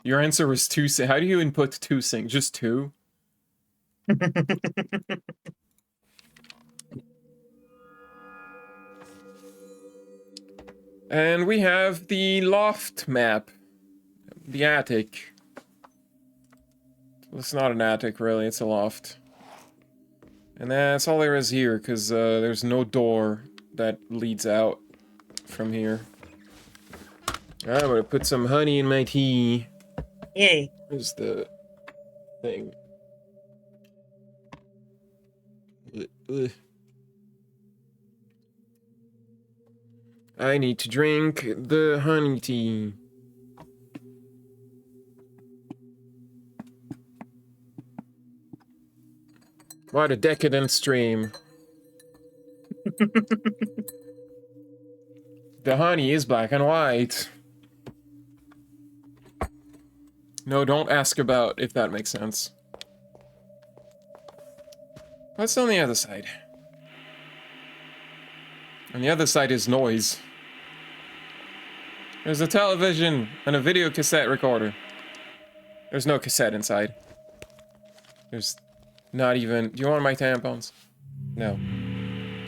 Your answer was two sing. How do you input two sing? Just two? And we have the loft map. The attic. It's not an attic, really. It's a loft. And that's all there is here, because there's no door that leads out from here. I'm gonna put some honey in my tea. Yay. Here's the thing. I need to drink the honey tea. What a decadent stream. The honey is black and white. No, don't ask about if that makes sense. What's on the other side? On the other side is noise. There's a television and a video cassette recorder. There's no cassette inside. There's not even... Do you want my tampons? No.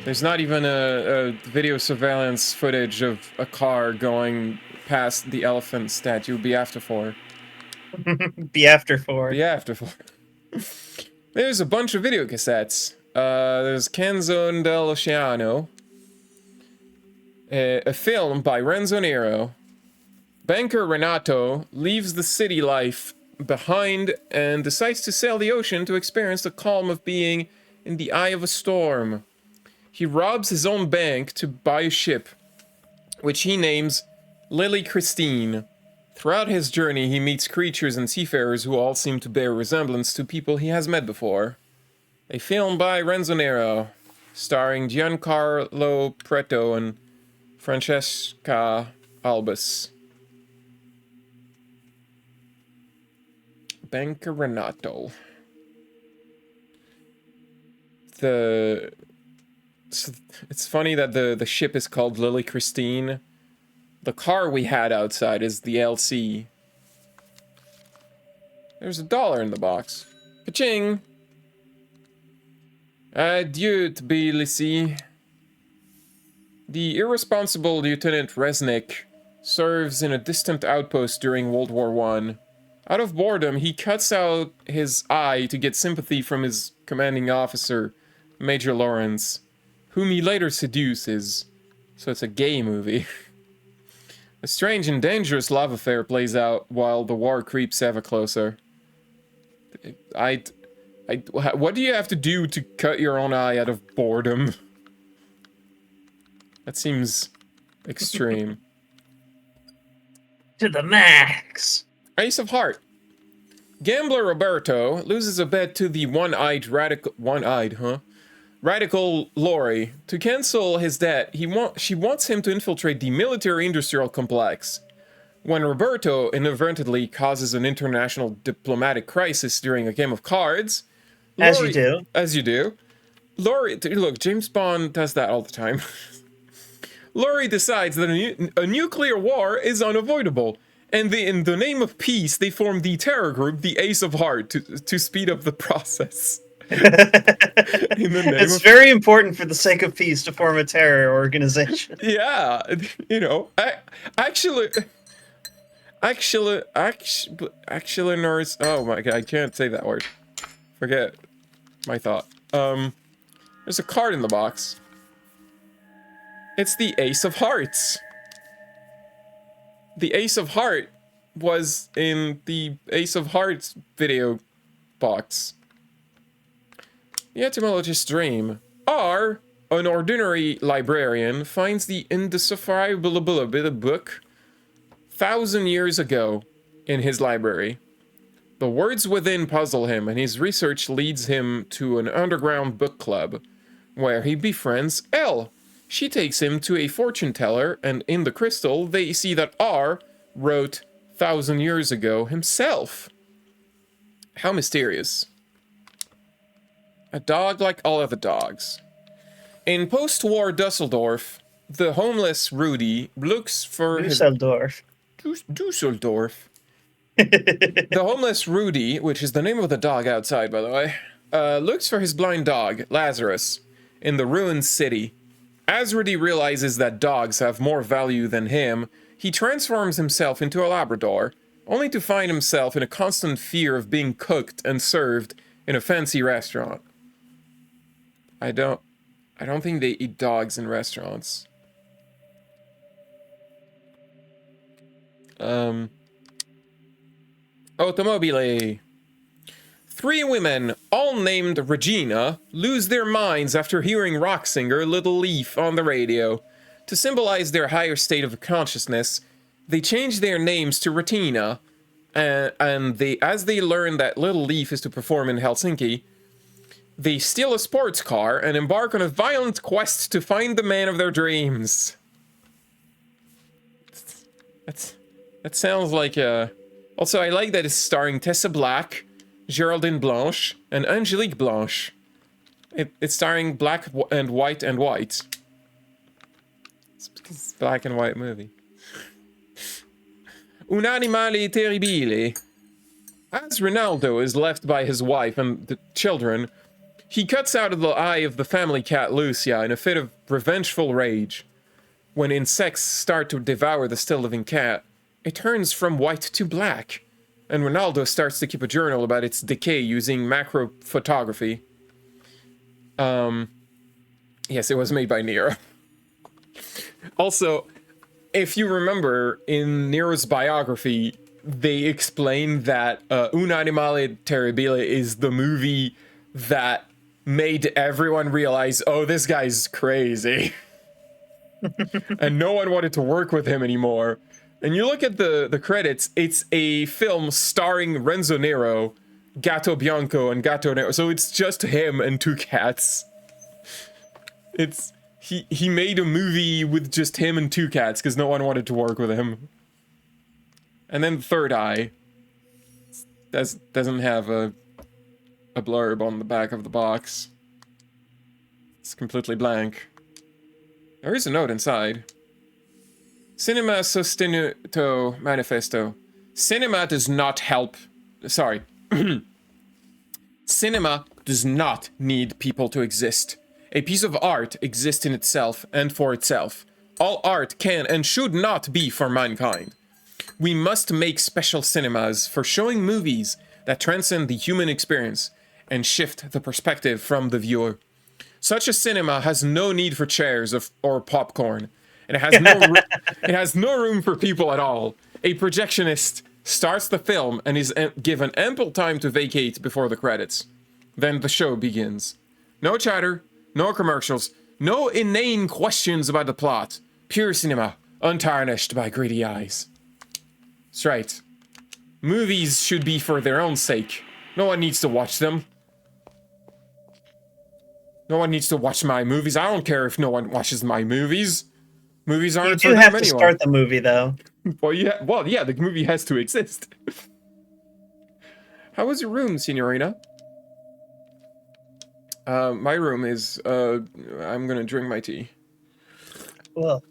There's not even a video surveillance footage of a car going past the elephant statue. Be after 4. Be after 4. Be after 4. There's a bunch of video cassettes. There's Canzone dell'Oceano. A film by Renzo Nero. Banker Renato leaves the city life behind and decides to sail the ocean to experience the calm of being in the eye of a storm. He robs his own bank to buy a ship, which he names Lily Christine. Throughout his journey, he meets creatures and seafarers who all seem to bear resemblance to people he has met before. A film by Renzo Nero, starring Giancarlo Preto and Francesca Albus. Banker Renato. It's funny that the ship is called Lily Christine, The car we had outside is the LC. There's $1 in the box. Ka-ching! Adieu, Tbilisi. The irresponsible Lieutenant Resnick serves in a distant outpost during World War I. Out of boredom, he cuts out his eye to get sympathy from his commanding officer, Major Lawrence, whom he later seduces. So it's a gay movie. A strange and dangerous love affair plays out while the war creeps ever closer. What do you have to do to cut your own eye out of boredom? That seems extreme. To the max. Ace of Heart. Gambler Roberto loses a bet to the radical Lori. To cancel his debt, she wants him to infiltrate the military-industrial complex. When Roberto inadvertently causes an international diplomatic crisis during a game of cards... As you do. As you do. Lori... Look, James Bond does that all the time. Lori decides that a nuclear war is unavoidable. And in the name of peace, they form the terror group, the Ace of Heart, to speed up the process. It's very important for the sake of peace to form a terror organization. Yeah, you know, actually, nurse. Oh my god, I can't say that word. Forget my thought. There's a card in the box. It's the Ace of Hearts. The Ace of Heart was in the Ace of Hearts video box. The etymologist's dream. R, an ordinary librarian, finds the indecipherable book 1,000 years ago in his library. The words within puzzle him, and his research leads him to an underground book club, where he befriends L. She takes him to a fortune teller, and in the crystal, they see that R wrote 1,000 years ago himself. How mysterious. A dog like all other dogs. In post-war Dusseldorf, the homeless Rudy looks for Dusseldorf. Dusseldorf. The homeless Rudy, which is the name of the dog outside, by the way, looks for his blind dog, Lazarus, in the ruined city. As Rudy realizes that dogs have more value than him, he transforms himself into a Labrador, only to find himself in a constant fear of being cooked and served in a fancy restaurant. I don't think they eat dogs in restaurants. Automobile. 3 women, all named Regina, lose their minds after hearing rock singer Little Leaf on the radio. To symbolize their higher state of consciousness, they change their names to Retina, and as they learn that Little Leaf is to perform in Helsinki, they steal a sports car and embark on a violent quest to find the man of their dreams. That sounds like a... Also, I like that it's starring Tessa Black, Geraldine Blanche, and Angelique Blanche. It's starring black and white and white. It's a black and white movie. Un animale terribile. As Ronaldo is left by his wife and the children, he cuts out of the eye of the family cat Lucia in a fit of revengeful rage. When insects start to devour the still-living cat, it turns from white to black, and Ronaldo starts to keep a journal about its decay using macro photography. Yes, it was made by Nero. Also, if you remember, in Nero's biography, they explain that Un Animale Terribile is the movie that made everyone realize, oh, this guy's crazy. And no one wanted to work with him anymore. And you look at the credits, it's a film starring Renzo Nero, Gatto Bianco, and Gatto Nero. So it's just him and 2 cats. He made a movie with just him and 2 cats because no one wanted to work with him. And then Third Eye doesn't have a blurb on the back of the box. It's completely blank. There is a note inside. Cinema Sostenuto Manifesto. Cinema does not help. Sorry. Cinema does not need people to exist. A piece of art exists in itself and for itself. All art can and should not be for mankind. We must make special cinemas for showing movies that transcend the human experience and shift the perspective from the viewer. Such a cinema has no need for chairs or popcorn, and it has no room for people at all. A projectionist starts the film and is given ample time to vacate before the credits. Then the show begins. No chatter, no commercials, no inane questions about the plot. Pure cinema, untarnished by greedy eyes. That's right. Movies should be for their own sake. No one needs to watch them. No one needs to watch my movies. I don't care if no one watches my movies. Movies aren't for You do them have to anyway. start the movie, though. Well, yeah, the movie has to exist. How was your room, Signorina? My room is, I'm gonna drink my tea. Well,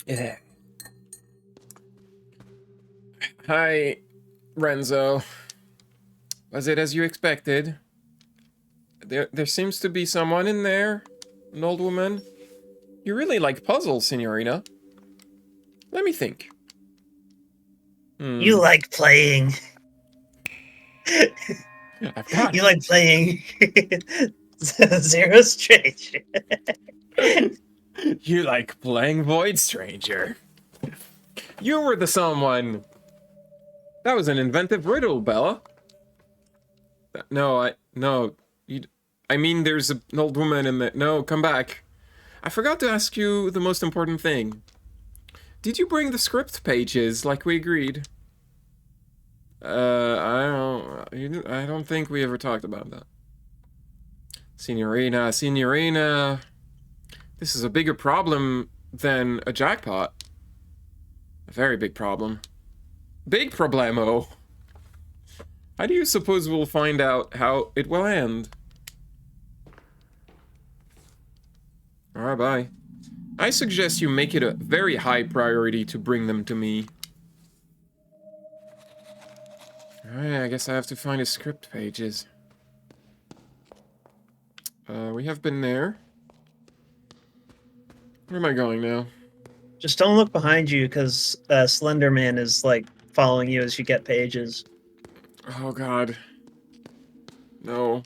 Yeah. Hi, Renzo. Was it as you expected? There seems to be someone in there. An old woman. You really like puzzles, Signorina. Let me think. you like playing. I've got You like playing Zero Stranger. You like playing Void Stranger. You were the someone. That was an inventive riddle, Bella. No, I mean, there's an old woman in the... No, come back. I forgot to ask you the most important thing. Did you bring the script pages like we agreed? I don't think we ever talked about that. Signorina. This is a bigger problem than a jackpot. A very big problem. Big problemo. How do you suppose we'll find out how it will end? Alright, bye. I suggest you make it a very high priority to bring them to me. Alright, I guess I have to find his script pages. We have been there. Where am I going now? Just don't look behind you, because Slender Man is, like, following you as you get pages. Oh god. No.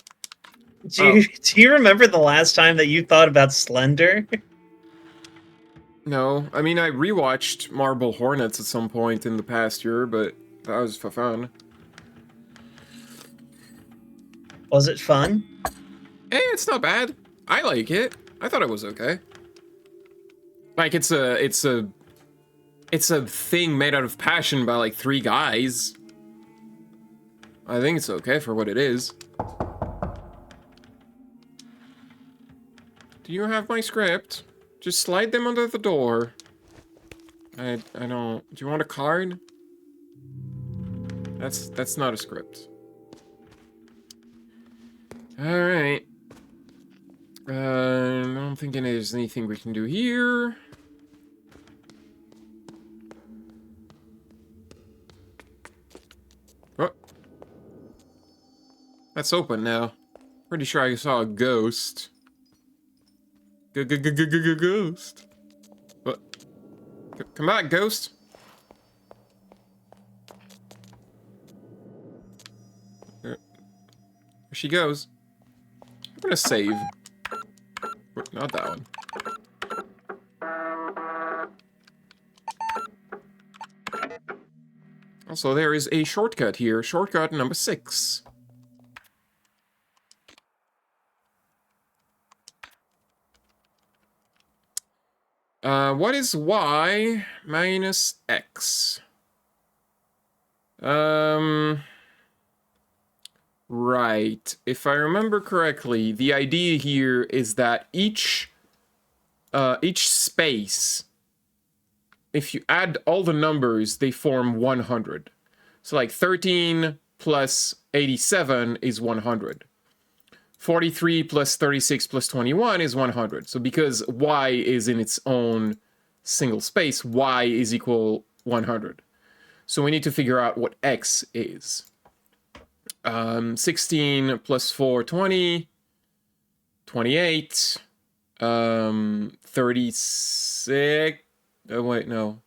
Do you remember the last time that you thought about Slender? No. I mean, I rewatched Marble Hornets at some point in the past year, but that was for fun. Was it fun? Hey, it's not bad. I like it. I thought it was okay. Like, it's a thing made out of passion by, like, 3 guys. I think it's okay for what it is. Do you have my script? Just slide them under the door. I don't... Do you want a card? That's not a script. Alright. I'm thinking there's anything we can do here. Oh. That's open now. Pretty sure I saw a ghost. Ghost. What? Come back, ghost. There she goes. I'm gonna save. Not that one. Also, there is a shortcut here. Shortcut number 6. What is y minus x? Right. If I remember correctly, the idea here is that each space, if you add all the numbers, they form 100. So like 13 plus 87 is 100. 43 plus 36 plus 21 is 100. So because y is in its own single space, y is equal 100. So we need to figure out what x is. 16 plus 4, 20. 28. 36. Oh, wait, no.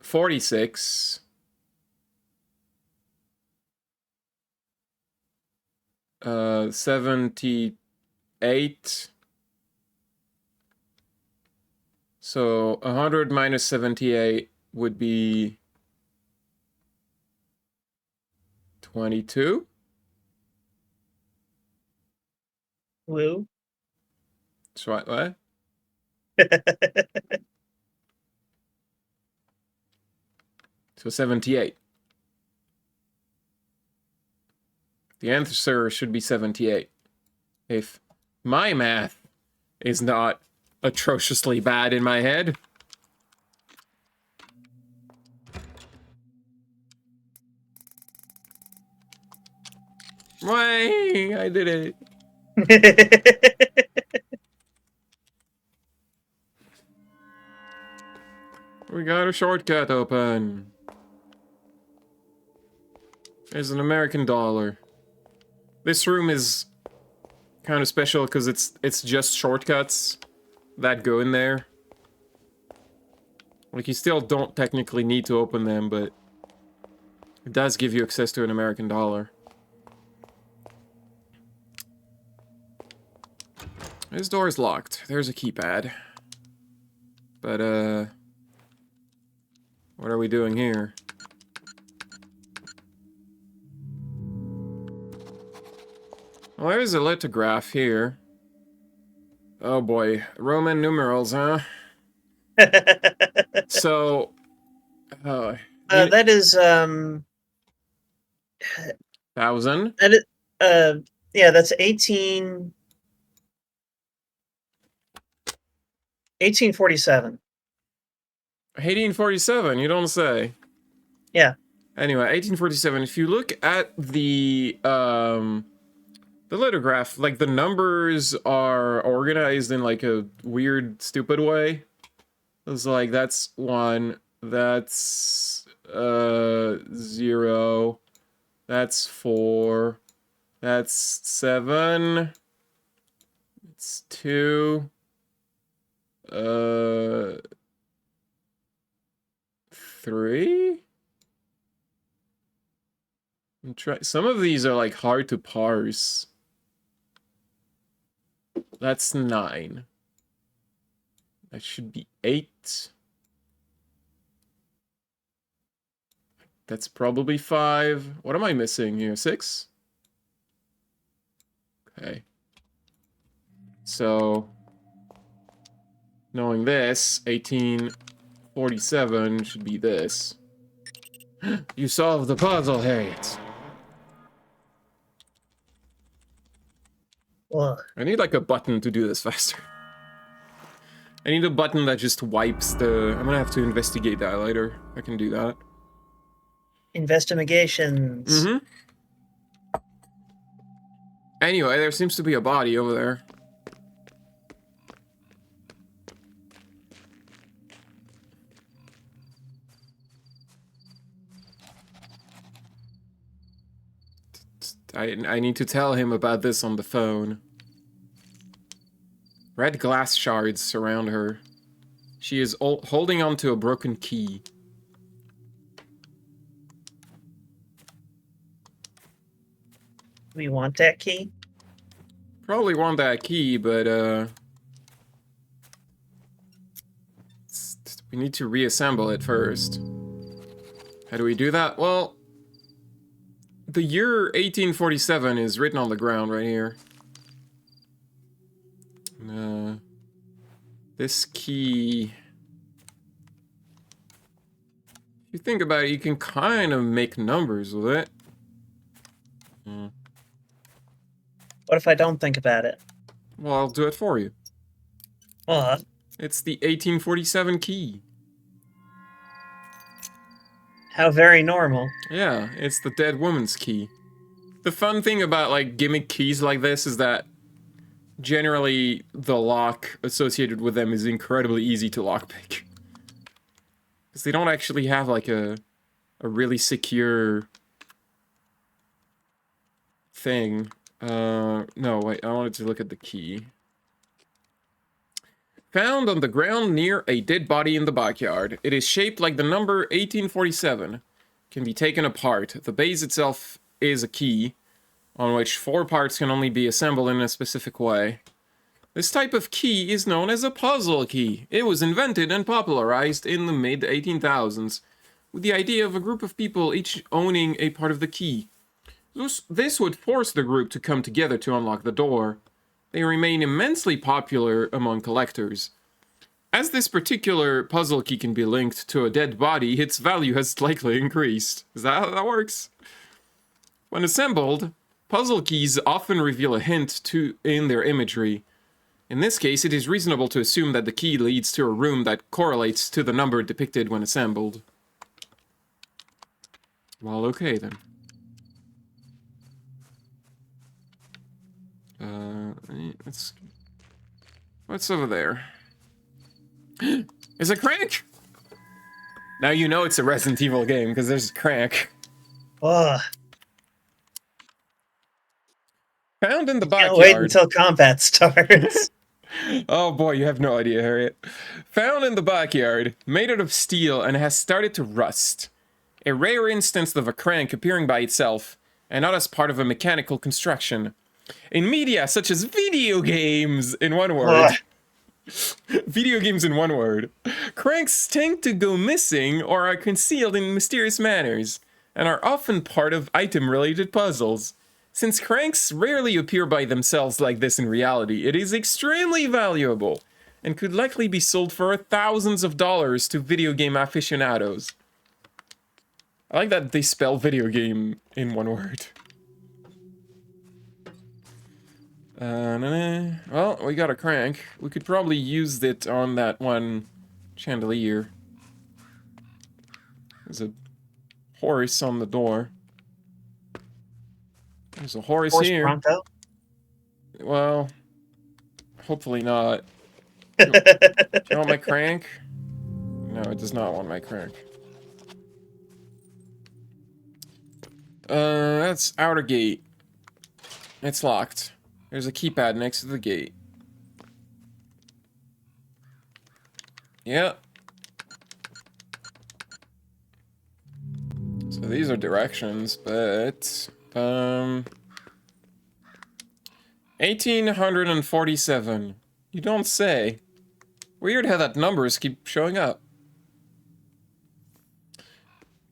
46. 78. So 100 minus 78 would be 22. Woo. So what? So 78. The answer should be 78. If my math is not atrociously bad in my head. Way, I did it. We got a shortcut open. There's an American dollar. This room is kind of special because it's just shortcuts that go in there. Like, you still don't technically need to open them, but it does give you access to an American dollar. This door is locked. There's a keypad. But, what are we doing here? Well, there's a lithograph here. Oh boy, Roman numerals, huh? So, that is 1,000. that is yeah, that's 1847. 1847, you don't say. Yeah. Anyway, 1847. If you look at the lithograph, like, the numbers are organized in like a weird, stupid way. It's like, that's 1, that's 0, that's 4, that's 7, it's 2, 3. Some of these are like hard to parse. That's 9. That should be 8. That's probably 5. What am I missing here? 6? Okay. So, knowing this, 1847 should be this. You solved the puzzle, Harriet. Ugh. I need like a button to do this faster. I need a button that just wipes the... I'm gonna have to investigate that later. I can do that. Investigations. Mm-hmm. Anyway, there seems to be a body over there. I need to tell him about this on the phone. Red glass shards surround her. She is holding onto a broken key. We want that key? Probably want that key, but we need to reassemble it first. How do we do that? Well, the year 1847 is written on the ground right here. This key... If you think about it, you can kind of make numbers with it. What if I don't think about it? Well, I'll do it for you. What? It's the 1847 key. How very normal. Yeah, it's the dead woman's key. The fun thing about, like, gimmick keys like this is that generally the lock associated with them is incredibly easy to lockpick. Because they don't actually have like a really secure thing. No, wait, I wanted to look at the key. Found on the ground near a dead body in the backyard. It is shaped like the number 1847. Can be taken apart. The base itself is a key, on which 4 parts can only be assembled in a specific way. This type of key is known as a puzzle key. It was invented and popularized in the mid-1800s, with the idea of a group of people each owning a part of the key. This would force the group to come together to unlock the door. They remain immensely popular among collectors. As this particular puzzle key can be linked to a dead body, its value has slightly increased. Is that how that works? When assembled, puzzle keys often reveal a hint in their imagery. In this case, it is reasonable to assume that the key leads to a room that correlates to the number depicted when assembled. Well, okay then. What's over there? Is it crank? Now you know it's a Resident Evil game because there's crank. Ugh. Found in the Can't backyard. wait until combat starts. Oh boy, you have no idea, Harriet. Found in the backyard, made out of steel, and has started to rust. A rare instance of a crank appearing by itself, and not as part of a mechanical construction. In media such as video games, in one word. Video games in one word. Cranks tend to go missing or are concealed in mysterious manners, and are often part of item-related puzzles. Since cranks rarely appear by themselves like this in reality, it is extremely valuable, and could likely be sold for thousands of dollars to video game aficionados. I like that they spell video game in one word. Well, we got a crank. We could probably use it on that one chandelier. There's a horse on the door. There's a horse here. Bronco? Well, hopefully not. Do you want my crank? No, it does not want my crank. That's outer gate. It's locked. There's a keypad next to the gate. Yeah. So these are directions, but 1847. You don't say. Weird how that numbers keep showing up.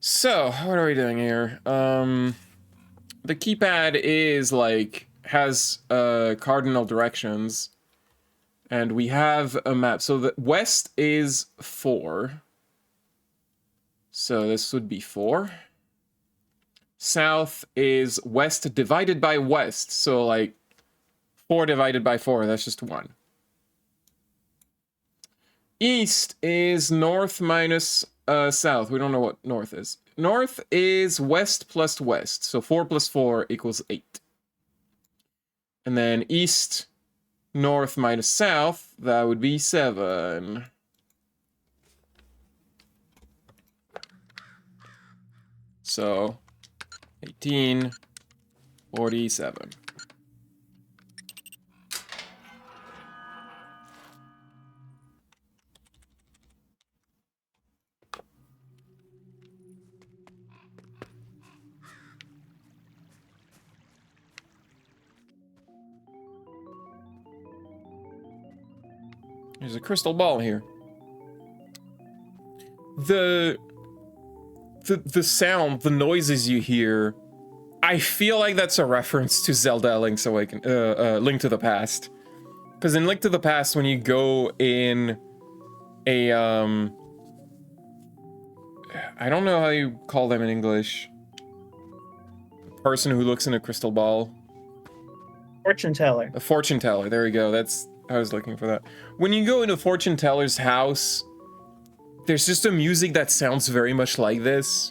So, what are we doing here? The keypad is like has cardinal directions, and we have a map. So the west is 4. So this would be 4. South is west divided by west. So like 4 divided by 4, that's just 1. East is north minus south. We don't know what north is. North is west plus west. So 4 plus 4 equals 8. And then east, north minus south, that would be 7. So 1847. There's a crystal ball here. The sound, the noises you hear, I feel like that's a reference to Zelda Link's Link to the Past. Because in Link to the Past, when you go in a I don't know how you call them in English. A person who looks in a crystal ball. Fortune teller. A fortune teller. There we go. I was looking for that. When you go into a fortune teller's house, there's just a music that sounds very much like this.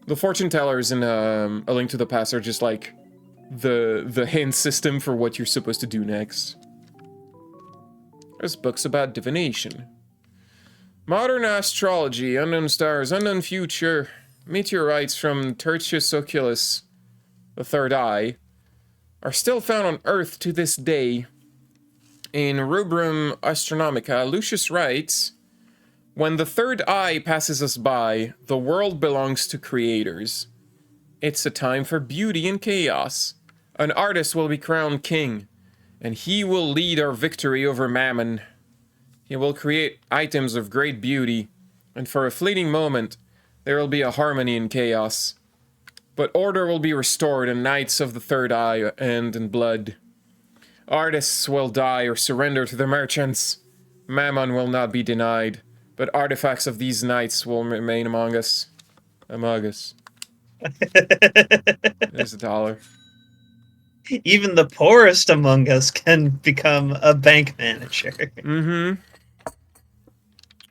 The fortune tellers in A Link to the Past are just like the hint system for what you're supposed to do next. There's books about divination. Modern astrology, unknown stars, unknown future, meteorites from Tertius Oculus, the third eye, are still found on Earth to this day. In Rubrum Astronomica, Lucius writes, "When the third eye passes us by, the world belongs to creators. It's a time for beauty and chaos. An artist will be crowned king, and he will lead our victory over Mammon. He will create items of great beauty, and for a fleeting moment, there will be a harmony in chaos. But order will be restored in nights of the third eye and in blood. Artists will die or surrender to the merchants. Mammon will not be denied, but artifacts of these nights will remain among us. Among us." There's $1. Even the poorest among us can become a bank manager. Mm-hmm.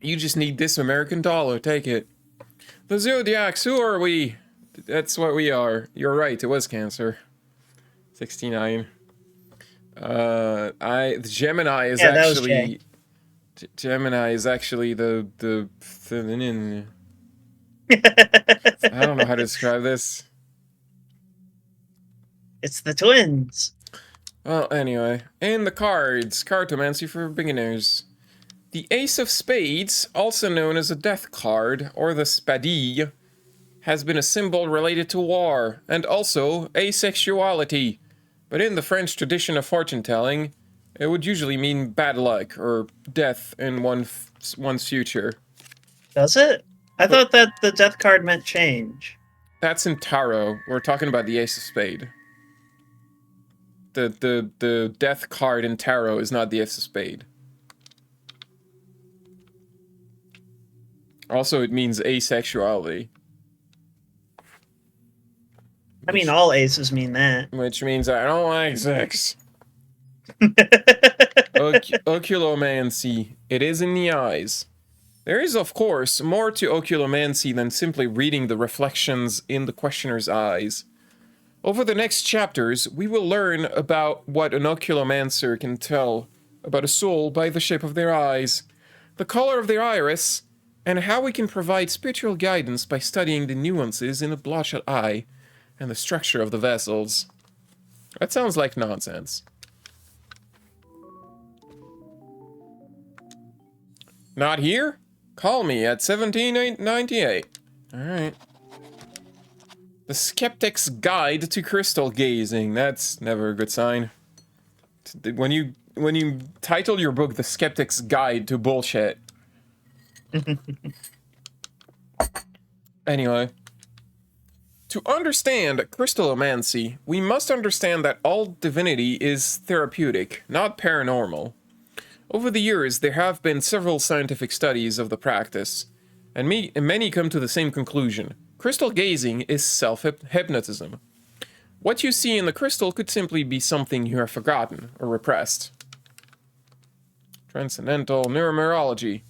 You just need this American dollar. Take it. The Zodiacs, who are we? That's what we are. You're right, it was Cancer. 69. The Gemini is Yeah, that was actually... Gemini is actually the I don't know how to describe this. It's the twins. Well, anyway. In the cards, cartomancy for beginners. The Ace of Spades, also known as a death card, or the Spadille, has been a symbol related to war, and also asexuality. But in the French tradition of fortune-telling, it would usually mean bad luck, or death in one's future. Does it? I thought that the death card meant change. That's in tarot. We're talking about the Ace of Spade. The death card in tarot is not the Ace of Spade. Also, it means asexuality. I mean, all aces mean that. Which means I don't like sex. Oculomancy. It is in the eyes. There is, of course, more to oculomancy than simply reading the reflections in the questioner's eyes. Over the next chapters, we will learn about what an oculomancer can tell about a soul by the shape of their eyes, the color of their iris, and how we can provide spiritual guidance by studying the nuances in a bloodshot eye and the structure of the vessels. That sounds like nonsense. Not here? Call me at 1798. Alright. The Skeptic's Guide to Crystal Gazing. That's never a good sign. When you title your book The Skeptic's Guide to Bullshit. Anyway. To understand crystallomancy, we must understand that all divinity is therapeutic, not paranormal. Over the years, there have been several scientific studies of the practice, and many come to the same conclusion. Crystal gazing is self-hypnotism. What you see in the crystal could simply be something you have forgotten or repressed. Transcendental numerology.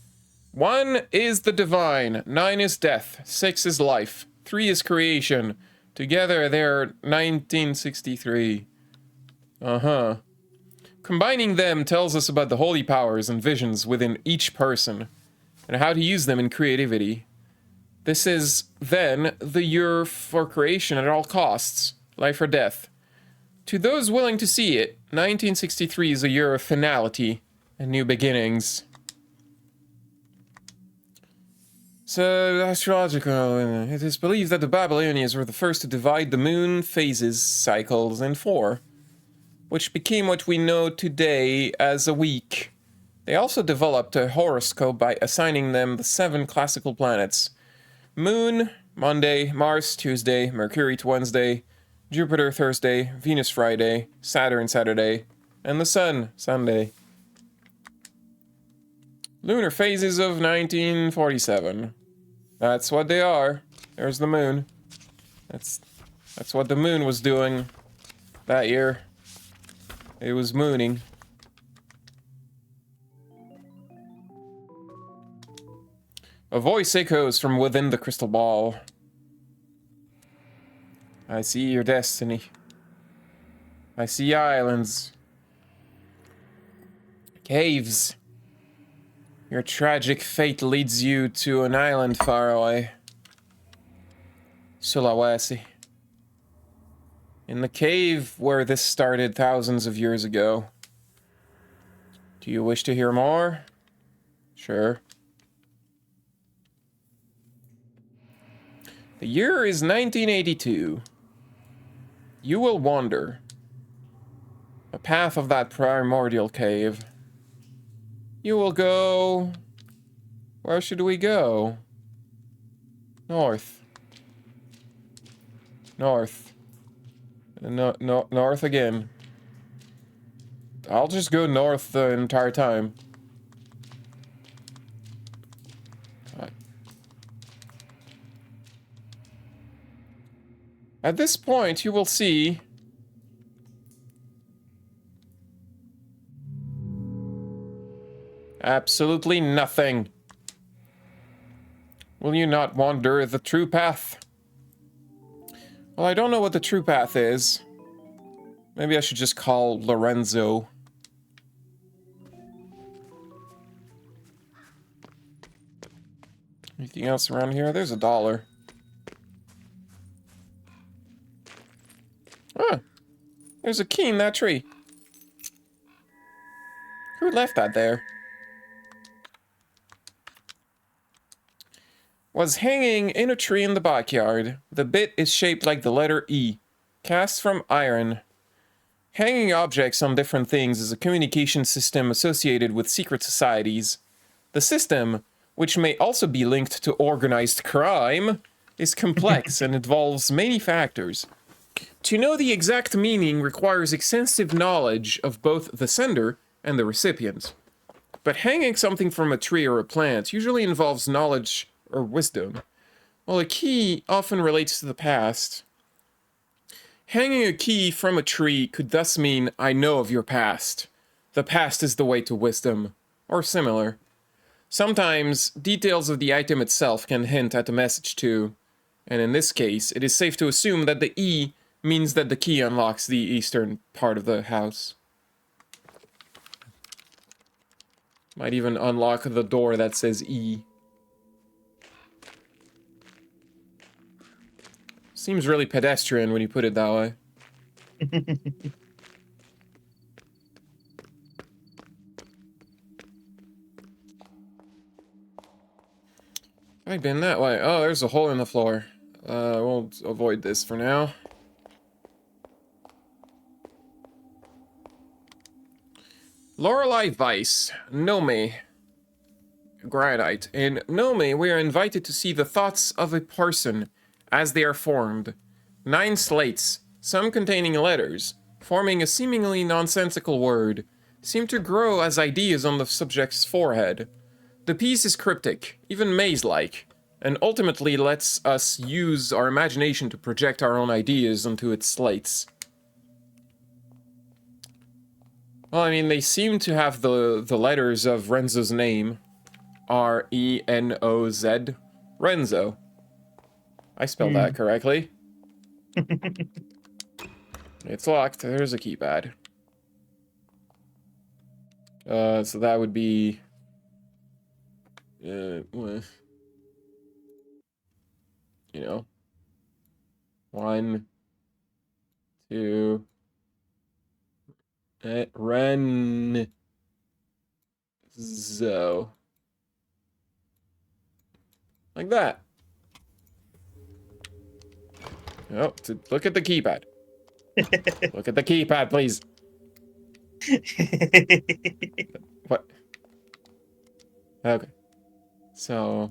1 is the divine, 9 is death, 6 is life, 3 is creation. Together they're 1963. Uh-huh. Combining them tells us about the holy powers and visions within each person, and how to use them in creativity. This is, then, the year for creation at all costs, life or death. To those willing to see it, 1963 is a year of finality and new beginnings. So, astrological, it is believed that the Babylonians were the first to divide the moon phases cycles in 4, which became what we know today as a week. They also developed a horoscope by assigning them the 7 classical planets. Moon, Monday, Mars, Tuesday, Mercury to Wednesday, Jupiter, Thursday, Venus, Friday, Saturn, Saturday, and the Sun, Sunday. Lunar phases of 1947. That's what they are. There's the moon. That's what the moon was doing that year. It was mooning. A voice echoes from within the crystal ball. I see your destiny. I see islands. Caves. Your tragic fate leads you to an island far away. Sulawesi. In the cave where this started thousands of years ago. Do you wish to hear more? Sure. The year is 1982. You will wander the path of that primordial cave. You will go... Where should we go? North. North. North again. I'll just go north the entire time. At this point, you will see... absolutely nothing. Will you not wander the true path? Well, I don't know what the true path is. Maybe I should just call Lorenzo. Anything else around here? There's $1. Huh. There's a key in that tree. Who left that there? Was hanging in a tree in the backyard. The bit is shaped like the letter E, cast from iron. Hanging objects on different things is a communication system associated with secret societies. The system, which may also be linked to organized crime, is complex and involves many factors. To know the exact meaning requires extensive knowledge of both the sender and the recipient. But hanging something from a tree or a plant usually involves knowledge or wisdom, while a key often relates to the past. Hanging a key from a tree could thus mean, I know of your past. The past is the way to wisdom, or similar. Sometimes, details of the item itself can hint at a message too, and in this case, it is safe to assume that the E means that the key unlocks the eastern part of the house. Might even unlock the door that says E. Seems really pedestrian when you put it that way. I've been that way. Oh, there's a hole in the floor. We'll avoid this for now. Lorelei Weiss, Nome. Granite. In Nome, we are invited to see the thoughts of a person as they are formed. 9 slates, some containing letters, forming a seemingly nonsensical word, seem to grow as ideas on the subject's forehead. The piece is cryptic, even maze-like, and ultimately lets us use our imagination to project our own ideas onto its slates. Well, I mean, they seem to have the letters of Renzo's name. R-E-N-O-Z. Renzo. I spelled that correctly. It's locked. There's a keypad. So that would be... you know... 1, 2... Renzo. Like that. Oh, look at the keypad. Look at the keypad, please. What? Okay. So...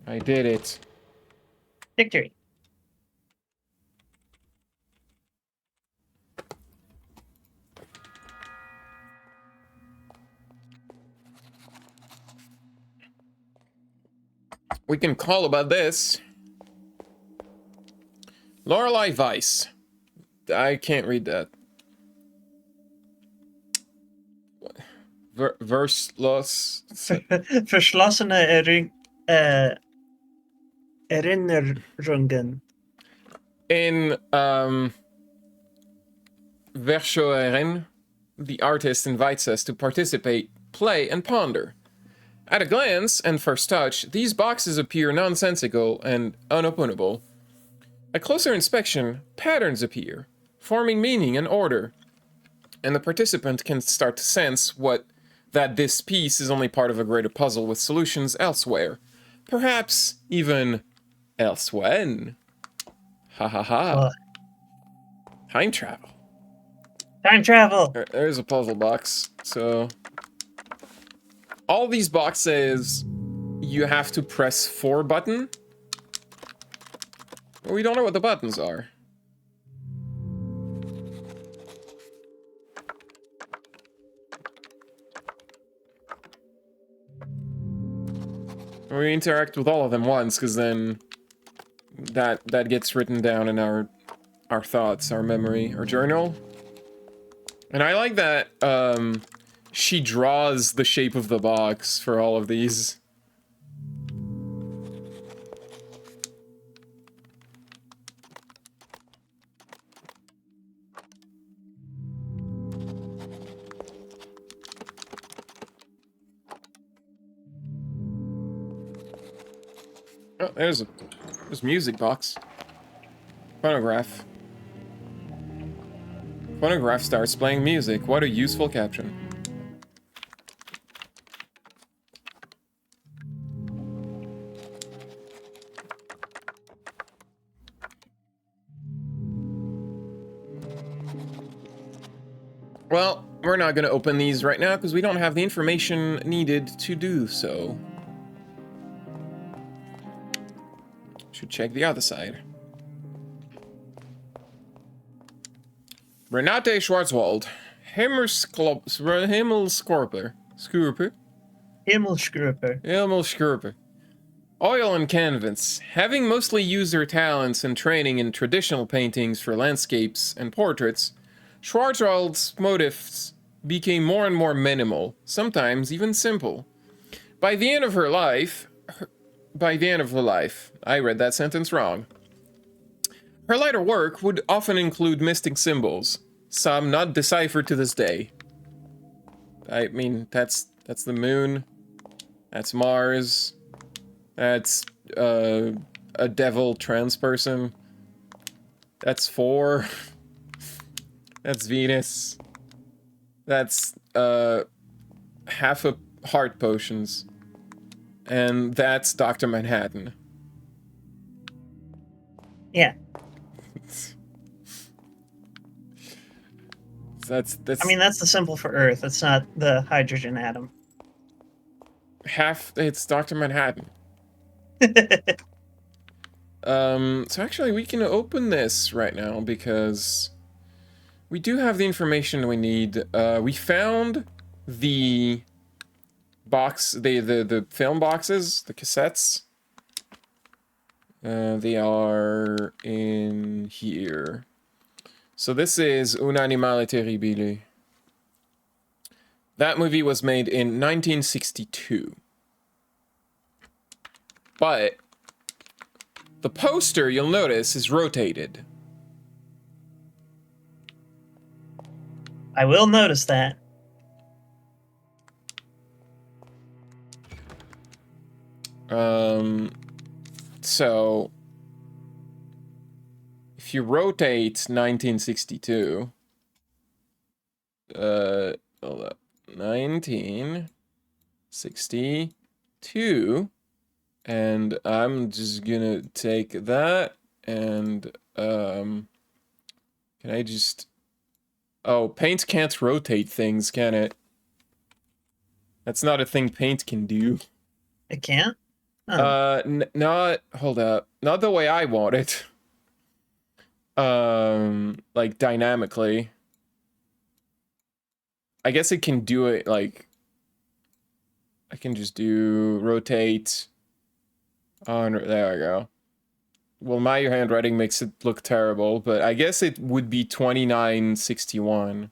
I did it. Victory. We can call about this. Lorelei Weiss. I can't read that. Verschlossene Verschlossene Erinnerungen. In Verschoeren, the artist invites us to participate, play, and ponder. At a glance and first touch, these boxes appear nonsensical and unopenable. At closer inspection, patterns appear, forming meaning and order, and the participant can start to sense that this piece is only part of a greater puzzle with solutions elsewhere. Perhaps even elsewhere. Ha ha ha. Time travel. Time travel. There's a puzzle box. So all these boxes, you have to press 4 button. We don't know what the buttons are. We interact with all of them once, because then that gets written down in our thoughts, our memory, our journal. And I like that she draws the shape of the box for all of these. Oh, there's music box. Phonograph. Phonograph starts playing music. What a useful caption. Well, we're not gonna open these right now because we don't have the information needed to do so. Should check the other side. Renate Schwarzwald. Himmelskorper. Himmelskorper. Oil and canvas. Having mostly used her talents and training in traditional paintings for landscapes and portraits, Schwarzwald's motifs became more and more minimal, sometimes even simple. By the end of her life, I read that sentence wrong. Her lighter work would often include mystic symbols, some not deciphered to this day. I mean, that's the moon, that's Mars, that's a devil trans person, that's 4, that's Venus, that's half a heart potions, and that's Dr. Manhattan. Yeah. That's I mean, that's the symbol for Earth. It's not the hydrogen atom. It's Dr. Manhattan. So actually we can open this right now because we do have the information we need. We found the box, the film boxes, the cassettes. They are in here. So this is Un Animale Terribile. That movie was made in 1962. But the poster, you'll notice, is rotated. I will notice that. So if you rotate 1962, hold up, 1962, and I'm just gonna take that and can I just, oh, paint can't rotate things, can it? That's not a thing paint can do. It can't? Oh. Not, hold up, not the way I want it. Like dynamically. I guess it can do it like, I can just do rotate on, there we go. Well, my handwriting makes it look terrible, but I guess it would be 2961.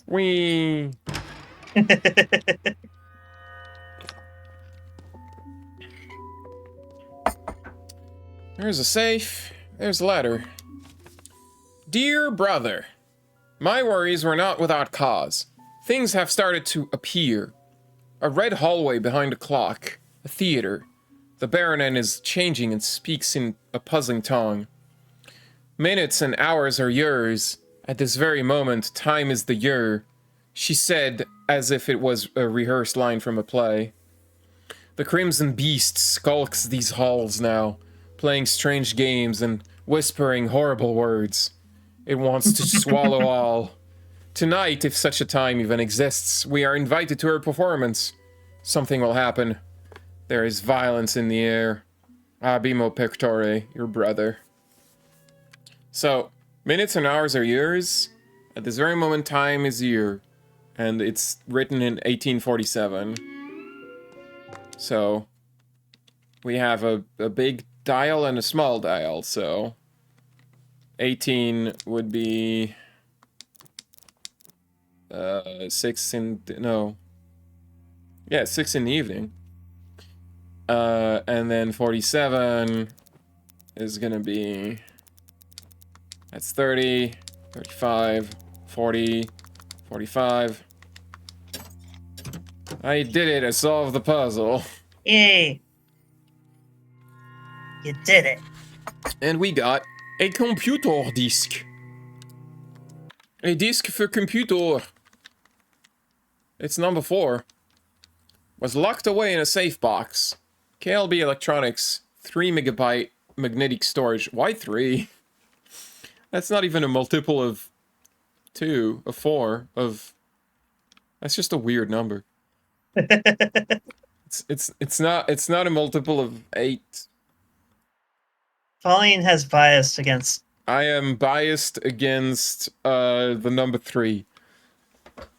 Whee! There's a safe. There's a letter. Dear brother, my worries were not without cause. Things have started to appear. A red hallway behind a clock. A theater. The Baronin is changing and speaks in a puzzling tongue. Minutes and hours are yours. At this very moment, time is the year. She said, as if it was a rehearsed line from a play. The Crimson Beast skulks these halls now, playing strange games and whispering horrible words. It wants to swallow all. Tonight, if such a time even exists, we are invited to her performance. Something will happen. There is violence in the air. Abimo pectore, your brother. So, minutes and hours are yours. At this very moment, time is year. And it's written in 1847. So, we have a big dial and a small dial, so 18 would be 6 in no. Yeah, 6 in the evening. And then 47 is gonna be, that's 30, 35, 40, 45. I did it, I solved the puzzle. Yay! You did it. And we got a computer disk. A disk for computer. It's number 4. Was locked away in a safe box. KLB Electronics, 3 megabyte magnetic storage. Why 3? That's not even a multiple of 2, of 4, of... That's just a weird number. It's not a multiple of 8. Pauline has bias against... I am biased against the number 3.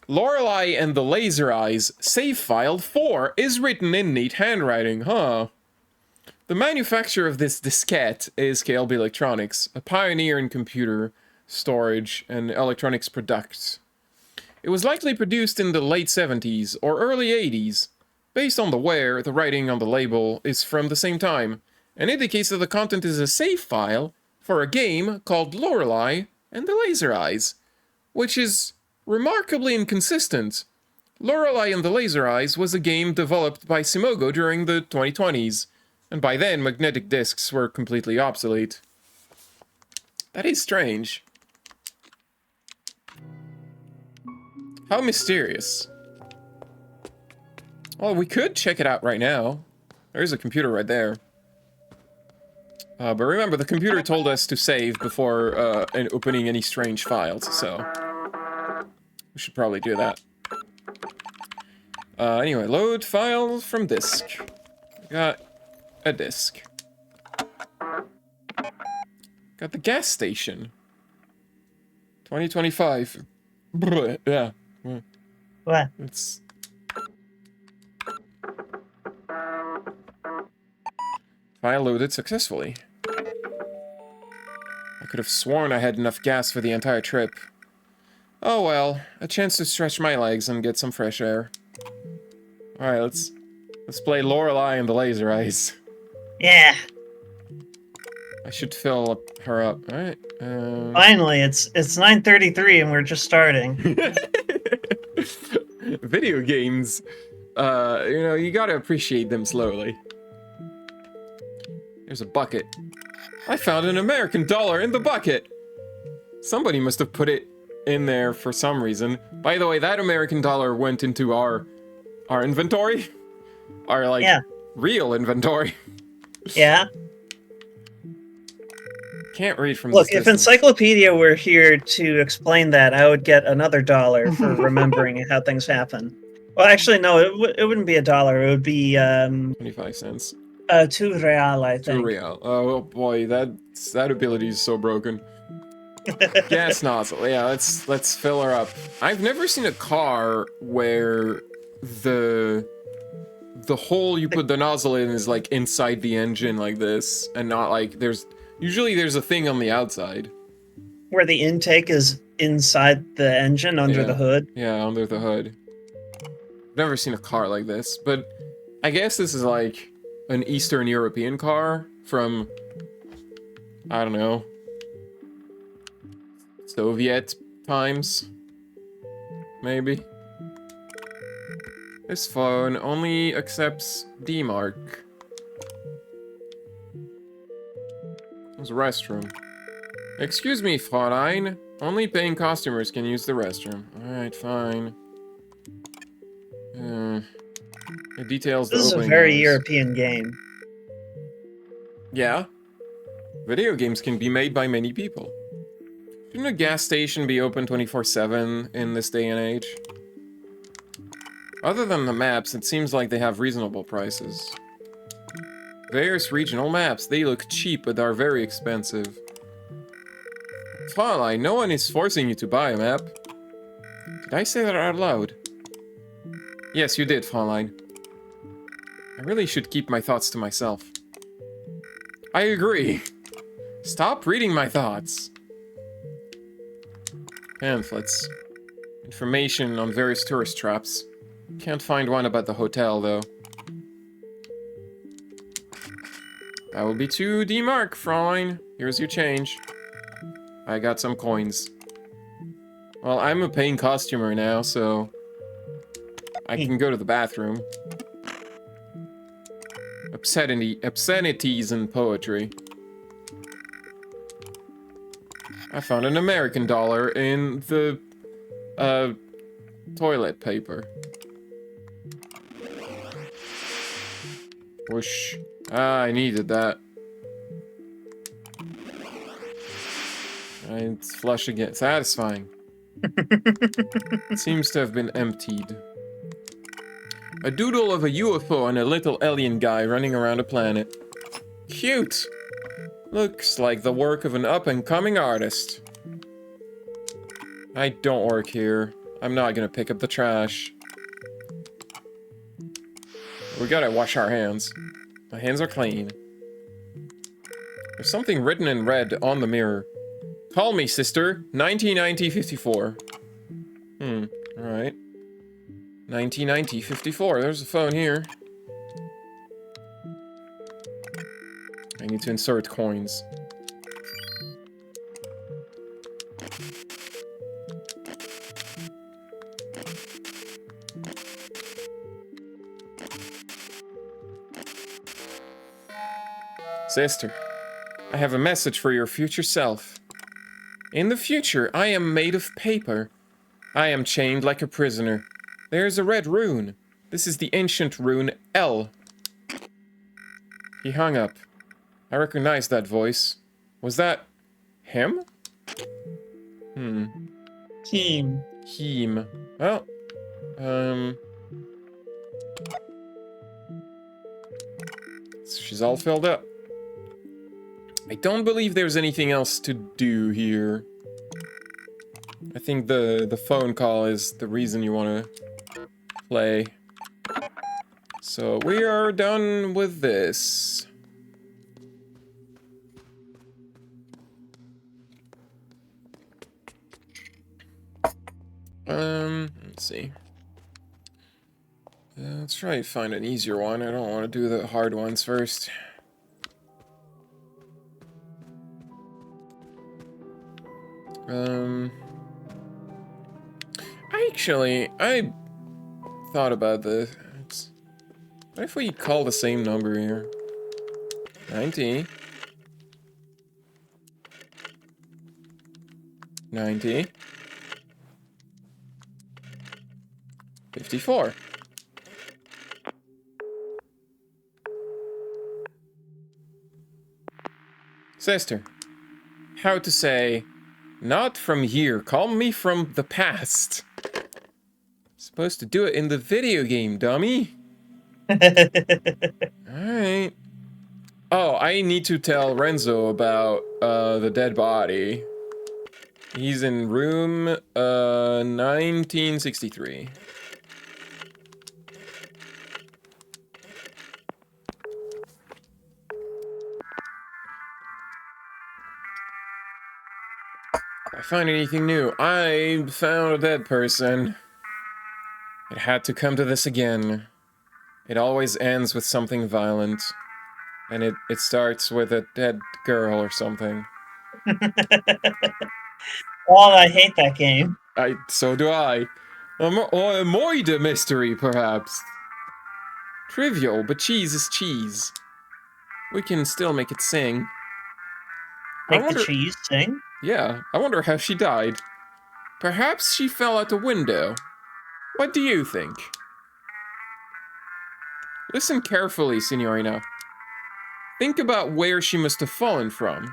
Lorelei and the Laser Eyes, save file 4 is written in neat handwriting, huh? The manufacturer of this diskette is KLB Electronics, a pioneer in computer storage and electronics products. It was likely produced in the late 70s or early 80s. Based on the wear, the writing on the label is from the same time, and indicates that the content is a save file for a game called Lorelei and the Laser Eyes, which is remarkably inconsistent. Lorelei and the Laser Eyes was a game developed by Simogo during the 2020s, and by then magnetic discs were completely obsolete. That is strange. How mysterious. Well, we could check it out right now. There's a computer right there. But remember, the computer told us to save before opening any strange files, so we should probably do that. Anyway, load file from disk. Got a disk. Got the gas station. 2025. Brr, yeah. What? It's... File loaded successfully. I could have sworn I had enough gas for the entire trip. Oh well, a chance to stretch my legs and get some fresh air. Alright, let's play Lorelei and the Laser Eyes. Yeah. I should fill her up. Alright. Finally, it's 9:33 and we're just starting. Video games. You know, you gotta appreciate them slowly. There's a bucket. I found an American dollar in the bucket! Somebody must have put it in there for some reason. By the way, that American dollar went into our inventory? Our, like, real inventory. Yeah. Can't read from Look, this if distance. Encyclopedia were here to explain that, I would get another $1 for remembering how things happen. Well, actually, no, it wouldn't be $1. It would be 25 cents. 2 real, I 2 think. real. Oh boy, that ability is so broken. Gas nozzle. Yeah, let's fill her up. I've never seen a car where the hole you put the nozzle in is like inside the engine like this, and not like there's usually a thing on the outside. where the intake is inside the engine under the hood. Yeah, under the hood. Never seen a car like this, but I guess this is like an Eastern European car from, I don't know, Soviet times, maybe. This phone only accepts D-Mark. There's a restroom. Excuse me, Fräulein. Only paying customers can use the restroom. Alright, fine. It details the This is a opening very hours. European game. Yeah. Video games can be made by many people. Shouldn't a gas station be open 24/7 in this day and age? Other than the maps, it seems like they have reasonable prices. Various regional maps, they look cheap but are very expensive. Fräulein, no one is forcing you to buy a map. Did I say that out loud? Yes, you did, Fräulein. I really should keep my thoughts to myself. I agree. Stop reading my thoughts. Pamphlets. Information on various tourist traps. Can't find one about the hotel, though. That will be 2 D-Mark, Fräulein. Here's your change. I got some coins. Well, I'm a paying customer now, so I can go to the bathroom. Obscenities and poetry. I found an American dollar in the toilet paper. Whoosh. Ah, I needed that. It's flush again. Satisfying. It seems to have been emptied. A doodle of a UFO and a little alien guy running around a planet. Cute! Looks like the work of an up-and-coming artist. I don't work here. I'm not gonna pick up the trash. We gotta wash our hands. My hands are clean. There's something written in red on the mirror. Call me, sister. 1990-54. Alright. 1990-54. There's a phone here. I need to insert coins. Sister, I have a message for your future self. In the future, I am made of paper. I am chained like a prisoner. There is a red rune. This is the ancient rune L. He hung up. I recognized that voice. Was that him? Team. Him. Well, she's all filled up. I don't believe there's anything else to do here. I think the phone call is the reason you want to play. So we are done with this. Let's see. Let's try to find an easier one. I don't want to do the hard ones first. I thought about this. What if we call the same number here? 90. 90. 54. Sister, how to say, not from here, call me from the past. Supposed to do it in the video game, dummy. Alright. Oh, I need to tell Renzo about the dead body. He's in room 1963. I find anything new. I found a dead person. It had to come to this again. It always ends with something violent. And it starts with a dead girl or something. Oh, I hate that game. So do I. Or a Moida mystery, perhaps. Trivial, but cheese is cheese. We can still make it sing. I Make the wonder... cheese sing. Yeah, I wonder how she died. Perhaps she fell out the window. What do you think? Listen carefully, Signorina. Think about where she must have fallen from.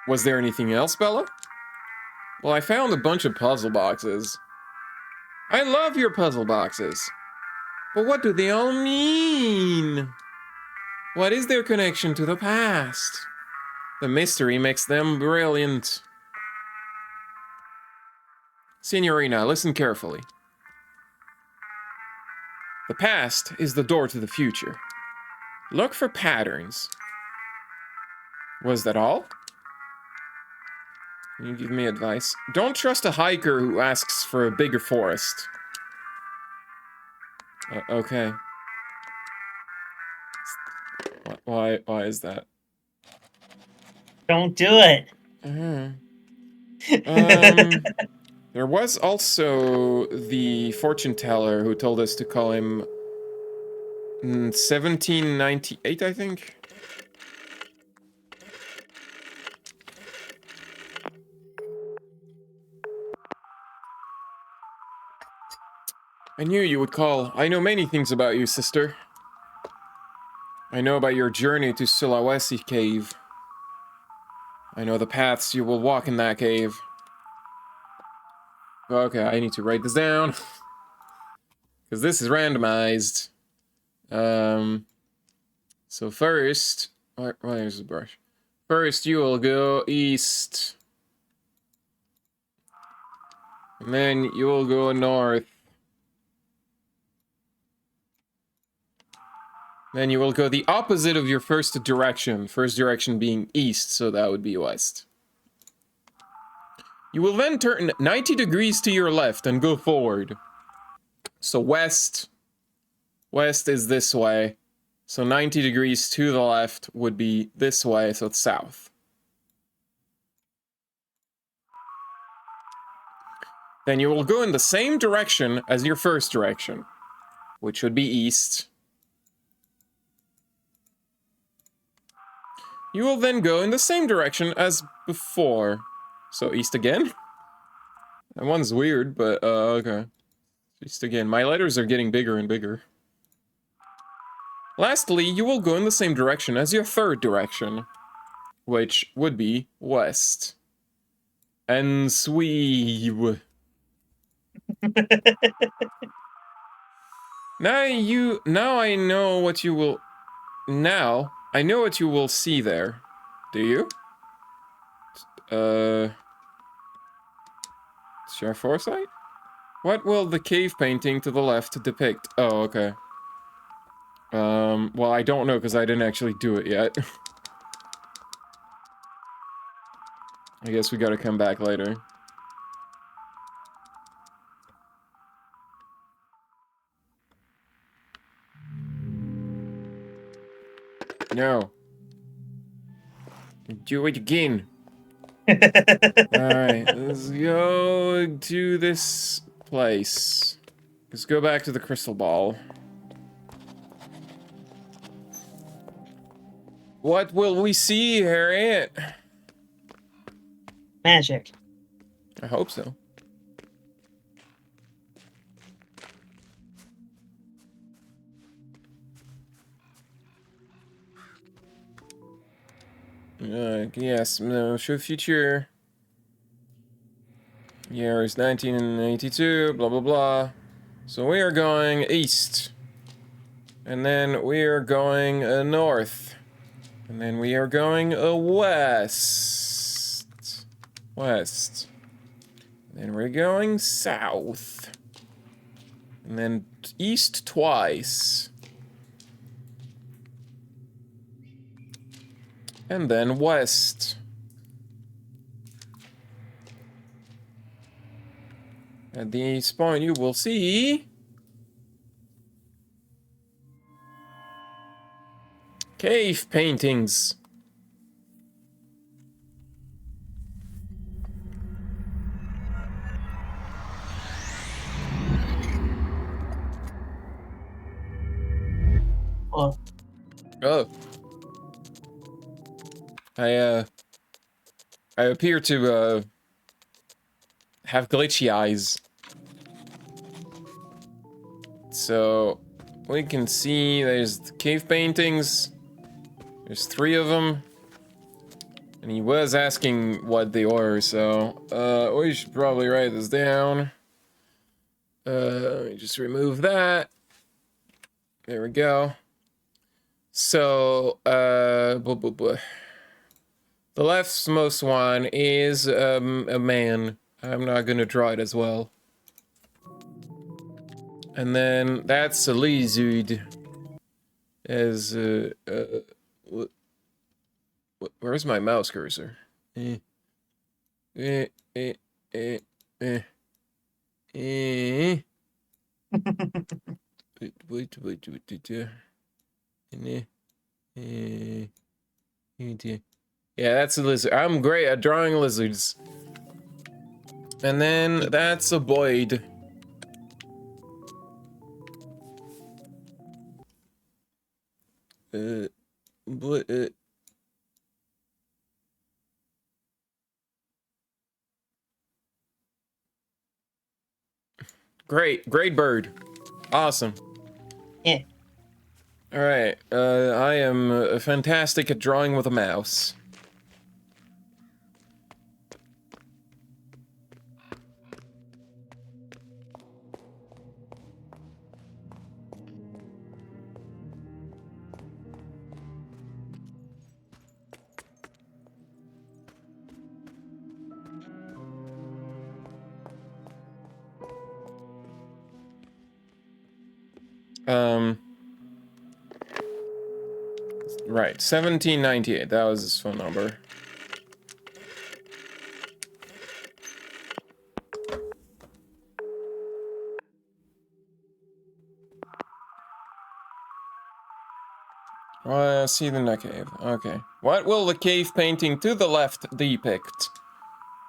Was there anything else, Bella? Well, I found a bunch of puzzle boxes. I love your puzzle boxes. But what do they all mean? What is their connection to the past? The mystery makes them brilliant. Signorina, listen carefully. The past is the door to the future. Look for patterns. Was that all? Can you give me advice? Don't trust a hiker who asks for a bigger forest. Okay. Why is that? Don't do it. There was also the fortune teller who told us to call him 1798, I think. I knew you would call. I know many things about you, sister. I know about your journey to Sulawesi Cave. I know the paths you will walk in that cave. Okay, I need to write this down. Because this is randomized. So first... Where's the brush? First, you will go east. And then you will go north. Then you will go the opposite of your first direction. First direction being east, so that would be west. You will then turn 90 degrees to your left and go forward. So west is this way. So 90 degrees to the left would be this way, so it's south. Then you will go in the same direction as your first direction, which would be east. You will then go in the same direction as before. So east again? That one's weird, but okay. East again. My letters are getting bigger and bigger. Lastly, you will go in the same direction as your third direction, which would be west. And sweep. Now I know what you will... Now, I know what you will see there. Do you? Share foresight? What will the cave painting to the left depict? Oh, okay. Well, I don't know because I didn't actually do it yet. I guess we gotta come back later. No. Do it again. Alright, let's go to this place. Let's go back to the crystal ball. What will we see, Harriet? Magic. I hope so. Yes, no, show future. Year is 1982, blah blah blah. So we are going east. And then we are going north. And then we are going west. West. And then we're going south. And then east twice. and then west. At this point, you will see cave paintings. Well, Oh. I appear to, have glitchy eyes. So, we can see there's the cave paintings. There's 3 of them. And he was asking what they were, so, we should probably write this down. Let me just remove that. There we go. So, blah, blah, blah. The leftmost one is, a man. I'm not gonna draw it as well. And then that's a lizard. As, where's my mouse cursor? Eh. Eh, eh, eh, eh. Eh. Wait. Yeah, that's a lizard. I'm great at drawing lizards. And then that's a Boyd. Great bird. Awesome. yeah. Alright, I am fantastic at drawing with a mouse. Right, 1798, that was his phone number. See the neck cave. Okay. What will the cave painting to the left depict?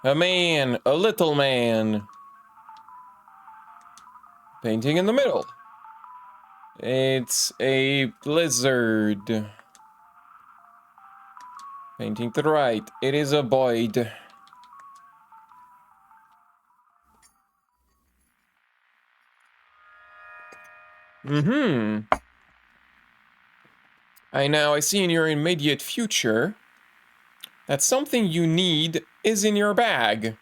A man, a little man. Painting in the middle. It's a lizard. Painting to the right. It is a Boyd. I see in your immediate future that something you need is in your bag.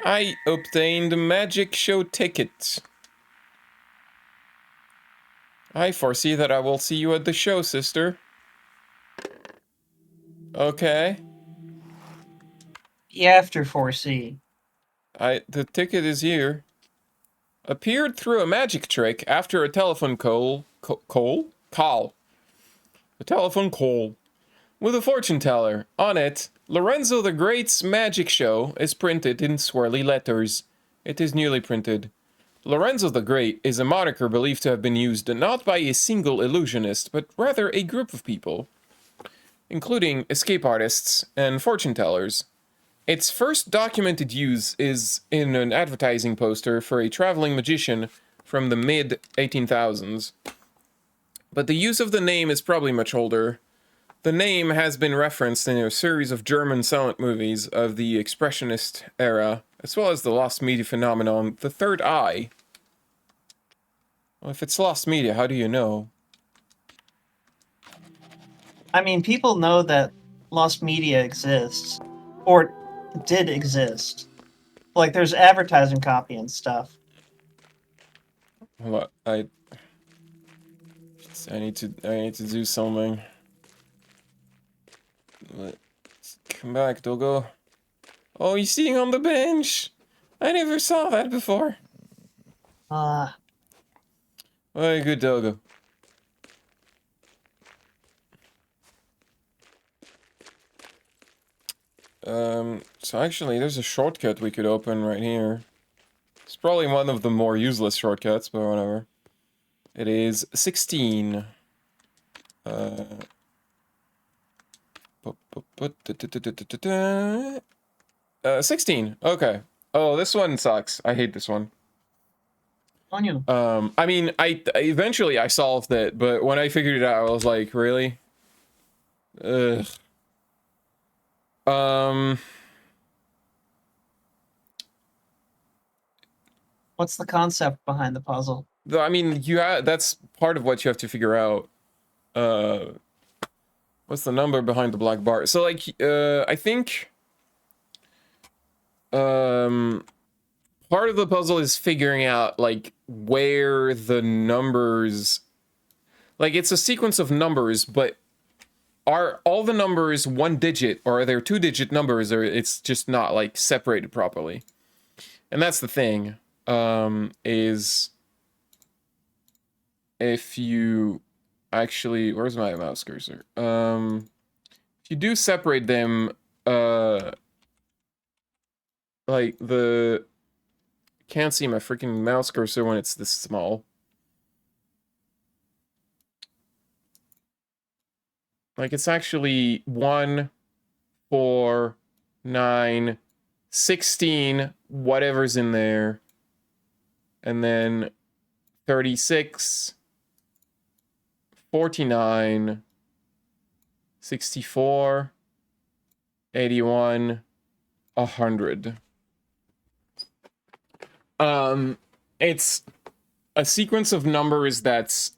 I obtained a magic show ticket. I foresee that I will see you at the show, sister. Okay. You have to foresee. The ticket is here. Appeared through a magic trick after a telephone call. A telephone call. With a fortune teller. On it, Lorenzo the Great's magic show is printed in swirly letters. It is newly printed. Lorenzo the Great is a moniker believed to have been used not by a single illusionist, but rather a group of people, including escape artists and fortune tellers. Its first documented use is in an advertising poster for a traveling magician from the mid-1800s. But the use of the name is probably much older. The name has been referenced in a series of German silent movies of the Expressionist era, as well as the lost media phenomenon, The Third Eye. Well, if it's lost media, how do you know? I mean, people know that lost media exists, or did exist. Like, there's advertising copy and stuff. Hold on, I need to do something. Come back, Dogo. Oh, he's sitting on the bench. I never saw that before. Very good, Dogo. So actually, there's a shortcut we could open right here. It's probably one of the more useless shortcuts, but whatever. It is 16. 16. Okay. Oh, this one sucks. I hate this one. On you. I mean, I eventually I solved it, but when I figured it out, I was like, really? Ugh. What's the concept behind the puzzle? I mean, that's part of what you have to figure out. What's the number behind the black bar? So, like, I think, part of the puzzle is figuring out, like, where the numbers, like, it's a sequence of numbers, but are all the numbers one digit, or are there two-digit numbers, or it's just not, like, separated properly? And that's the thing, is if you actually, where's my mouse cursor? If you do separate them, like can't see my freaking mouse cursor when it's this small. Like, it's actually 1, 4, 9, 16, whatever's in there. And then 36, 49, 64, 81, 100. It's a sequence of numbers that's,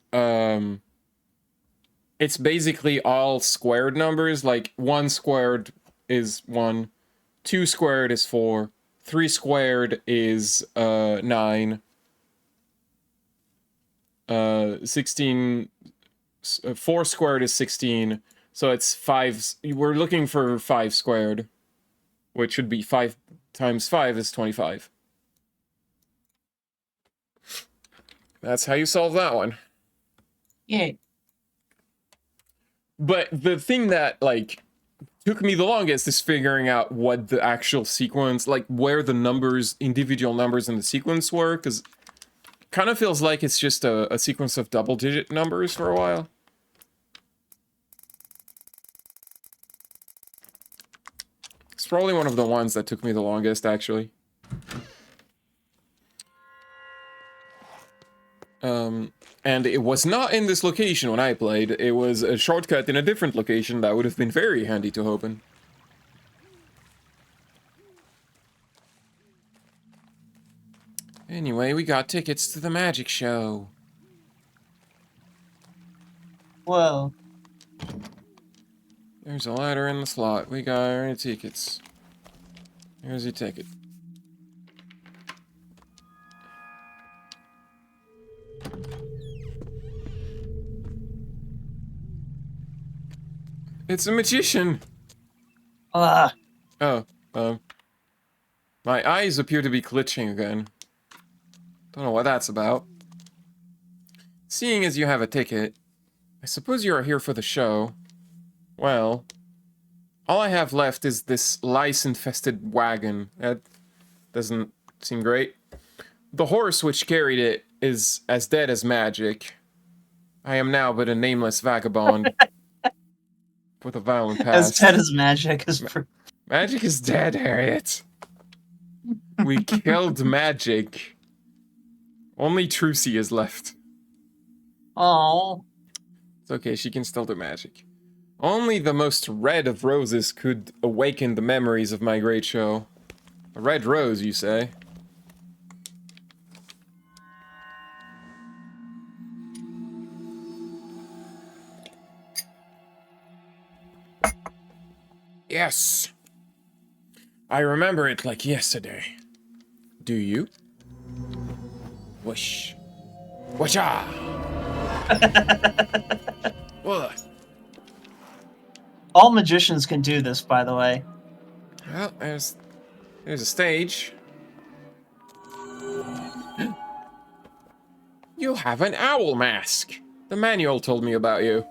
it's basically all squared numbers. Like, 1 squared is 1, 2 squared is 4, 3 squared is 9, 16, 4 squared is 16, so it's 5. We're looking for 5 squared, which would be 5 times 5 is 25. That's how you solve that one. Yay. But the thing that, like, took me the longest is figuring out what the actual sequence, like, where the numbers, individual numbers in the sequence were, because it kind of feels like it's just a sequence of double-digit numbers for a while. It's probably one of the ones that took me the longest, actually. And it was not in this location when I played. It was a shortcut in a different location that would have been very handy to open. Anyway, we got tickets to the magic show. Whoa. There's a ladder in the slot. We got our tickets. Here's your ticket. It's a magician! Ah. Oh, my eyes appear to be glitching again. Don't know what that's about. Seeing as you have a ticket, I suppose you are here for the show. Well, all I have left is this lice-infested wagon. That doesn't seem great. The horse which carried it is as dead as magic. I am now but a nameless vagabond. With a violent past. As dead as magic is Magic is dead, Harriet. We killed magic. Only Trucy is left. Oh. It's okay, she can still do magic. Only the most red of roses could awaken the memories of my great show. A red rose, you say? Yes. I remember it like yesterday. Do you? Whoosh. Whoosha! What? All magicians can do this, by the way. Well, there's a stage. You have an owl mask. The manual told me about you.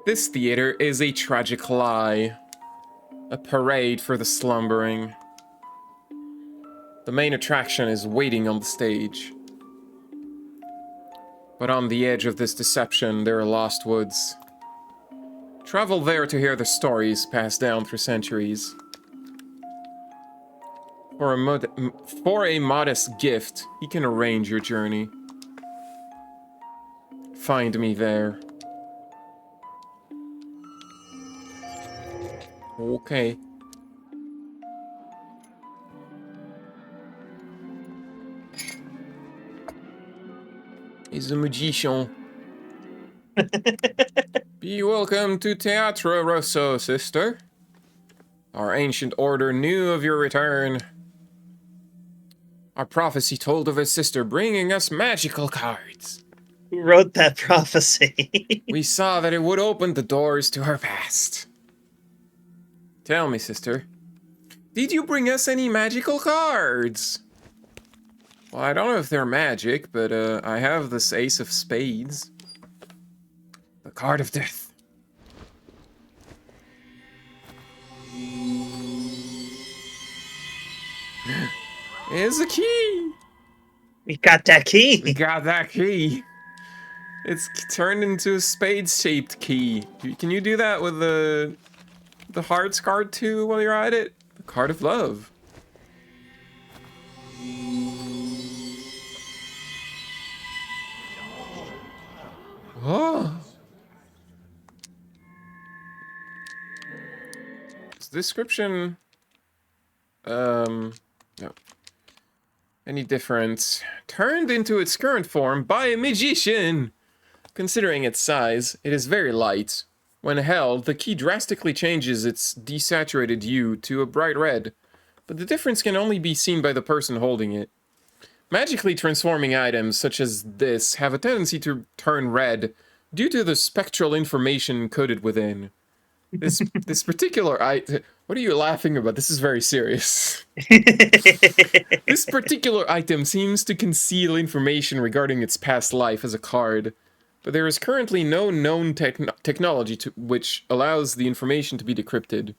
This theater is a tragic lie. A parade for the slumbering. The main attraction is waiting on the stage. But on the edge of this deception, there are lost woods. Travel there to hear the stories passed down through centuries. For a modest gift, he can arrange your journey. Find me there. Okay. He's a magician. Be welcome to Teatro Rosso, sister. Our ancient order knew of your return. Our prophecy told of his sister bringing us magical cards. Who wrote that prophecy? We saw that it would open the doors to her past. Tell me, sister, did you bring us any magical cards? Well, I don't know if they're magic, but I have this Ace of Spades. The card of death. Here's a key! We got that key. We got that key. It's turned into a spade-shaped key. Can you do that with the hearts card too while you're at it? The card of love. Oh. Description. No. Any difference? Turned into its current form by a magician. Considering its size, it is very light. When held, the key drastically changes its desaturated hue to a bright red, but the difference can only be seen by the person holding it. Magically transforming items such as this have a tendency to turn red due to the spectral information coded within. This particular item... What are you laughing about? This is very serious. This particular item seems to conceal information regarding its past life as a card, but there is currently no known technology which allows the information to be decrypted.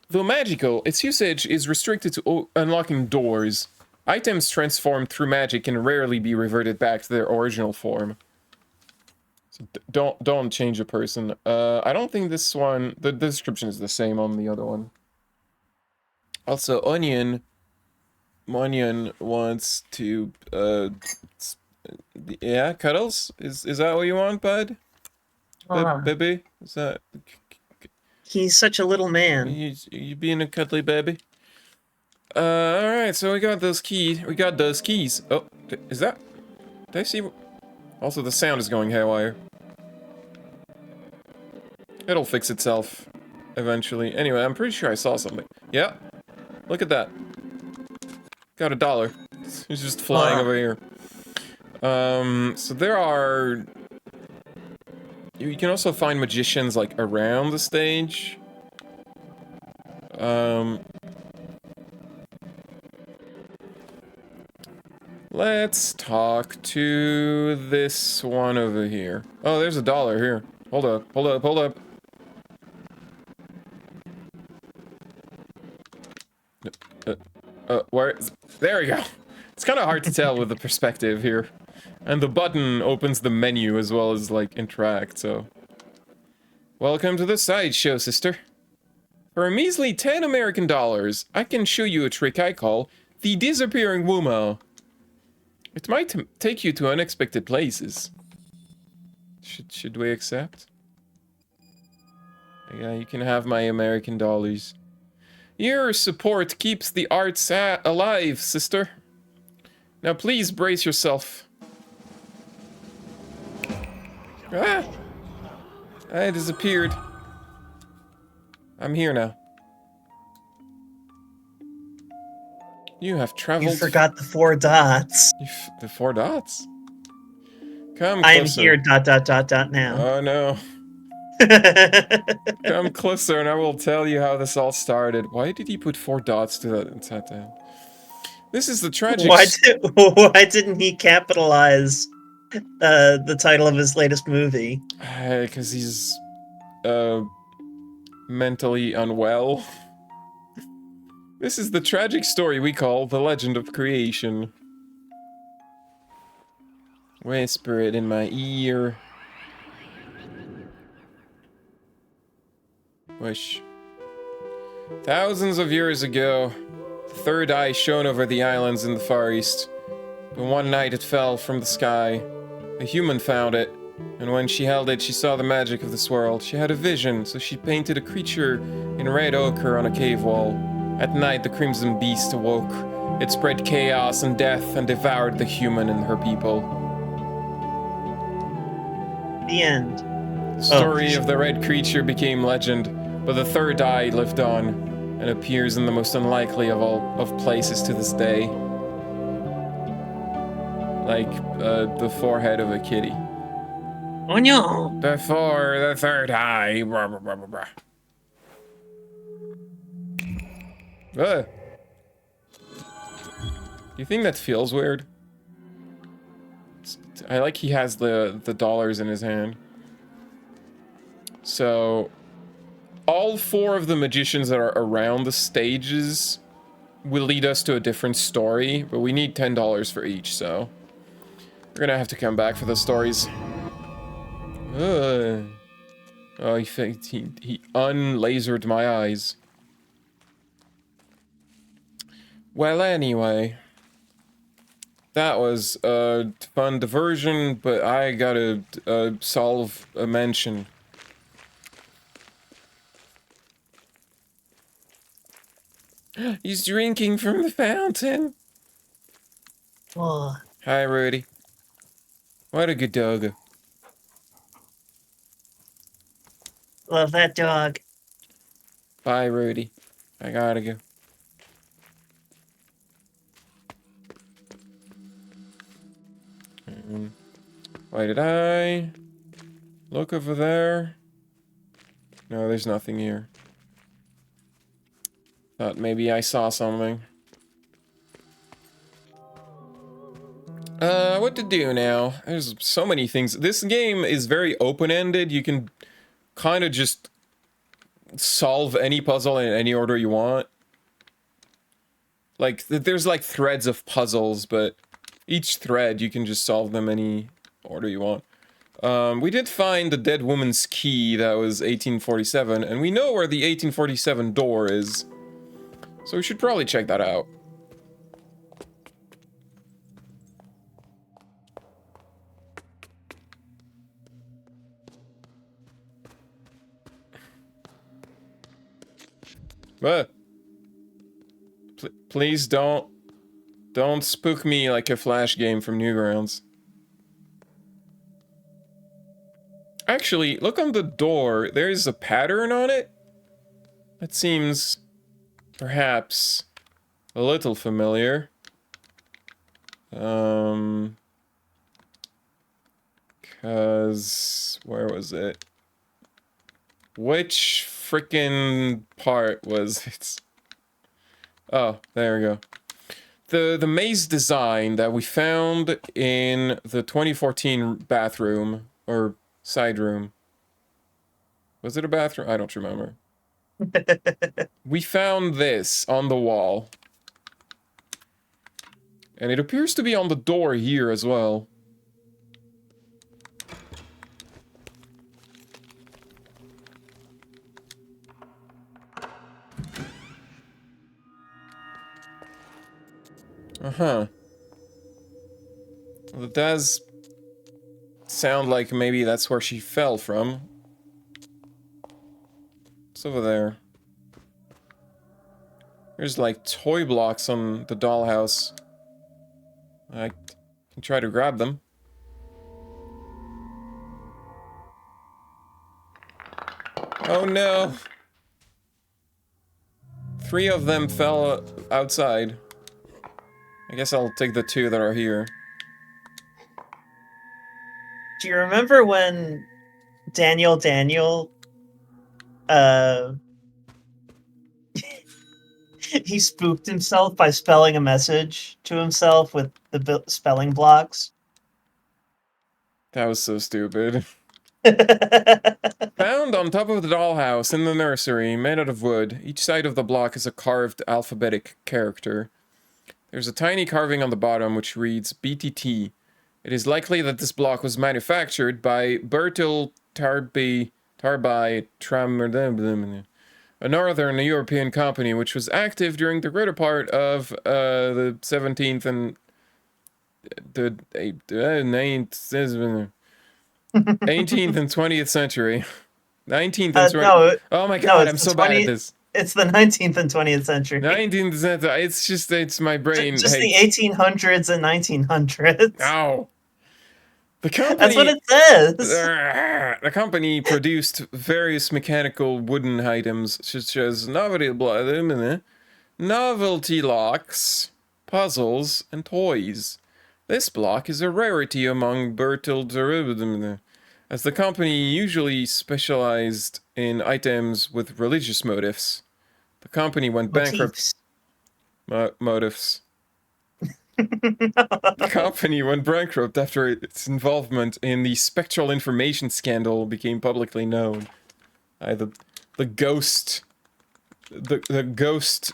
Though magical, its usage is restricted to unlocking doors. Items transformed through magic can rarely be reverted back to their original form. So don't change a person. I don't think this one... The description is the same on the other one. Also, Onion wants to... yeah, Cuddles? Is that what you want, bud? Baby? Is that... He's such a little man. You being a cuddly baby? Alright, so we got those keys. We got those keys. Oh, is that... Did I see... Also, the sound is going haywire. It'll fix itself eventually. Anyway, I'm pretty sure I saw something. Yeah. Look at that. Got $1. He's just flying over here. So there are... You can also find magicians, like, around the stage. Let's talk to this one over here. Oh, there's $1 here. Hold up, hold up, hold up. Where? There we go. It's kind of hard to tell with the perspective here. And the button opens the menu as well as, like, interact, so... Welcome to the sideshow, sister. For a measly 10 American dollars, I can show you a trick I call the disappearing Wumo. It might take you to unexpected places. Should we accept? Yeah, you can have my American dollars. Your support keeps the arts alive, sister. Now please brace yourself. Ah! I disappeared. I'm here now. You have traveled... You forgot the 4 dots. The 4 dots? Come closer. I am here, ... now. Oh no. Come closer and I will tell you how this all started. Why did he put 4 dots to that? This is the tragic... Why didn't he capitalize the title of his latest movie? Because he's... mentally unwell. This is the tragic story we call the legend of creation. Whisper it in my ear. Wish. Thousands of years ago, the third eye shone over the islands in the Far East. But one night it fell from the sky. A human found it, and when she held it, she saw the magic of this world. She had a vision, so she painted a creature in red ochre on a cave wall. At night, the Crimson Beast awoke. It spread chaos and death and devoured the human and her people. The end. The story of the red creature became legend, but the third eye lived on and appears in the most unlikely of all of places to this day. Like the forehead of a kitty. Oh no! Before the third eye. Blah, blah, blah, blah, blah. You think that feels weird? I like he has the dollars in his hand. So, all 4 of the magicians that are around the stages will lead us to a different story, but we need $10 for each, so we're gonna have to come back for the stories. Oh, he unlasered my eyes. Well, anyway, that was a fun diversion, but I gotta solve a mention. He's drinking from the fountain. Oh, Hi, Rudy. What a good dog. love that dog. Bye, Rudy. I gotta go. Why did I look over there? No, there's nothing here. Thought maybe I saw something. What to do now? There's so many things. This game is very open-ended. You can kind of just solve any puzzle in any order you want. Like, there's like threads of puzzles, but each thread you can just solve them any order you want. We did find the dead woman's key that was 1847, and we know where the 1847 door is. So we should probably check that out. What? Please don't spook me like a Flash game from Newgrounds. Actually, look on the door. There's a pattern on it. That seems perhaps a little familiar. Cause where was it? Which frickin' part was it? Oh, there we go. The maze design that we found in the 2014 bathroom or side room. Was it a bathroom? I don't remember. We found this on the wall. And it appears to be on the door here as well. Uh-huh. Well, it does sound like maybe that's where she fell from. It's over there. There's like toy blocks on the dollhouse. I can try to grab them. Oh no! 3 of them fell outside. I guess I'll take the 2 that are here. Do you remember when Daniel he spooked himself by spelling a message to himself with the spelling blocks? That was so stupid. Found on top of the dollhouse in the nursery, made out of wood. Each side of the block is a carved alphabetic character. There's a tiny carving on the bottom which reads BTT. It is likely that this block was manufactured by Bertil Tarby Tram, a northern European company which was active during the greater part of the 17th and the 18th and 20th century. 19th and 20th. No, Oh my no, god, it's I'm the so bad 20 at this. It's the 19th and 20th century. 19th century. It's my brain. Just the hates. 1800s and 1900s. Ow. The That's what company. it says. The company produced various mechanical wooden items such as novelty locks, puzzles, and toys. This block is a rarity among Bertil, as the company usually specialized in items with religious motifs. The company went bankrupt. Motifs. The company went bankrupt after its involvement in the spectral information scandal became publicly known. The ghost, the ghost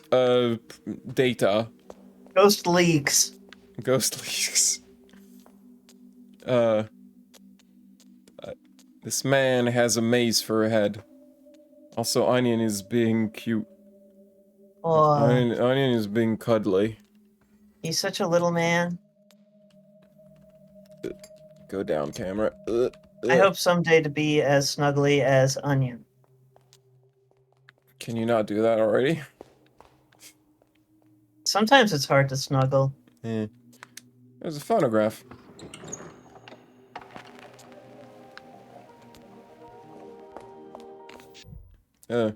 data. Ghost leaks. Ghost leaks. This man has a maze for a head. Also, Onion is being cute. Oh, Onion is being cuddly. he's such a little man. Go down, camera. I hope someday to be as snuggly as Onion. Can you not do that already? Sometimes it's hard to snuggle. Yeah. There's a phonograph. Yeah.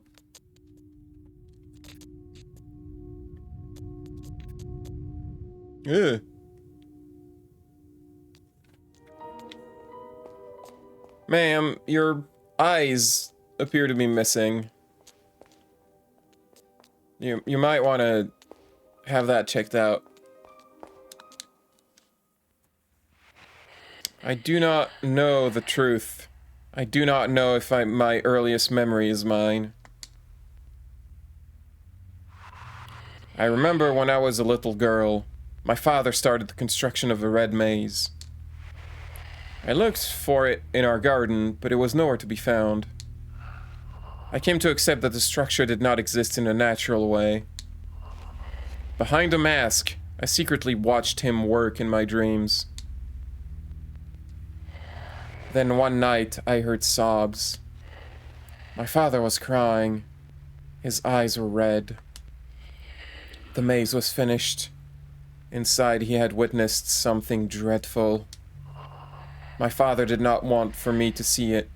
Ma'am, your eyes appear to be missing. You might want to have that checked out. I do not know the truth. I do not know if my earliest memory is mine. I remember when I was a little girl, my father started the construction of a red maze. I looked for it in our garden, but it was nowhere to be found. I came to accept that the structure did not exist in a natural way. Behind a mask, I secretly watched him work in my dreams. Then one night, I heard sobs. My father was crying. His eyes were red. The maze was finished. Inside, he had witnessed something dreadful. My father did not want for me to see it.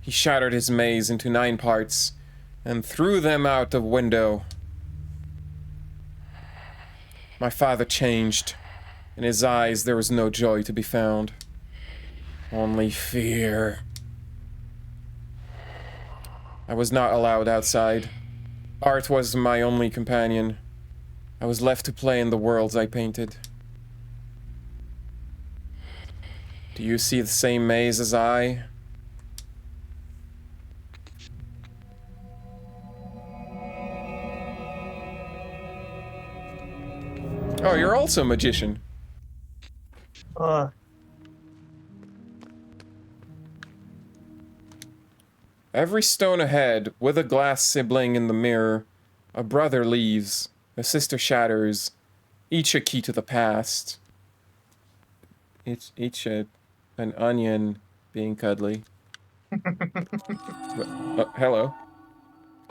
He shattered his maze into 9 parts and threw them out the window. My father changed. In his eyes, there was no joy to be found. Only fear. I was not allowed outside. Art was my only companion. I was left to play in the worlds I painted. Do you see the same maze as I? Oh, you're also a magician. Every stone ahead, with a glass sibling in the mirror, a brother leaves, a sister shatters, each a key to the past. Each an onion being cuddly. Hello.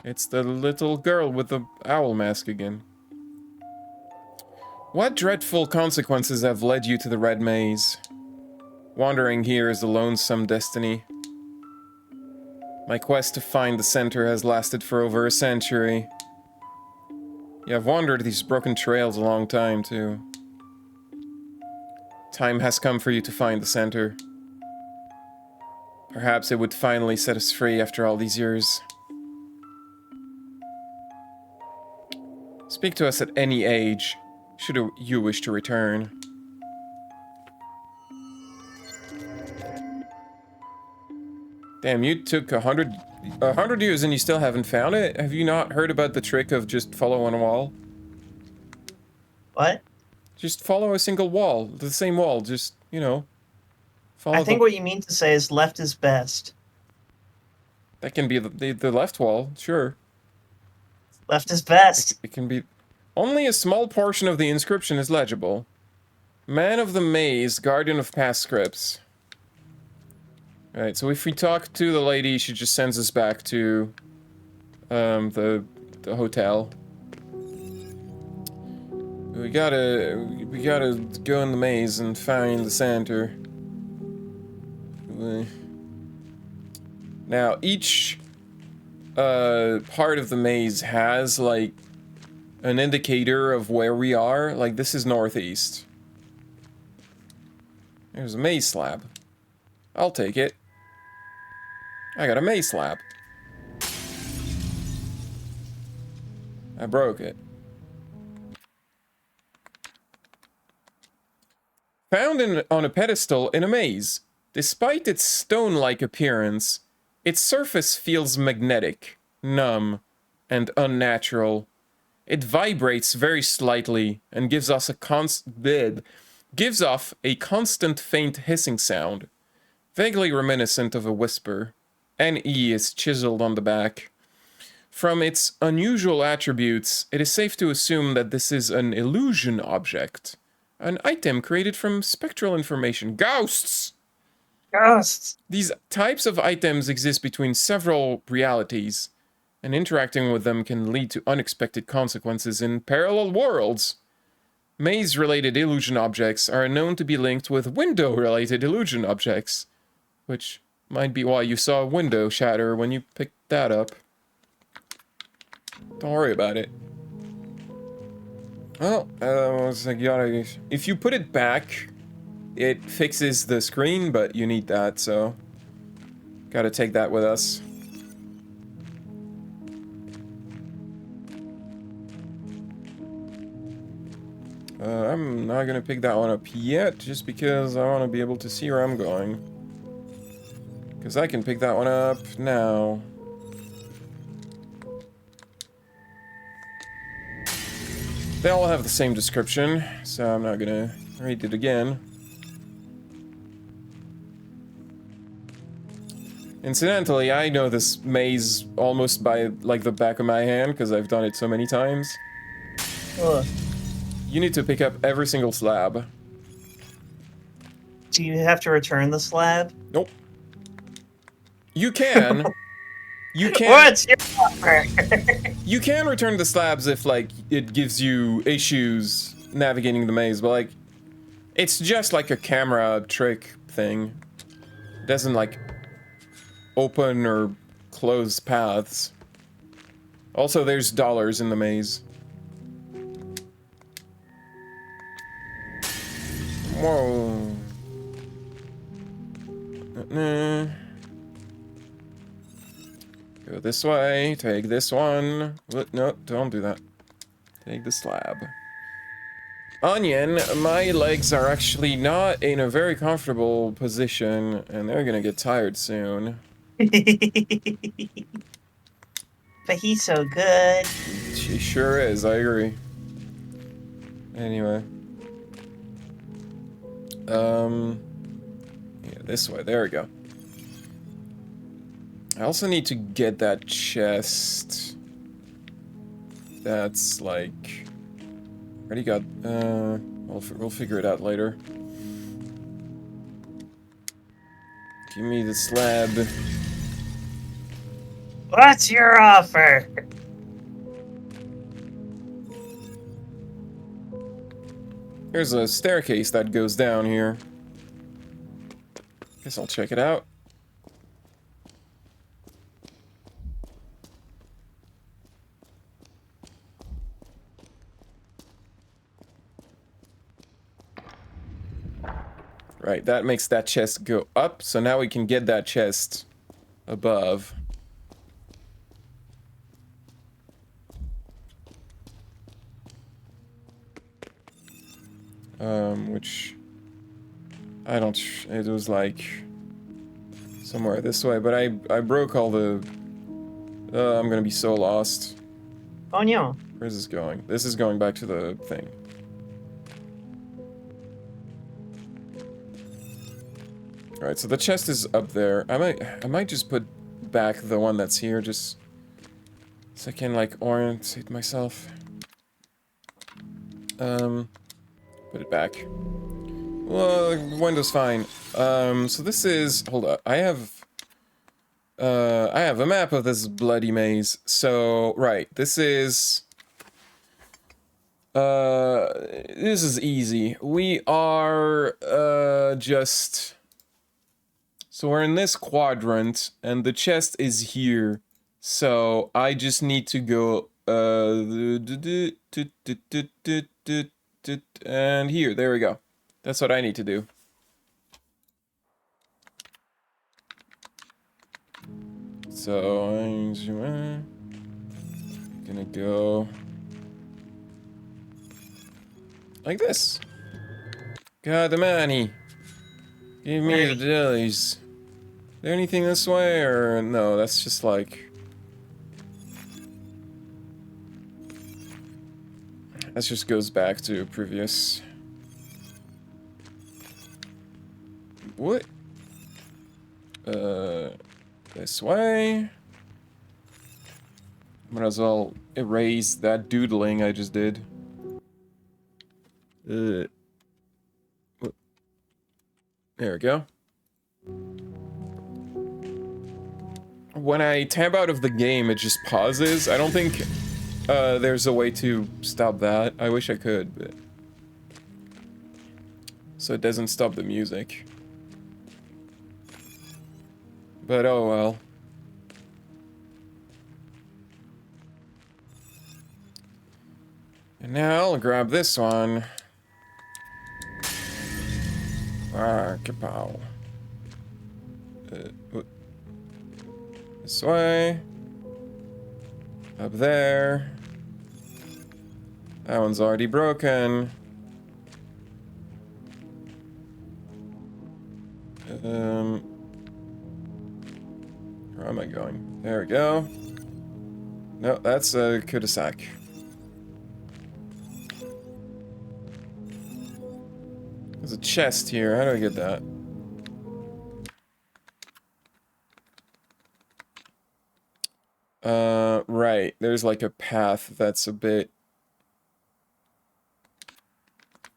It's the little girl with the owl mask again. What dreadful consequences have led you to the Red Maze? Wandering here is a lonesome destiny. My quest to find the center has lasted for over a century. You have wandered these broken trails a long time, too. Time has come for you to find the center. Perhaps it would finally set us free after all these years. Speak to us at any age, should you wish to return. Damn, you took 100 years and you still haven't found it? Have you not heard about the trick of just following a wall? What? Just follow a single wall, the same wall, just, you know, I follow think the... what you mean to say is left is best. That can be the left wall, sure. Left is best. It can be... Only a small portion of the inscription is legible. Man of the Maze, guardian of past scripts. Alright, so if we talk to the lady, she just sends us back to the hotel. We gotta go in the maze and find the center. Now, each part of the maze has like an indicator of where we are. Like this is northeast. There's a maze slab. I'll take it. I got a maze slab. I broke it. Found on a pedestal in a maze. Despite its stone-like appearance, its surface feels magnetic, numb, and unnatural. It vibrates very slightly and gives off a constant faint hissing sound, vaguely reminiscent of a whisper. NE is chiseled on the back. From its unusual attributes, it is safe to assume that this is an illusion object. An item created from spectral information. Ghosts! Ghosts. These types of items exist between several realities, and interacting with them can lead to unexpected consequences in parallel worlds. Maze-related illusion objects are known to be linked with window-related illusion objects, which might be why you saw a window shatter when you picked that up. Don't worry about it. Well, if you put it back, it fixes the screen, but you need that, so gotta take that with us. I'm not gonna pick that one up yet, just because I want to be able to see where I'm going. Because I can pick that one up now. They all have the same description, so I'm not gonna read it again. Incidentally, I know this maze almost by, like, the back of my hand, because I've done it so many times. Ugh. You need to pick up every single slab. Do you have to return the slab? Nope. You can. You can. What's your offer? You can return the slabs if, like, it gives you issues navigating the maze, but, like, it's just like a camera trick thing. It doesn't, like, open or close paths. Also, there's dollars in the maze. Whoa. Go this way, take this one. No, don't do that. Take the slab. Onion, my legs are actually not in a very comfortable position, and they're gonna get tired soon. But he's so good. She sure is, I agree. Anyway. Yeah, this way, there we go. I also need to get that chest. That's like... Already got, we'll figure it out later. Give me the slab. What's your offer? There's a staircase that goes down here. Guess I'll check it out. Right, that makes that chest go up, so now we can get that chest above. Which... I don't... It was like... somewhere this way, but I broke all the... I'm gonna be so lost. Oh no. Where's this going? This is going back to the thing. Alright, so the chest is up there. I might just put back the one that's here, just so I can, like, orientate myself. Put it back. Well, the window's fine. So this is... Hold up. I have a map of this bloody maze. So, right, this is easy. We are, just... So we're in this quadrant, and the chest is here. So I just need to go, and here, there we go. That's what I need to do. So I'm gonna go like this. God, the money. Give me the dillies. Is there anything this way, or no? That's just like... That just goes back to previous... What? This way? Might as well erase that doodling I just did. What? There we go. When I tab out of the game, it just pauses. I don't think there's a way to stop that. I wish I could, but... So it doesn't stop the music. But oh well. And now I'll grab this one. Ah, kapow. This way. Up there. That one's already broken. Where am I going? There we go. No, that's a cul-de-sac. There's a chest here. How do I get that? Right. There's like a path that's a bit...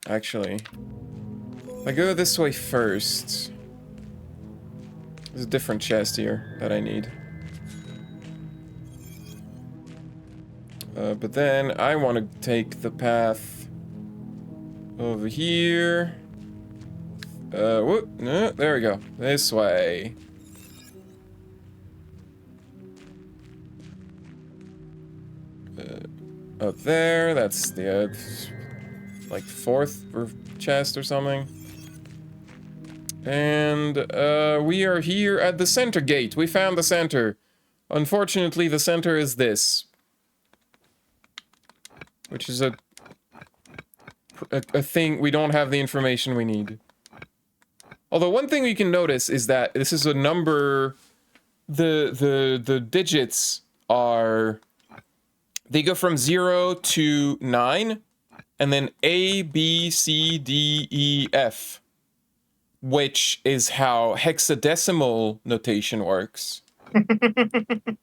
Actually, if I go this way first... There's a different chest here that I need. But then I want to take the path over here. Whoop, no, there we go. This way. Up there, that's the, like, fourth chest or something. And, we are here at the center gate. We found the center. Unfortunately, the center is this. Which is a thing, we don't have the information we need. Although one thing we can notice is that this is a number, the digits are, they go from 0 to 9, and then A, B, C, D, E, F. Which is how hexadecimal notation works.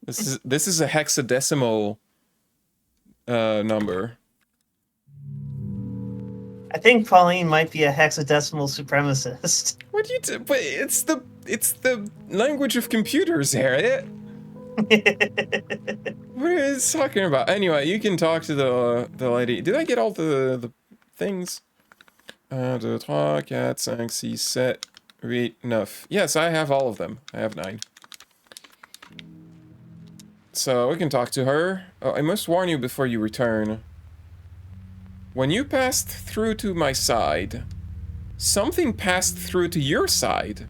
This is a hexadecimal number. I think Pauline might be a hexadecimal supremacist. What do you but it's the language of computers, Harriet. What are you talking about? Anyway, you can talk to the lady. Did I get all the things? 1, 2, 3, 4, 5, 6, 7, 8, 9. Yes, I have all of them. I have 9. So we can talk to her. Oh, I must warn you before you return. When you passed through to my side, something passed through to your side.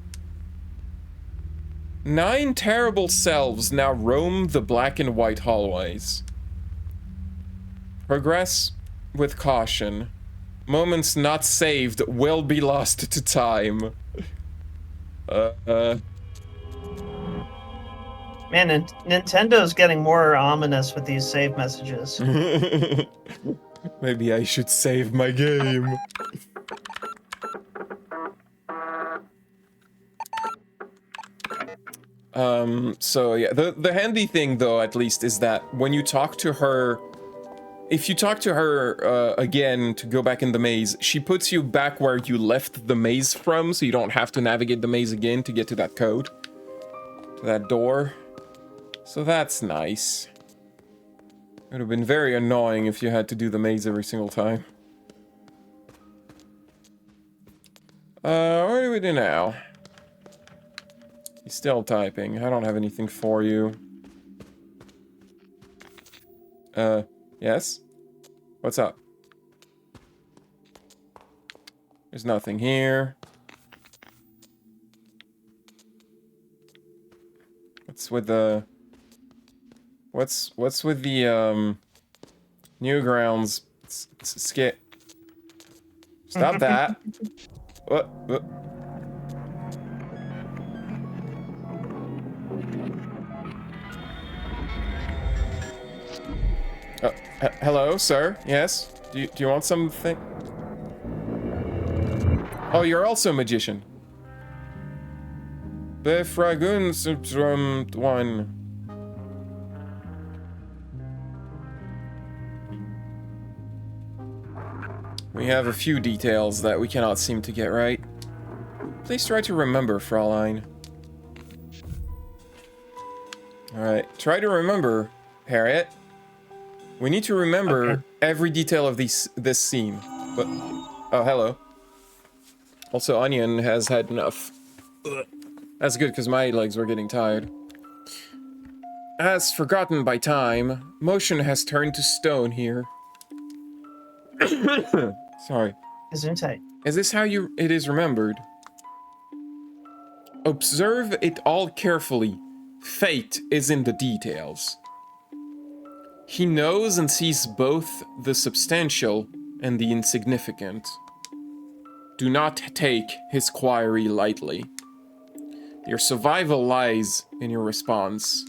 9 terrible selves now roam the black and white hallways. Progress with caution. Moments not saved will be lost to time. Man, Nintendo's getting more ominous with these save messages. Maybe I should save my game. So yeah, the handy thing though, at least, is that when you talk to her, if you talk to her again to go back in the maze, she puts you back where you left the maze from, so you don't have to navigate the maze again to get to that code, to that door. So that's nice. It would have been very annoying if you had to do the maze every single time. What do we do now? He's still typing. I don't have anything for you. Yes? What's up? There's nothing here. What's with the... What's with the, Newgrounds skit? Stop that. What? Hello, sir? Yes? Do you want something? Oh, you're also a magician. Befragun one. We have a few details that we cannot seem to get right. Please try to remember, Fraulein. Alright, try to remember, Harriet. We need to remember every detail of this scene. But, oh, hello. Also, Onion has had enough. Ugh. That's good, because my legs were getting tired. As forgotten by time, motion has turned to stone here. Sorry. Gesundheit. Is this how it is remembered? Observe it all carefully. Fate is in the details. He knows and sees both the substantial and the insignificant. Do not take his query lightly. Your survival lies in your response.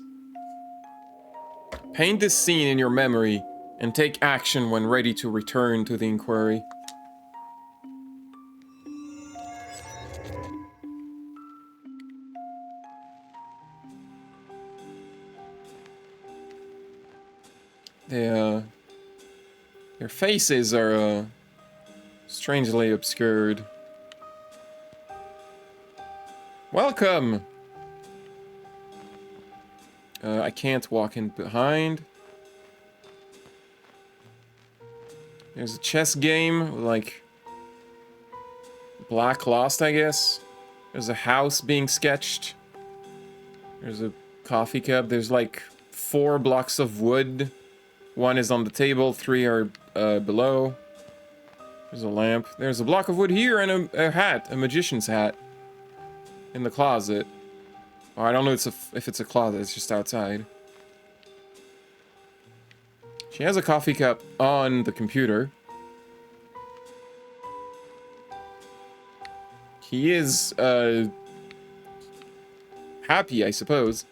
Paint this scene in your memory and take action when ready to return to the inquiry. Their faces are strangely obscured. Welcome! I can't walk in behind. There's a chess game with, like, Black Lost, I guess. There's a house being sketched. There's a coffee cup. There's like 4 blocks of wood. 1 is on the table, 3 are below. There's a lamp. There's a block of wood here and a hat, a magician's hat. In the closet. Oh, I don't know if it's a closet, it's just outside. She has a coffee cup on the computer. He is, happy, I suppose.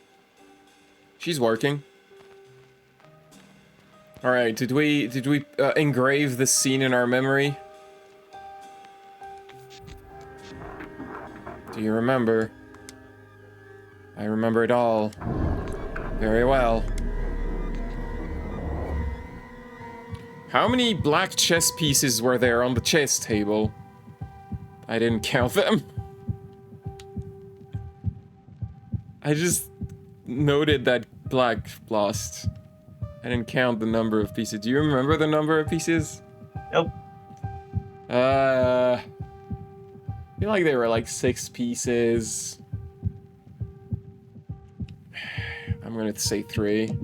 She's working. Alright, did we engrave this scene in our memory? Do you remember? I remember it all. Very well. How many black chess pieces were there on the chess table? I didn't count them. I just noted that black lost. I didn't count the number of pieces. Do you remember the number of pieces? Nope. I feel like there were like 6 pieces. I'm gonna say 3.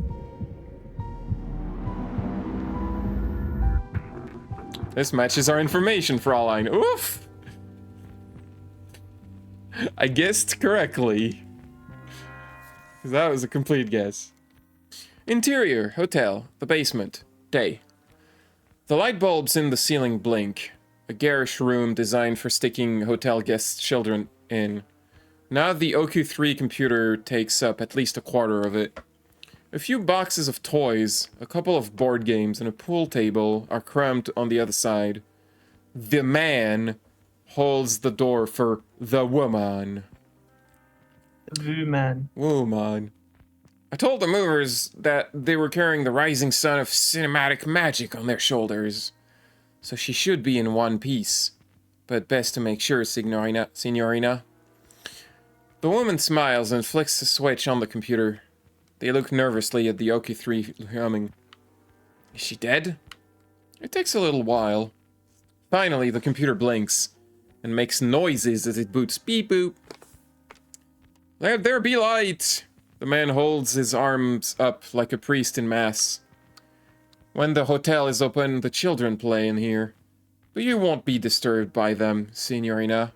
This matches our information, Fraulein. Oof! I guessed correctly. Because that was a complete guess. Interior, hotel, the basement, day. The light bulbs in the ceiling blink. A garish room designed for sticking hotel guests' children in. Now the OQ3 computer takes up at least a quarter of it. A few boxes of toys, a couple of board games, and a pool table are crammed on the other side. The man holds the door for the woman. Woman. Woman. I told the movers that they were carrying the rising sun of cinematic magic on their shoulders. So she should be in one piece. But best to make sure, signorina. The woman smiles and flicks the switch on the computer. They look nervously at the OQ3 humming. Is she dead? It takes a little while. Finally, the computer blinks and makes noises as it boots. Beep boop. Let there be light. The man holds his arms up like a priest in mass. When the hotel is open, the children play in here. But you won't be disturbed by them, signorina.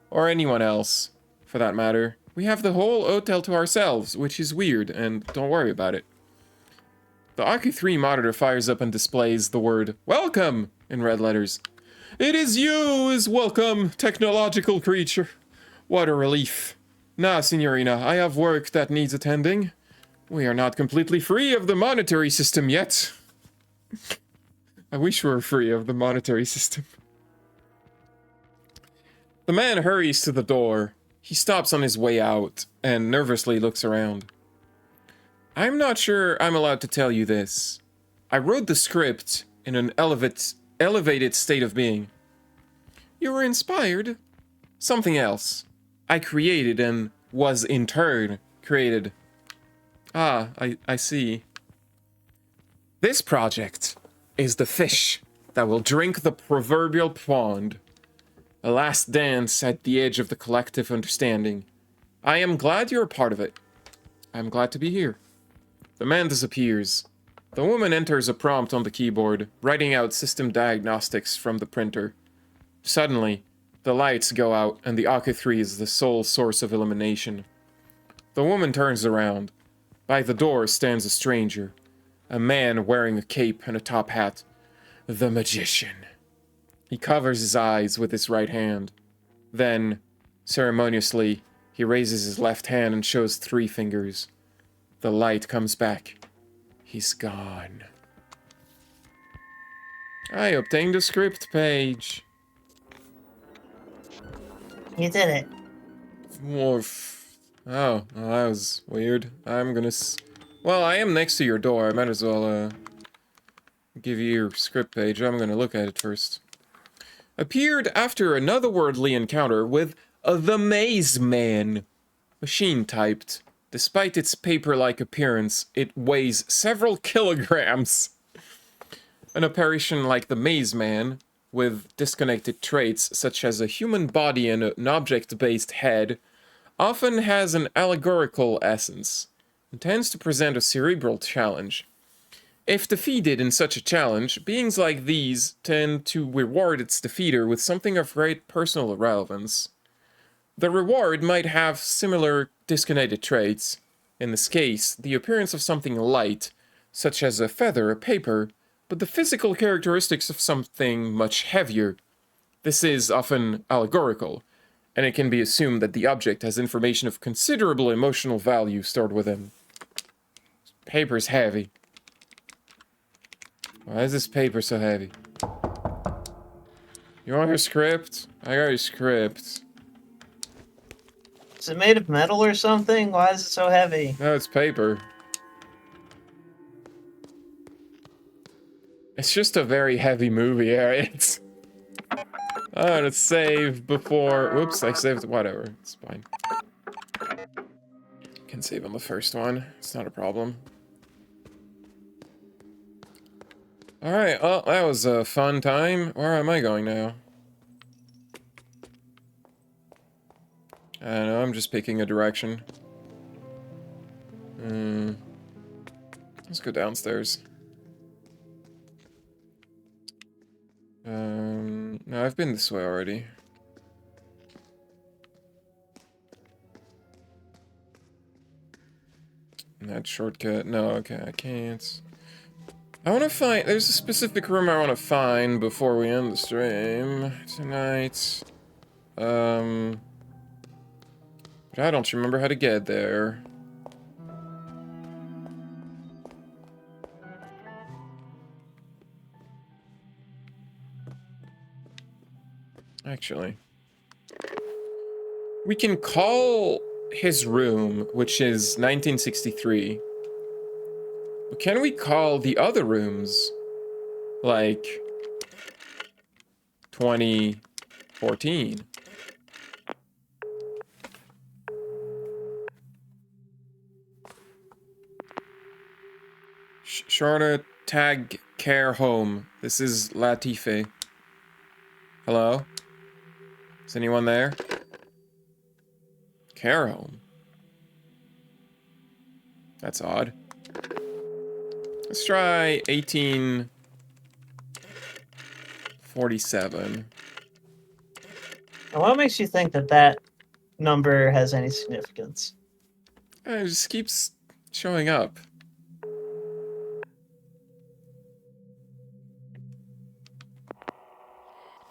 Or anyone else, for that matter. We have the whole hotel to ourselves, which is weird, and don't worry about it. The OQ3 monitor fires up and displays the word "Welcome" in red letters. It is you is welcome, technological creature. What a relief. Nah, signorina, I have work that needs attending. We are not completely free of the monetary system yet. I wish we were free of the monetary system. The man hurries to the door. He stops on his way out and nervously looks around. I'm not sure I'm allowed to tell you this. I wrote the script in an elevated state of being. You were inspired? Something else. I created and was in turn created. Ah, I see. This project is the fish that will drink the proverbial pond. A last dance at the edge of the collective understanding. I am glad you're a part of it. I'm glad to be here. The man disappears. The woman enters a prompt on the keyboard, writing out system diagnostics from the printer. Suddenly, the lights go out and the OQ3 is the sole source of illumination. The woman turns around. By the door stands a stranger. A man wearing a cape and a top hat. The magician. He covers his eyes with his right hand. Then, ceremoniously, he raises his left hand and shows 3 fingers. The light comes back. He's gone. I obtained a script page. You did it. Woof. Oh, well, that was weird. I'm gonna well, I am next to your door. I might as well, give you your script page. I'm gonna look at it first. Appeared after an otherworldly encounter with the Maze Man. Machine typed. Despite its paper-like appearance, it weighs several kilograms. An apparition like the Maze Man, with disconnected traits such as a human body and an object-based head, often has an allegorical essence, and tends to present a cerebral challenge. If defeated in such a challenge, beings like these tend to reward its defeater with something of great personal relevance. The reward might have similar disconnected traits. In this case, the appearance of something light, such as a feather or paper, but the physical characteristics of something much heavier. This is often allegorical, and it can be assumed that the object has information of considerable emotional value stored within. Paper's heavy. Why is this paper so heavy? You want your script? I got your script. Is it made of metal or something? Why is it so heavy? No, it's paper. It's just a very heavy movie, it's... I'm gonna save before... Whoops, I saved... Whatever, it's fine. Can save on the first one. It's not a problem. Alright, well, that was a fun time. Where am I going now? I don't know, I'm just picking a direction. Let's go downstairs. No, I've been this way already. That shortcut. No, okay, I can't. I want to find... There's a specific room I want to find before we end the stream tonight. But I don't remember how to get there. Actually, we can call his room, which is 1963. But can we call the other rooms, like 2014? Shorter tag care home. This is Latife. Hello? Is anyone there? Care home? That's odd. Let's try 1847. Now, what makes you think that that number has any significance? It just keeps showing up.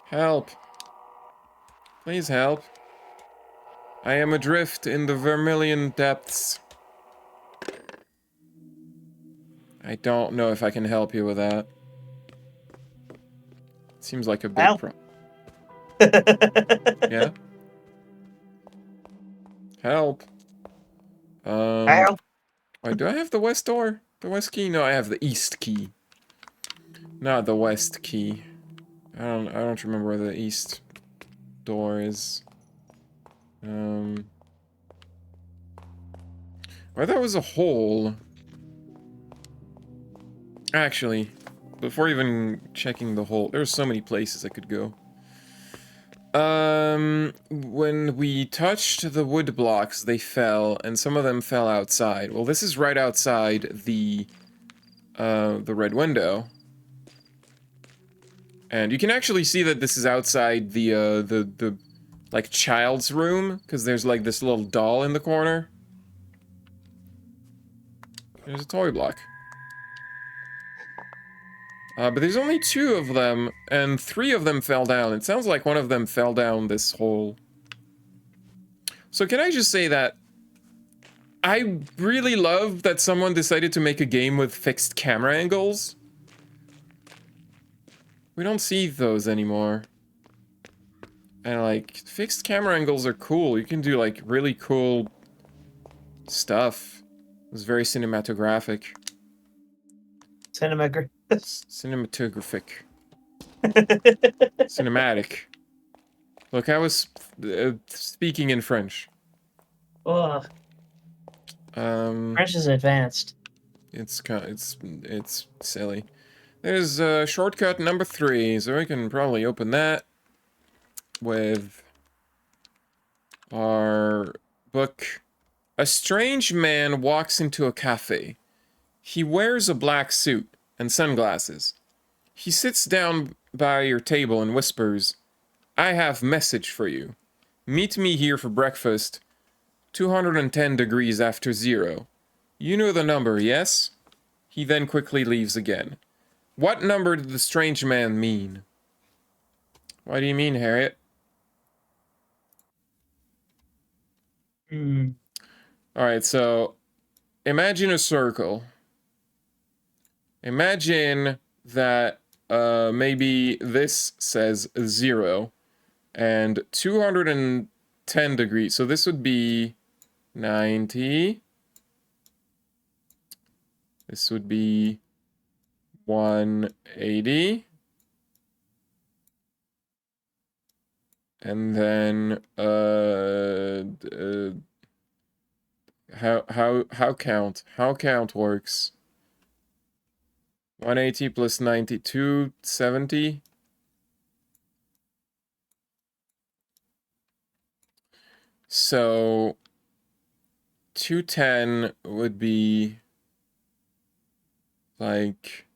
Help. Please help. I am adrift in the vermilion depths. I don't know if I can help you with that. Seems like a big Help. Yeah? Help. Help. Wait, do I have the west door? The west key? No, I have the east key. Not the west key. I don't remember where the east door is. Well, that was a hole. Actually, before even checking the hole, there's so many places I could go. When we touched the wood blocks, they fell, and some of them fell outside. Well, this is right outside the red window. And you can actually see that this is outside the like, child's room, because there's, like, this little doll in the corner. There's a toy block. But there's only 2 of them, and 3 of them fell down. It sounds like one of them fell down this hole. So can I just say that I really love that someone decided to make a game with fixed camera angles. We don't see those anymore. And, like, fixed camera angles are cool. You can do, like, really cool stuff. It was very cinematographic. Cinematographic. Cinematic. Look, I was speaking in French. Ugh. French is advanced. It's silly. There's shortcut number 3, so we can probably open that with our book. A strange man walks into a cafe. He wears a black suit and sunglasses. He sits down by your table and whispers, "I have message for you. Meet me here for breakfast, 210 degrees after 0. You know the number, yes?" He then quickly leaves again. What number did the strange man mean? What do you mean, Harriet? Alright, so imagine a circle. Imagine that maybe this says 0 and 210 degrees. So this would be 90. This would be 180. And then how count works? 180 plus 90, 270. So 210 would be like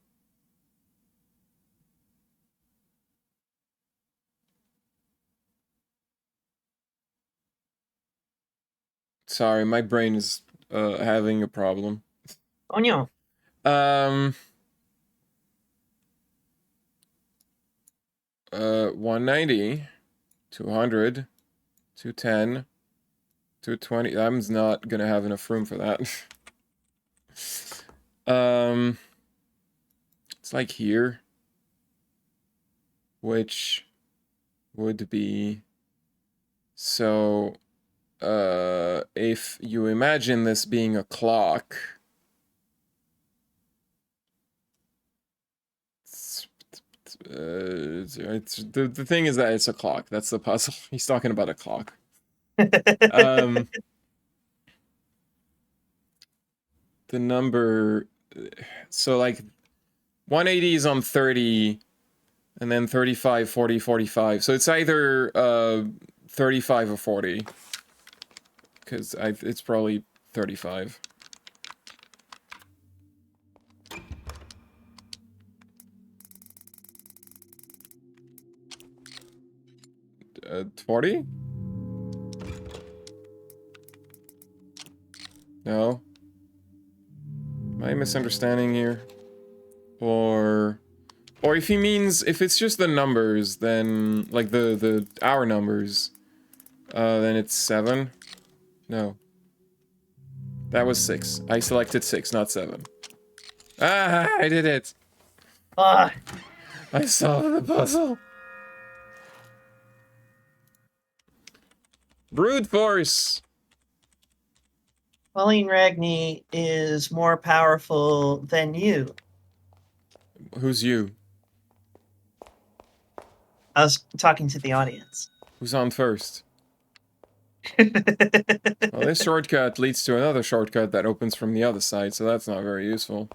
sorry, my brain is having a problem. Oh no. 190, 200, 210, 220. I'm not gonna have enough room for that. It's like here, which would be so. If you imagine this being a clock, the thing is that it's a clock. That's the puzzle. He's talking about a clock. The number, so like 180 is on 30, and then 35, 40, 45. So it's either 35 or 40. Because it's probably 35. 40? No. Am I misunderstanding here? Or if he means, if it's just the numbers, then, like the hour numbers, then it's 7. No. That was 6. I selected 6, not 7. Ah, I did it! Ah, I solved the puzzle! Brute force! Pauline Ragni is more powerful than you. Who's you? I was talking to the audience. Who's on first? Well, this shortcut leads to another shortcut that opens from the other side, so that's not very useful.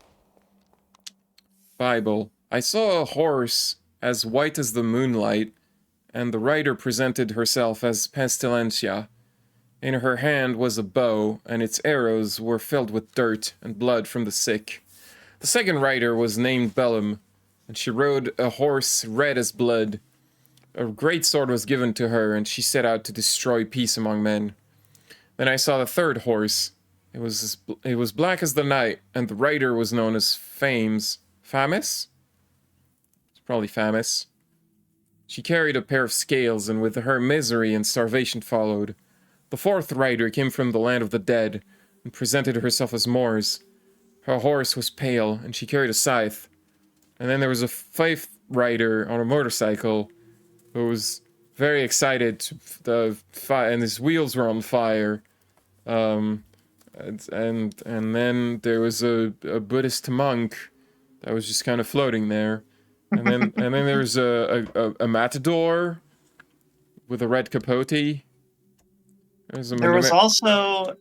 Bible. I saw a horse as white as the moonlight, and the rider presented herself as Pestilentia. In her hand was a bow, and its arrows were filled with dirt and blood from the sick. The second rider was named Bellum, and she rode a horse red as blood. A great sword was given to her, and she set out to destroy peace among men. Then I saw the third horse. It was black as the night, and the rider was known as Fames. Famis? It's probably Famis. She carried a pair of scales, and with her misery and starvation followed. The fourth rider came from the land of the dead, and presented herself as Mors. Her horse was pale, and she carried a scythe. And then there was a fifth rider on a motorcycle, who was very excited, and his wheels were on fire. And then there was a Buddhist monk that was just kind of floating there. And then there's a matador with a red capote. There was also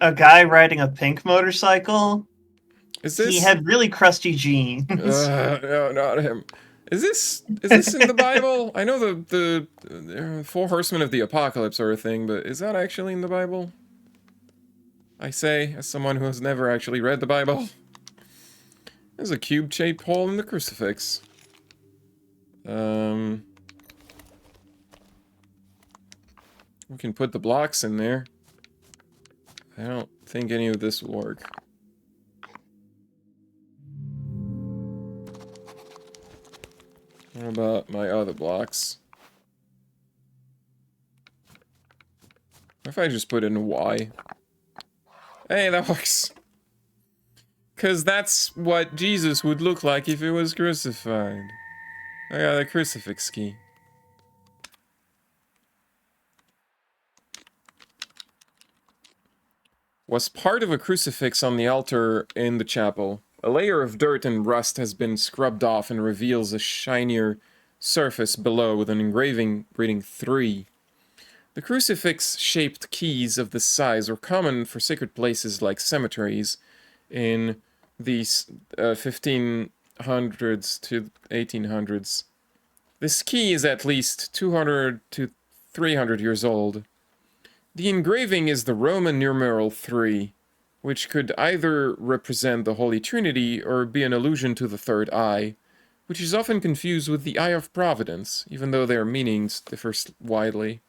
a guy riding a pink motorcycle. Is this? He had really crusty jeans. No, not him. Is this in the Bible? I know the four horsemen of the apocalypse are a thing, but is that actually in the Bible? I say, as someone who has never actually read the Bible. There's a cube-shaped hole in the crucifix. We can put the blocks in there. I don't think any of this will work. What about my other blocks? What if I just put in a Y? Hey, that works. Because that's what Jesus would look like if he was crucified. I got a crucifix key. Was part of a crucifix on the altar in the chapel. A layer of dirt and rust has been scrubbed off and reveals a shinier surface below with an engraving reading 3. The crucifix-shaped keys of this size were common for sacred places like cemeteries in the 1500s to 1800s. This key is at least 200 to 300 years old. The engraving is the Roman numeral 3, which could either represent the Holy Trinity or be an allusion to the third eye, which is often confused with the Eye of Providence, even though their meanings differ widely.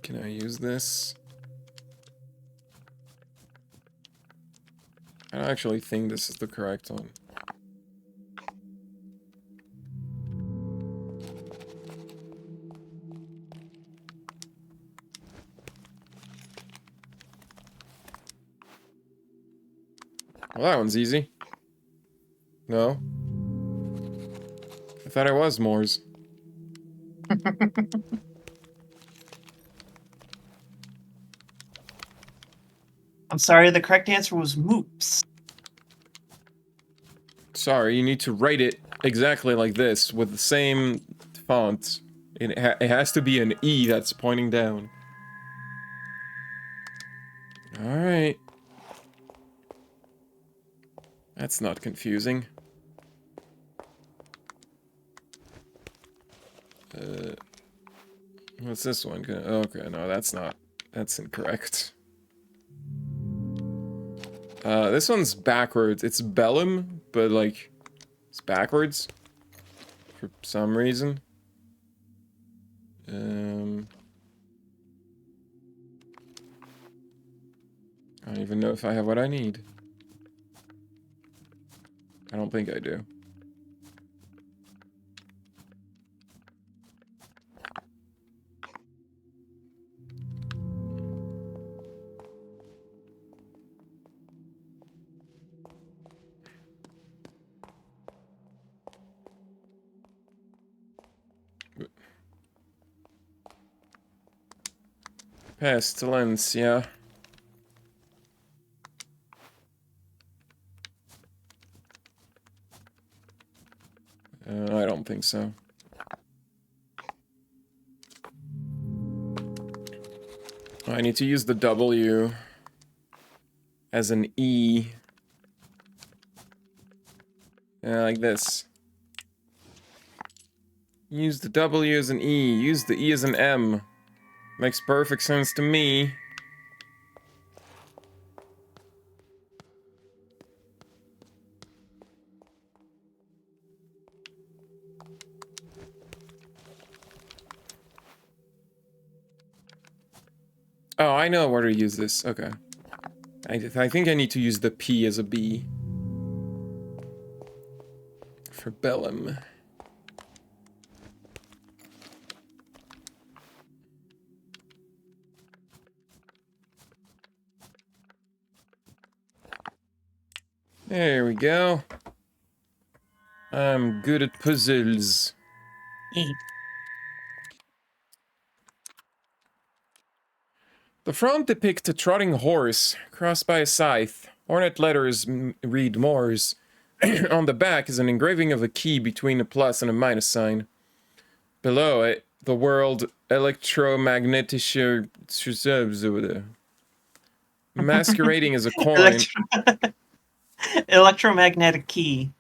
Can I use this? I don't actually think this is the correct one. Well, that one's easy. No? I thought it was Moore's. I'm sorry, the correct answer was moops. Sorry, you need to write it exactly like this, with the same font. It has to be an E that's pointing down. Alright. That's not confusing. What's this one? Okay, no, that's not. That's incorrect. This one's backwards. It's Bellum, but like, it's backwards. For some reason. I don't even know if I have what I need. I don't think I do. Pestilence, yeah. I don't think so. I need to use the W as an E. Like this. Use the W as an E. Use the E as an M. Makes perfect sense to me. Oh, I know where to use this. Okay. I think I need to use the P as a B. For Bellum. There we go. I'm good at puzzles. The front depicts a trotting horse, crossed by a scythe. Ornate letters read Moors. On the back is an engraving of a key between a plus and a minus sign. Below it, the word electromagnetischer masquerading as a coin. Electromagnetic key.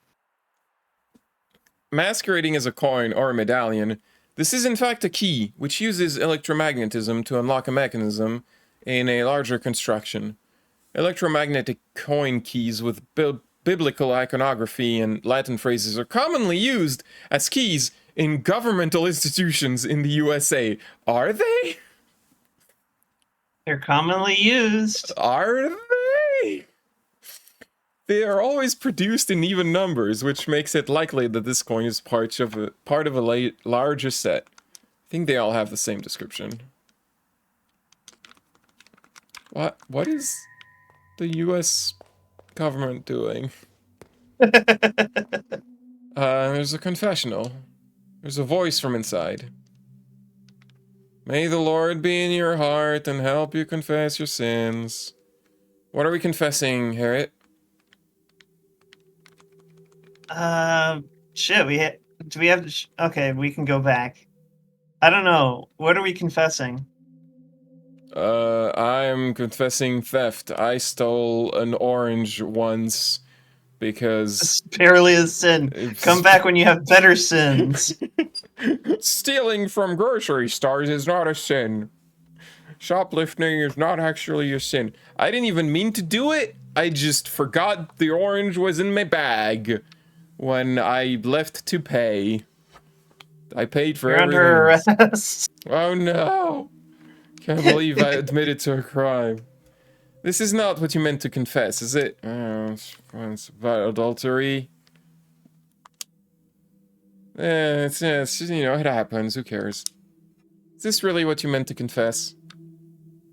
Masquerading as a coin or a medallion, this is in fact a key, which uses electromagnetism to unlock a mechanism in a larger construction. Electromagnetic coin keys with biblical iconography and Latin phrases are commonly used as keys in governmental institutions in the USA. Are they? They're commonly used. Are they? They are always produced in even numbers, which makes it likely that this coin is part of a larger set. I think they all have the same description. What is the US government doing? There's a confessional. There's a voice from inside. May the Lord be in your heart and help you confess your sins. What are we confessing, Harriet? Shit, do we have... Okay, we can go back. I don't know. What are we confessing? I'm confessing theft. I stole an orange once because... It's barely a sin. Come back when you have better sins. Stealing from grocery stores is not a sin. Shoplifting is not actually a sin. I didn't even mean to do it. I just forgot the orange was in my bag when I left to pay. I paid for You're everything. under arrest. Oh no. Can't believe I admitted to a crime. This is not what you meant to confess, is it? It's about adultery. It's you know, it happens. Who cares? Is this really what you meant to confess?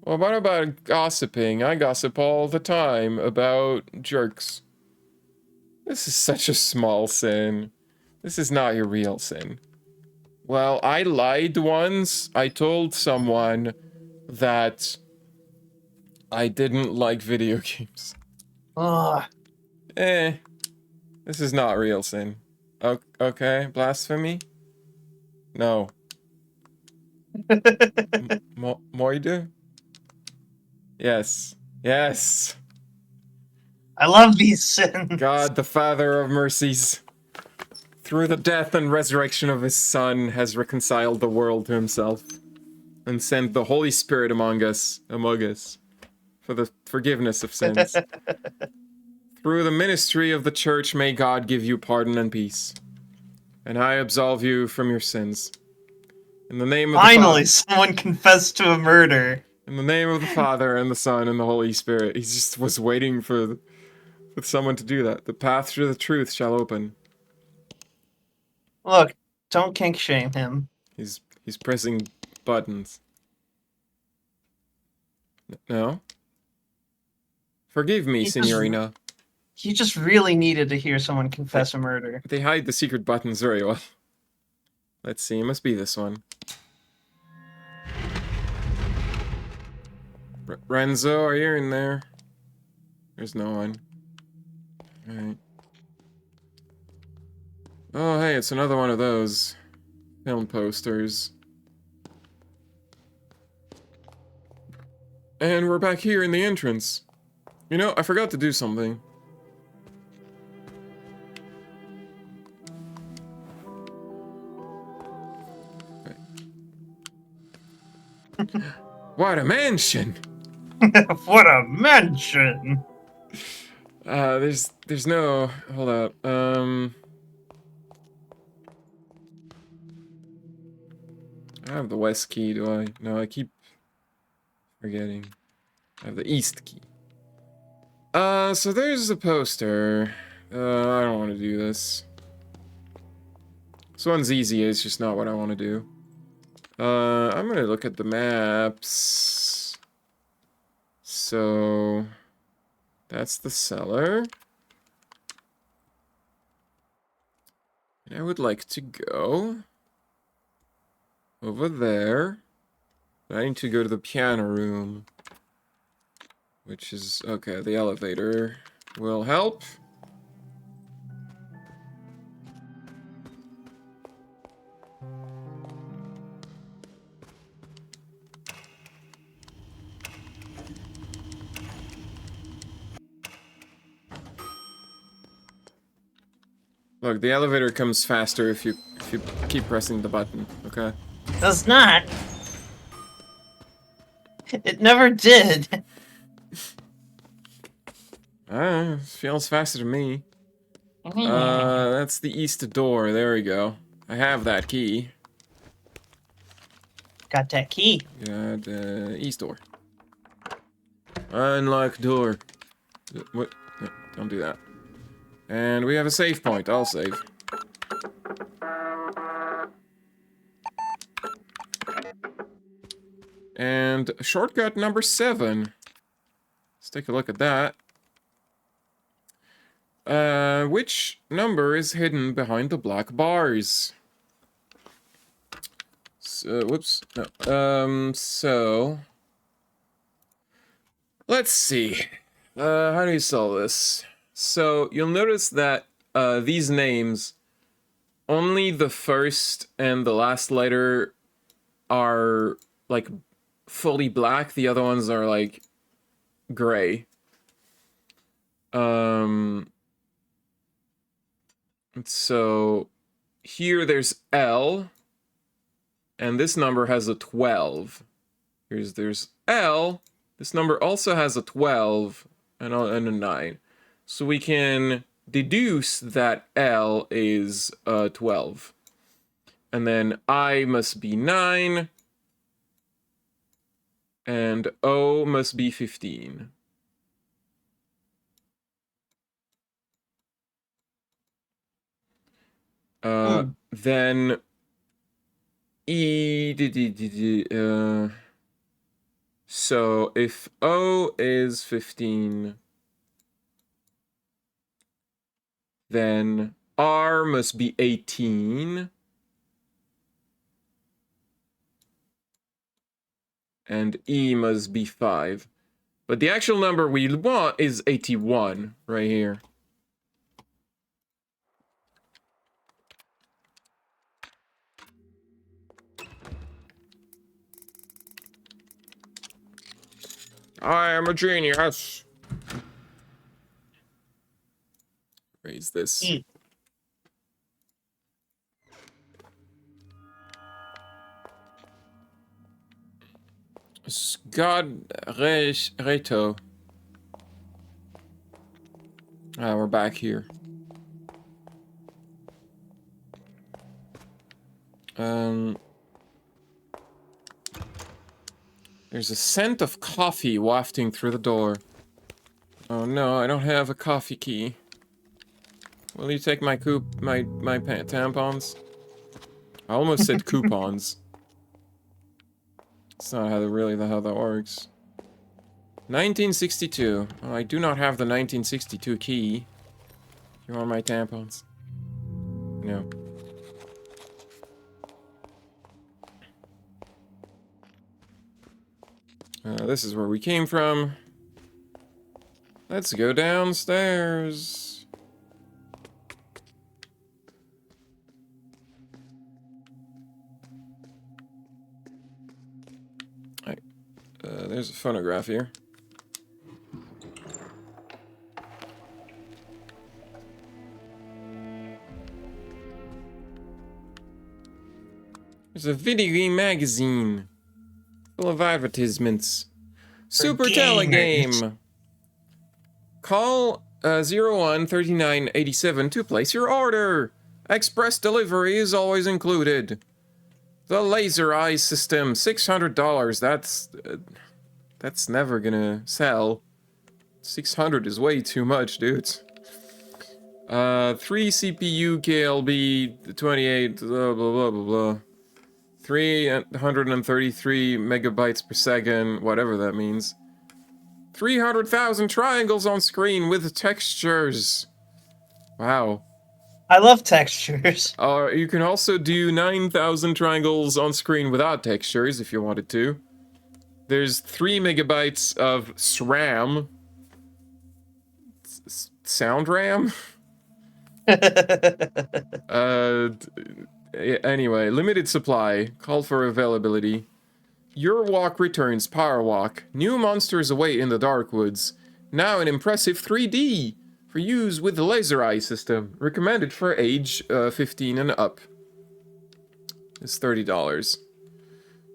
Well, what about gossiping? I gossip all the time about jerks. This is such a small sin. This is not your real sin. Well, I lied once. I told someone that I didn't like video games. Ugh. This is not real sin. Okay, blasphemy? No. Moide? Yes. Yes! I love these sins. God, the Father of mercies, through the death and resurrection of his Son, has reconciled the world to himself, and sent the Holy Spirit among us, for the forgiveness of sins. Through the ministry of the Church, may God give you pardon and peace, and I absolve you from your sins. In the name of Finally, someone confessed to a murder. In the name of the Father, and the Son, and the Holy Spirit. He just was waiting for someone to do that. The path to the truth shall open. Look, don't kink shame him. He's pressing buttons. No? Forgive me, Signorina. You just really needed to hear someone confess a murder. They hide the secret buttons very well. Let's see, it must be this one. Renzo, are you in there? There's no one. Alright. Oh, hey, it's another one of those film posters. And we're back here in the entrance. You know, I forgot to do something. What a mansion! What a mansion! There's no... Hold up, I have the west key, do I? No, I keep forgetting. I have the east key. So there's a poster. I don't want to do this. This one's easy, it's just not what I want to do. I'm gonna look at the maps. So... That's the cellar. And I would like to go over there. But I need to go to the piano room. Which is... Okay, the elevator will help. Look, the elevator comes faster if you keep pressing the button, okay? Does not. It never did. It feels faster to me. That's the east door. There we go. I have that key. Got that key. Yeah, the east door. Unlock door. What? No, don't do that. And we have a save point. I'll save. And shortcut number 7. Let's take a look at that. Which number is hidden behind the black bars? So, whoops. No. So... Let's see. How do you solve this? So, you'll notice that these names, only the first and the last letter are, like, fully black. The other ones are, like, gray. So, here there's L, and this number has a 12. There's L, this number also has a 12, and a 9. So we can deduce that L is 12. And then I must be 9. And O must be 15. Then so if O is 15, then R must be 18. And E must be 5. But the actual number we want is 81 right here. I am a genius. Raise this. God Reto. Ah, we're back here. There's a scent of coffee wafting through the door. Oh no, I don't have a coffee key. Will you take my tampons? I almost said coupons. That's not how that works. 1962. Oh, I do not have the 1962 key. You want my tampons? No. This is where we came from. Let's go downstairs. There's a phonograph here. There's a video game magazine full of advertisements. Super Telegame. Call 01-3987 to place your order. Express delivery is always included. The Laser Eyes System, $600. That's never gonna sell. 600 is way too much, dudes. 3 CPU KLB, 28, blah, blah, blah, blah, blah. 333 megabytes per second, whatever that means. 300,000 triangles on screen with textures. Wow. I love textures. You can also do 9,000 triangles on screen without textures if you wanted to. There's 3 megabytes of SRAM. Sound RAM? Anyway, limited supply. Call for availability. Your walk returns, Power Walk. New monsters await in the dark woods. Now in impressive 3D. For use with the Laser Eye System. Recommended for age 15 and up. It's $30.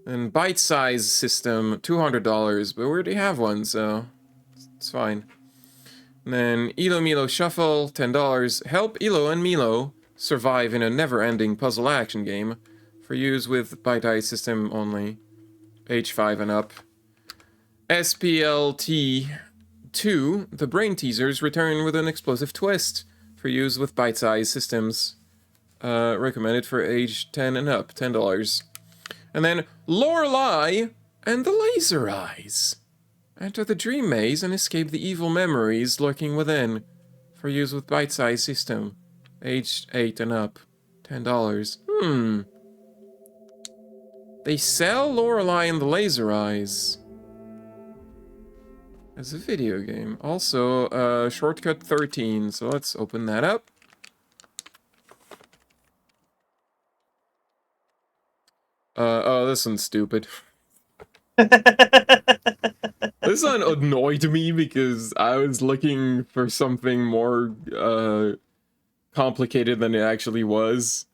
And Bite Size System, $200. But we already have one, so it's fine. And then Elo Milo Shuffle, $10. Help Elo and Milo survive in a never-ending puzzle action game. For use with Bite Eye System only. Age 5 and up. SPLT 2, the Brain Teasers return with an explosive twist for use with bite-sized systems. Recommended for age 10 and up, $10. And then Lorelei and the Laser Eyes. Enter the dream maze and escape the evil memories lurking within. For use with bite-sized system. Age 8 and up, $10. They sell Lorelei and the Laser Eyes as a video game. Also, Shortcut 13, so let's open that up. Oh, this one's stupid. This one annoyed me because I was looking for something more, complicated than it actually was.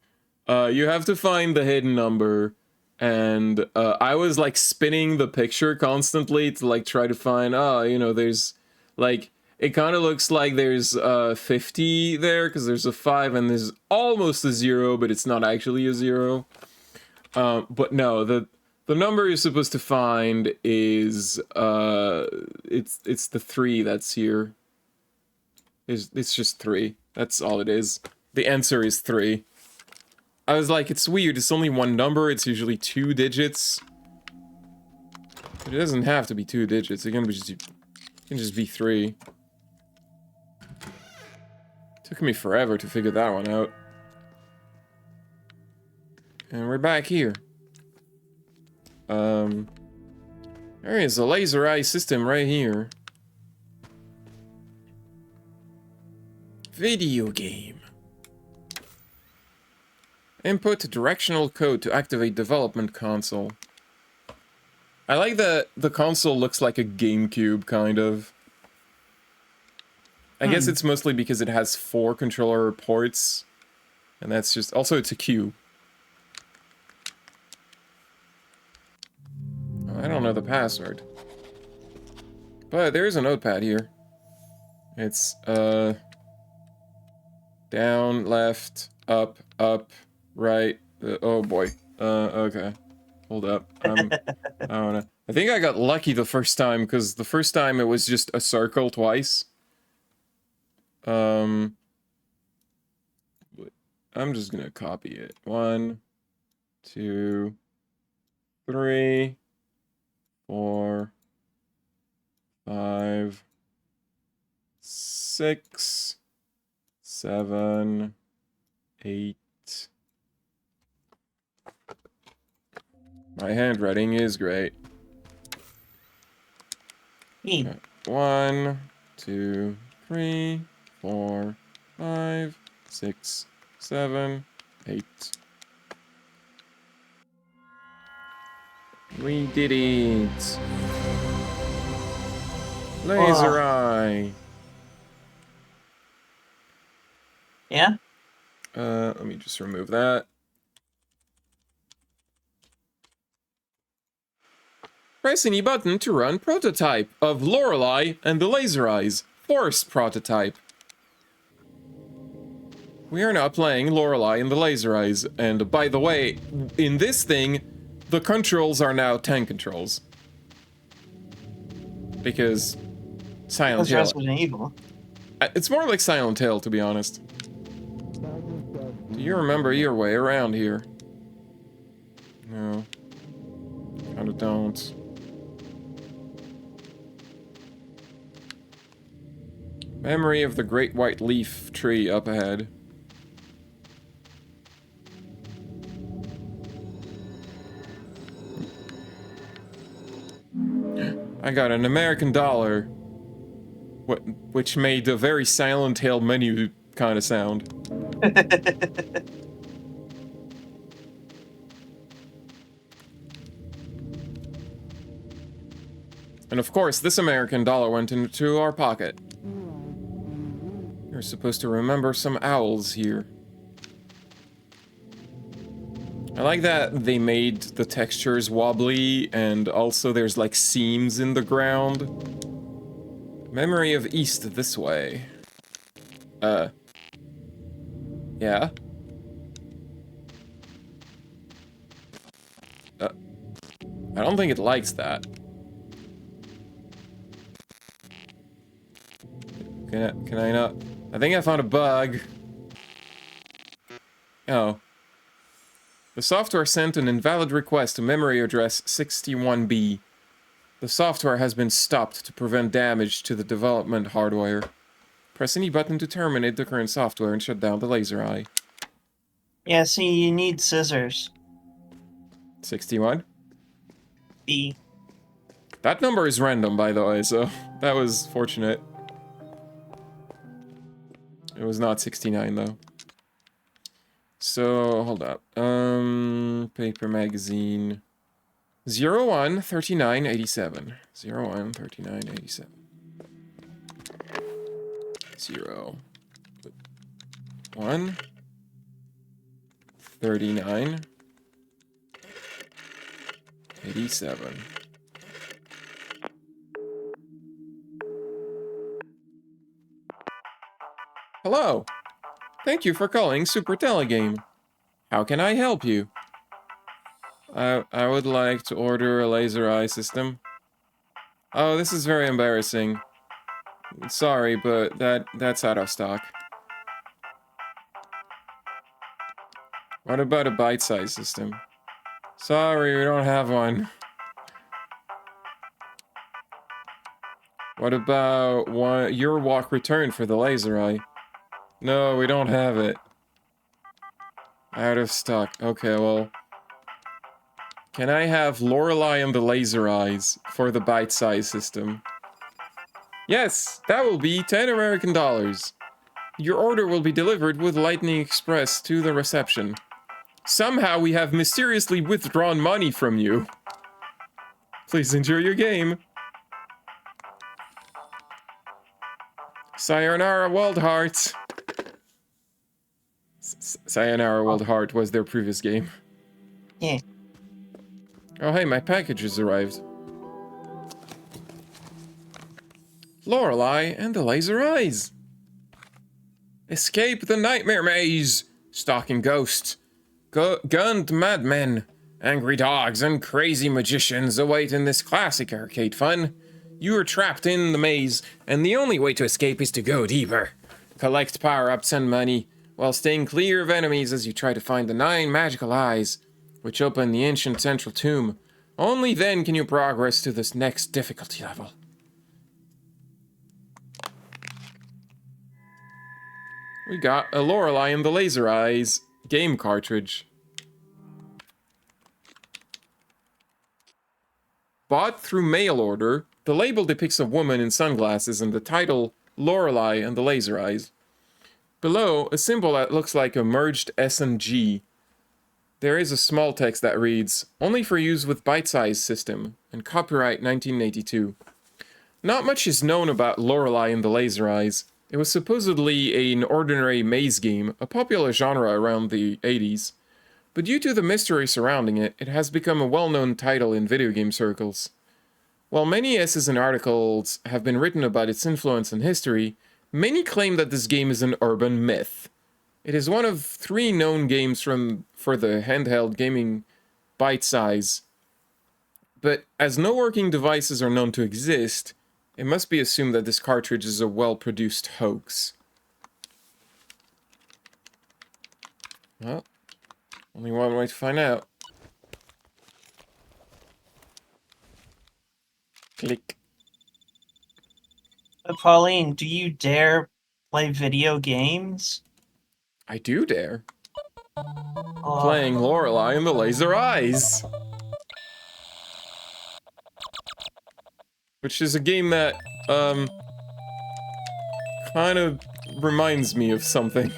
You have to find the hidden number. And I was like spinning the picture constantly to like try to find, there's like, it kind of looks like there's 50 there because there's a 5 and there's almost a 0, but it's not actually a 0. But no, The number you're supposed to find is it's the 3 that's here. It's just 3. That's all it is. The answer is 3. I was like, it's weird. It's only one number. It's usually 2 digits. But it doesn't have to be 2 digits. It can just be 3. Took me forever to figure that one out. And we're back here. There is a laser eye system right here. Video game. Input directional code to activate development console. I like that the console looks like a GameCube, kind of. I guess it's mostly because it has 4 controller ports. And that's just... Also, it's a cube. I don't know the password. But there is a notepad here. It's, down, left, up, right. Oh boy. Okay. Hold up. I don't know. I think I got lucky the first time, because the first time it was just a circle twice. I'm just gonna copy it. 1, 2, 3, 4, 5, 6, 7, 8. My handwriting is great. 1, 2, 3, 4, 5, 6, 7, 8. We did it! Laser eye! Yeah? Let me just remove that. Press any button to run prototype of Lorelei and the Laser Eyes. Forced prototype. We are now playing Lorelei and the Laser Eyes, and by the way, in this thing, the controls are now 10 controls. Because Silent Hill. Resident Evil. It's more like Silent Hill, to be honest. Do you remember your way around here? No. Kinda don't. Memory of the great white leaf tree up ahead. I got an American dollar. Which made a very Silent Hill menu kind of sound. And of course, this American dollar went into our pocket. You're supposed to remember some owls here. I like that they made the textures wobbly, and also there's like seams in the ground. Memory of East this way. Yeah? I don't think it likes that. Can I not? I think I found a bug. Oh. The software sent an invalid request to memory address 61B. The software has been stopped to prevent damage to the development hardware. Press any button to terminate the current software and shut down the laser eye. Yeah, see, you need scissors. 61? B. That number is random, by the way, so that was fortunate. It was not 69, though. So, hold up. Paper magazine. 01 39 87. 01 39 87. 0 1 39 87. Hello. Thank you for calling Super Telegame. How can I help you? I would like to order a laser eye system. Oh, this is very embarrassing. Sorry, but that's out of stock. What about a bite-size system? Sorry, we don't have one. What about your walk return for the laser eye? No, we don't have it. Out of stock. Okay, well. Can I have Lorelei and the laser eyes for the bite-size system? Yes, that will be 10 American dollars. Your order will be delivered with Lightning Express to the reception. Somehow we have mysteriously withdrawn money from you. Please enjoy your game. Sayonara Wild Heart. Sayonara Wild Heart was their previous game. Yeah. Oh hey, my package has arrived. Lorelei and the laser eyes. Escape the nightmare maze. Stalking ghosts. Gunned madmen. Angry dogs and crazy magicians await in this classic arcade fun. You are trapped in the maze, and the only way to escape is to go deeper. Collect power-ups and money, while staying clear of enemies as you try to find the 9 magical eyes, which open the ancient central tomb. Only then can you progress to this next difficulty level. We got a Lorelei and the Laser Eyes game cartridge. Bought through mail order, the label depicts a woman in sunglasses and the title, Lorelei and the Laser Eyes. Below, a symbol that looks like a merged S and G. There is a small text that reads, only for use with bite-size system, and copyright 1982. Not much is known about Lorelei and the Laser Eyes. It was supposedly an ordinary maze game, a popular genre around the 80s. But due to the mystery surrounding it, it has become a well-known title in video game circles. While many essays and articles have been written about its influence and history, many claim that this game is an urban myth. It is one of 3 known games for the handheld gaming bite size. But as no working devices are known to exist, it must be assumed that this cartridge is a well-produced hoax. Well, only one way to find out. Click. Pauline, do you dare play video games? I do dare. Oh, Playing Lorelei and the Laser Eyes. Which is a game that, kind of reminds me of something.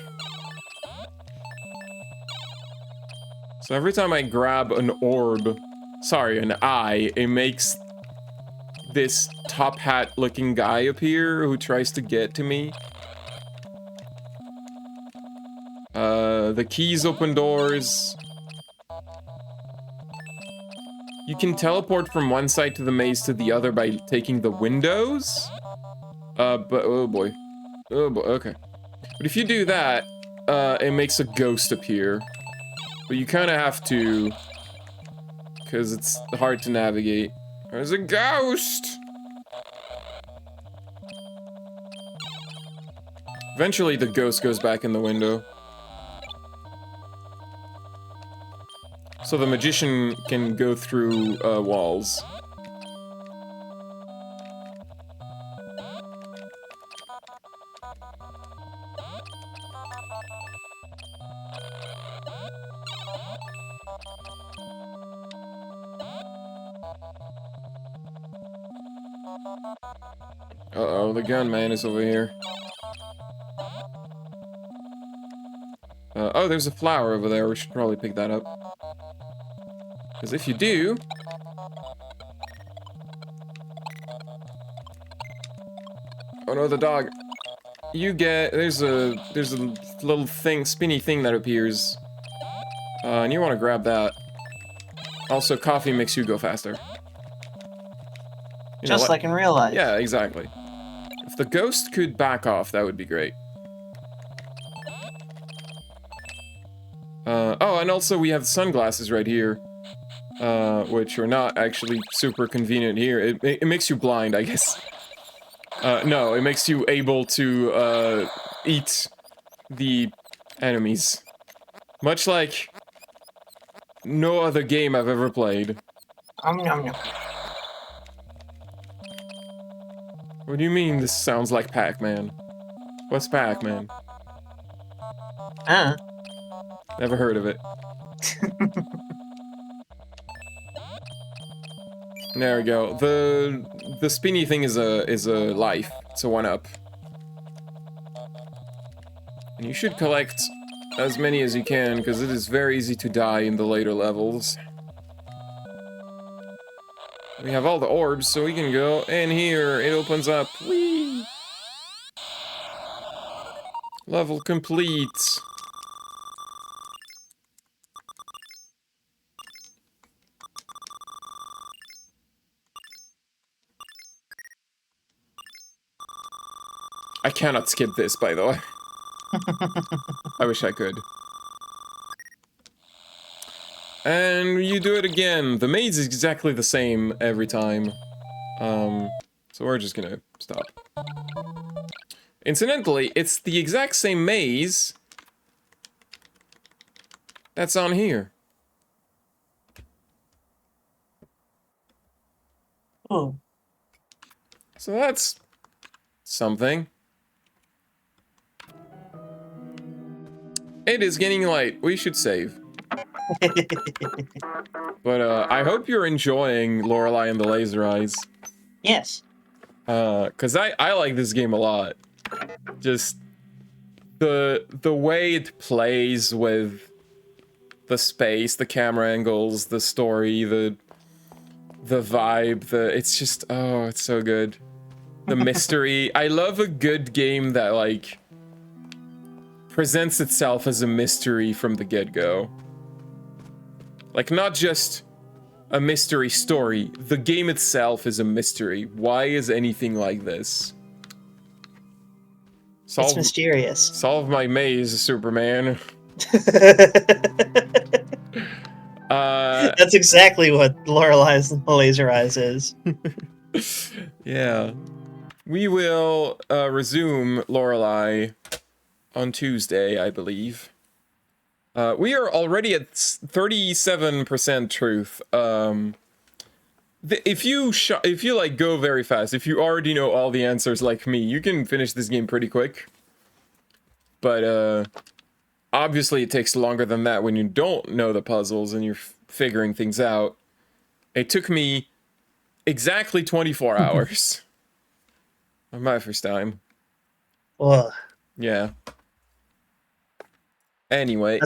So every time I grab an eye, it makes this top hat looking guy appear who tries to get to me. The keys open doors. You can teleport from one side to the maze to the other by taking the windows. But oh boy, okay. But if you do that, it makes a ghost appear. But you kind of have to, because it's hard to navigate. There's a ghost! Eventually the ghost goes back in the window. So the magician can go through walls. Uh-oh, the gunman is over here. Oh, there's a flower over there. We should probably pick that up. Because if you do... Oh no, the dog. You get... There's a little thing, spinny thing that appears. And you want to grab that. Also, coffee makes you go faster. You know just what? like in real life. Yeah, exactly. If the ghost could back off, that would be great. Oh, and also we have sunglasses right here. which are not actually super convenient here. It makes you blind, I guess. No, it makes you able to eat the enemies. Much like no other game I've ever played. Nom. What do you mean this sounds like Pac-Man? What's Pac-Man? Ah. Never heard of it. There we go. The spinny thing is a life. It's a 1-up. And you should collect as many as you can, because it is very easy to die in the later levels. We have all the orbs, so we can go in here. It opens up. Whee! Level complete. I cannot skip this, by the way. I wish I could. And you do it again. The maze is exactly the same every time. So we're just gonna stop. Incidentally, it's the exact same maze that's on here. Oh. So that's something. It is getting late. We should save. But I hope you're enjoying Lorelei and the Laser Eyes. Yes. Cause I like this game a lot. Just the way it plays with the space, the camera angles, the story, the vibe, it's just, oh, it's so good. The mystery. I love a good game that like presents itself as a mystery from the get-go. Like, not just a mystery story. The game itself is a mystery. Why is anything like this? It's mysterious. Solve my maze, Superman. That's exactly what Lorelei's Laser Eyes is. Yeah. We will resume Lorelei on Tuesday, I believe. We are already at 37% truth. If you like go very fast, if you already know all the answers like me, you can finish this game pretty quick. But obviously it takes longer than that when you don't know the puzzles and you're figuring things out. It took me exactly 24 hours. On my first time. Ugh. Yeah. Anyway.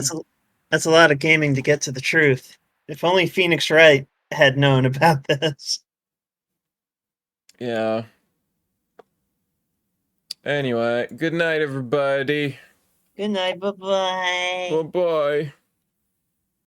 That's a lot of gaming to get to the truth. If only Phoenix Wright had known about this. Yeah. Anyway, good night, everybody. Good night, bye-bye. Bye-bye.